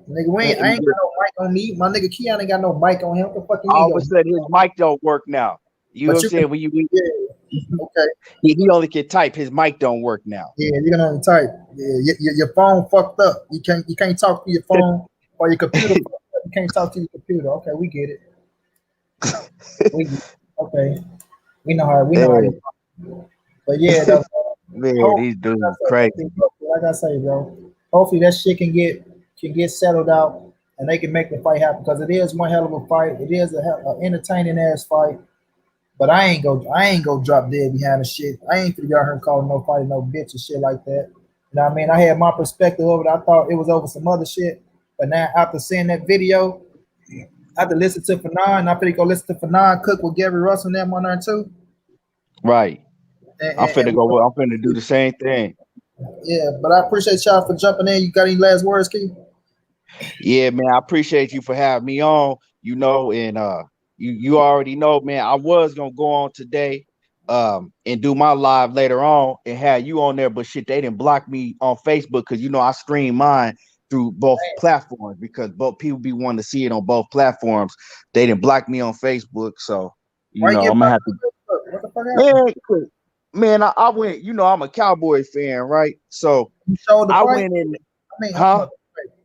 S1: Nigga, I ain't got no mic on me. My nigga Keon ain't got no mic on him. What the fuck you mean?
S4: All of a sudden his mic don't work now. You know what I'm saying? When you
S1: okay.
S4: He only can type. His mic don't work now.
S1: Yeah, you can only type. Yeah, your phone fucked up. You can't talk to your phone or your computer. You can't talk to your computer. Okay, we get it. Okay, we know how. But yeah,
S4: man, these dudes are crazy.
S1: Like I say, bro. Hopefully that shit can get settled out and they can make the fight happen because it is one hell of a fight. It is an entertaining ass fight. But I ain't go drop dead behind the shit. I ain't finna go out here calling nobody no bitch and shit like that. You know what I mean? I had my perspective of it. I thought it was over some other shit. But now after seeing that video, I have to listen to Fanon. I'm finna go listen to Fanon cook with Gary Russell and them on there too.
S4: Right. I'm finna do the same thing.
S1: Yeah, but I appreciate y'all for jumping in. You got any last words, Keith?
S4: Yeah, man. I appreciate you for having me on. You know, and you already know, man, I was gonna go on today and do my live later on and have you on there, but shit, they didn't block me on Facebook because you know I stream mine through both platforms because both people be wanting to see it on both platforms. They didn't block me on Facebook, so you know I'm gonna have to.
S1: What the fuck happened?
S4: Man, I went, you know, I'm a Cowboys fan, right? So
S1: I
S4: went in.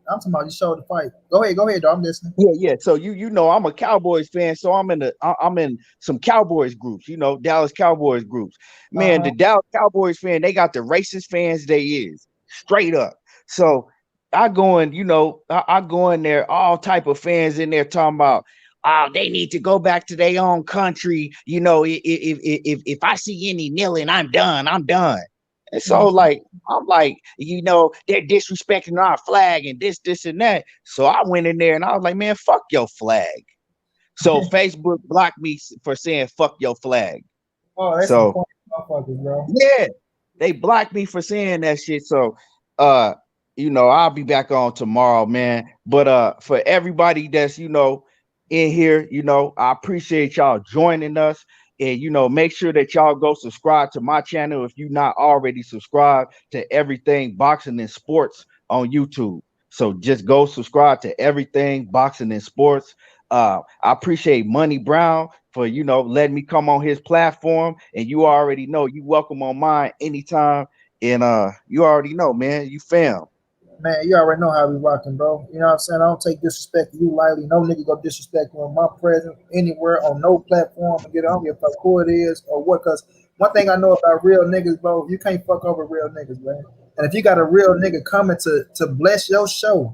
S1: I'm talking about you showed the fight. Go ahead, dog. I'm listening.
S4: Yeah. So you know, I'm a Cowboys fan, so I'm in some Cowboys groups, you know, Dallas Cowboys groups. Man, the Dallas Cowboys fan, they got the racist fans they is straight up. So I go in, you know, I go in there, all type of fans in there talking about, oh, they need to go back to their own country. You know, if I see any kneeling, I'm done. And so, like, I'm like, you know, they're disrespecting our flag and this, and that. So I went in there and I was like, man, fuck your flag. So Facebook blocked me for saying fuck your flag.
S1: Oh, that's so motherfuckers, bro.
S4: Yeah, they blocked me for saying that shit. So, you know, I'll be back on tomorrow, man. But for everybody that's, you know, in here, you know, I appreciate y'all joining us. And, you know, make sure that y'all go subscribe to my channel if you're not already subscribed to Everything Boxing and Sports on YouTube. So just go subscribe to Everything Boxing and Sports. I appreciate Money Brown for, you know, letting me come on his platform. And you already know you welcome on mine anytime. And you already know, man, you fam.
S1: Man, you already know how we rocking, bro. You know what I'm saying? I don't take disrespect to you lightly. No nigga go disrespect you on my presence anywhere on no platform. I don't give a fuck who it is or what. Because one thing I know about real niggas, bro, you can't fuck over real niggas, man. And if you got a real nigga coming to bless your show,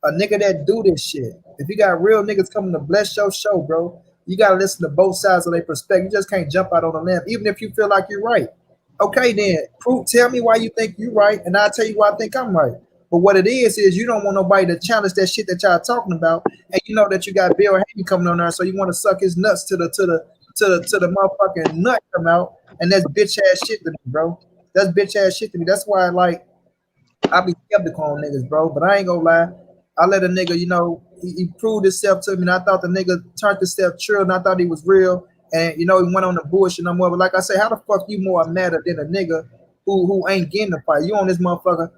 S1: a nigga that do this shit, if you got real niggas coming to bless your show, bro, you got to listen to both sides of their perspective. You just can't jump out on a limb, even if you feel like you're right. Okay, then tell me why you think you're right, and I'll tell you why I think I'm right. But what it is you don't want nobody to challenge that shit that y'all talking about, and you know that you got Bill Haney coming on there, so you want to suck his nuts to the motherfucking nut come out, and that's bitch ass shit to me, bro. That's bitch ass shit to me. That's why I be skeptical on niggas, bro. But I ain't gonna lie, I let a nigga, you know, he proved himself to me, and I thought the nigga turned himself true, and I thought he was real, and you know he went on the bullshit no more. But like I say, how the fuck you more matter than a nigga who ain't getting the fight? You on this motherfucker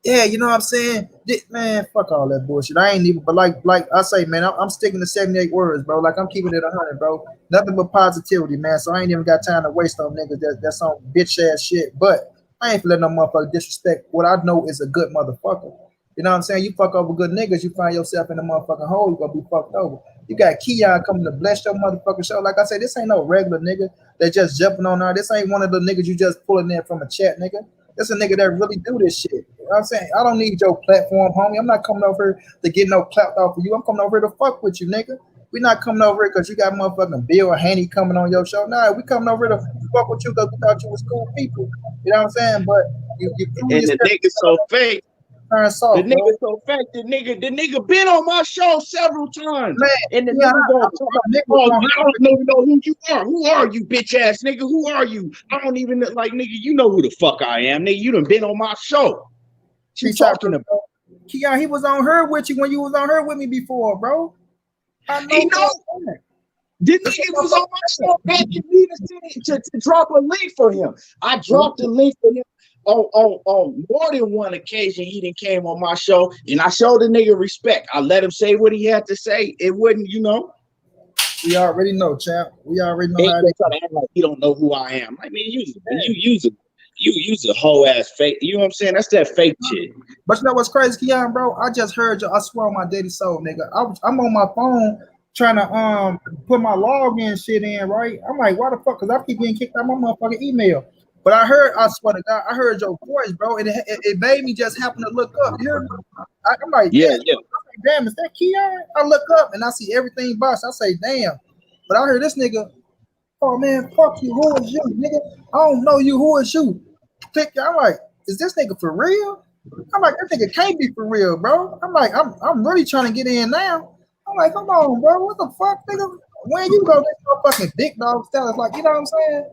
S1: Yeah, you know what I'm saying? Man, fuck all that bullshit. I ain't even, but like I say, man, I'm sticking to 78 words, bro. Like I'm keeping it 100, bro. Nothing but positivity, man. So I ain't even got time to waste on niggas that's on bitch ass shit. But I ain't letting no motherfucker disrespect what I know is a good motherfucker. You know what I'm saying? You fuck over good niggas, you find yourself in the motherfucking hole, you gonna be fucked over. You got Keon coming to bless your motherfucking show. Like I said, this ain't no regular nigga that just jumping on there. This ain't one of the niggas you just pulling in from a chat, nigga. That's a nigga that really do this shit. You know what I'm saying? I don't need your platform, homie. I'm not coming over here to get no clout off of you. I'm coming over here to fuck with you, nigga. We not coming over here because you got motherfucking Bill or Haney coming on your show. Nah, we coming over here to fuck with you because we thought you was cool people. You know what I'm saying? But you threw
S4: And the nigga so fake.
S1: turn soft,
S4: The nigga
S1: bro.
S4: so fake. The nigga been on my show several times.
S1: Man,
S4: And the
S1: yeah,
S4: nigga gonna talk
S1: nigga
S4: about,
S1: on
S4: I don't even know who you are. Who are you, bitch ass nigga? Who are you? I don't even like nigga. You know who the fuck I am, nigga. You done been on my show. What you talking about?
S1: Keon, he was on her with you when you was on her with me before, bro. I know.
S4: He know. The nigga was on my show asking me to drop a link for him. I dropped a link for him on more than one occasion. He done came on my show, and I showed the nigga respect. I let him say what he had to say. It wouldn't, you know.
S1: We already know, champ. We already know
S4: He
S1: how
S4: try to act like he don't know who I am. I mean, you use a whole ass fake. You know what I'm saying? That's that fake shit.
S1: But you know what's crazy, Keon, bro? I just heard you. I swear on my daddy soul, nigga. I'm on my phone trying to put my login shit in, right? I'm like, why the fuck? Because I keep getting kicked out my motherfucking email. But I swear to God, I heard your voice, bro, and it made me just happen to look up. You hear me? I'm like,
S4: Yeah.
S1: Damn, is that Keon? I look up and I see everything boss. I say, damn. But I heard this nigga, oh man, fuck you. Who is you, nigga? I don't know you. Who is you? Click. I'm like, is this nigga for real? I'm like, that nigga can't be for real, bro. I'm like, I'm really trying to get in now. I'm like, come on, bro. What the fuck, nigga? When you go this motherfucking big dog status, like, you know what I'm saying?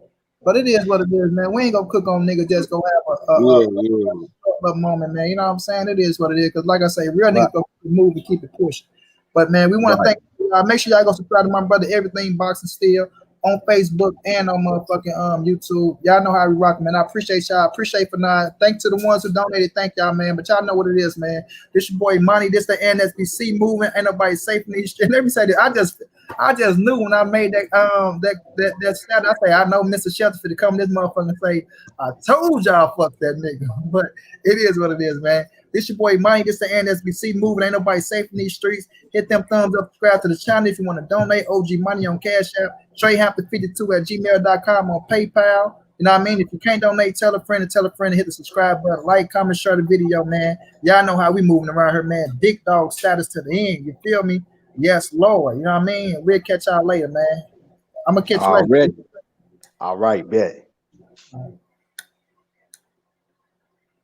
S1: But it is what it is, man. We ain't gonna cook on niggas just go have a moment, man. You know what I'm saying? It is what it is. Cause like I say, real niggas go move and keep it pushing. But man, we want to thank you. Make sure y'all go subscribe to my brother Everything Boxing Steel on Facebook and on motherfucking YouTube. Y'all know how we rock, man. I appreciate y'all. Appreciate for now. Thanks to the ones who donated. Thank y'all, man. But y'all know what it is, man. This your boy Money. This the NSBC movement. Ain't nobody safe in these streets. Let me say this. I just knew when I made that stat. I say I know Mr. Shelterford to come this motherfucker and say, I told y'all fuck that nigga. But it is what it is, man. This your boy Money. This the NSBC movement. Ain't nobody safe in these streets. Hit them thumbs up, subscribe to the channel if you want to donate. OG Money on Cash App. TreyHampton52@gmail.com on PayPal. You know what I mean? If you can't donate, tell a friend and hit the subscribe button. Like, comment, share the video, man. Y'all know how we moving around here, man. Big dog status to the end. You feel me? Yes, Lord. You know what I mean? We'll catch y'all later, man. I'm going to catch you later.
S4: All right, bet.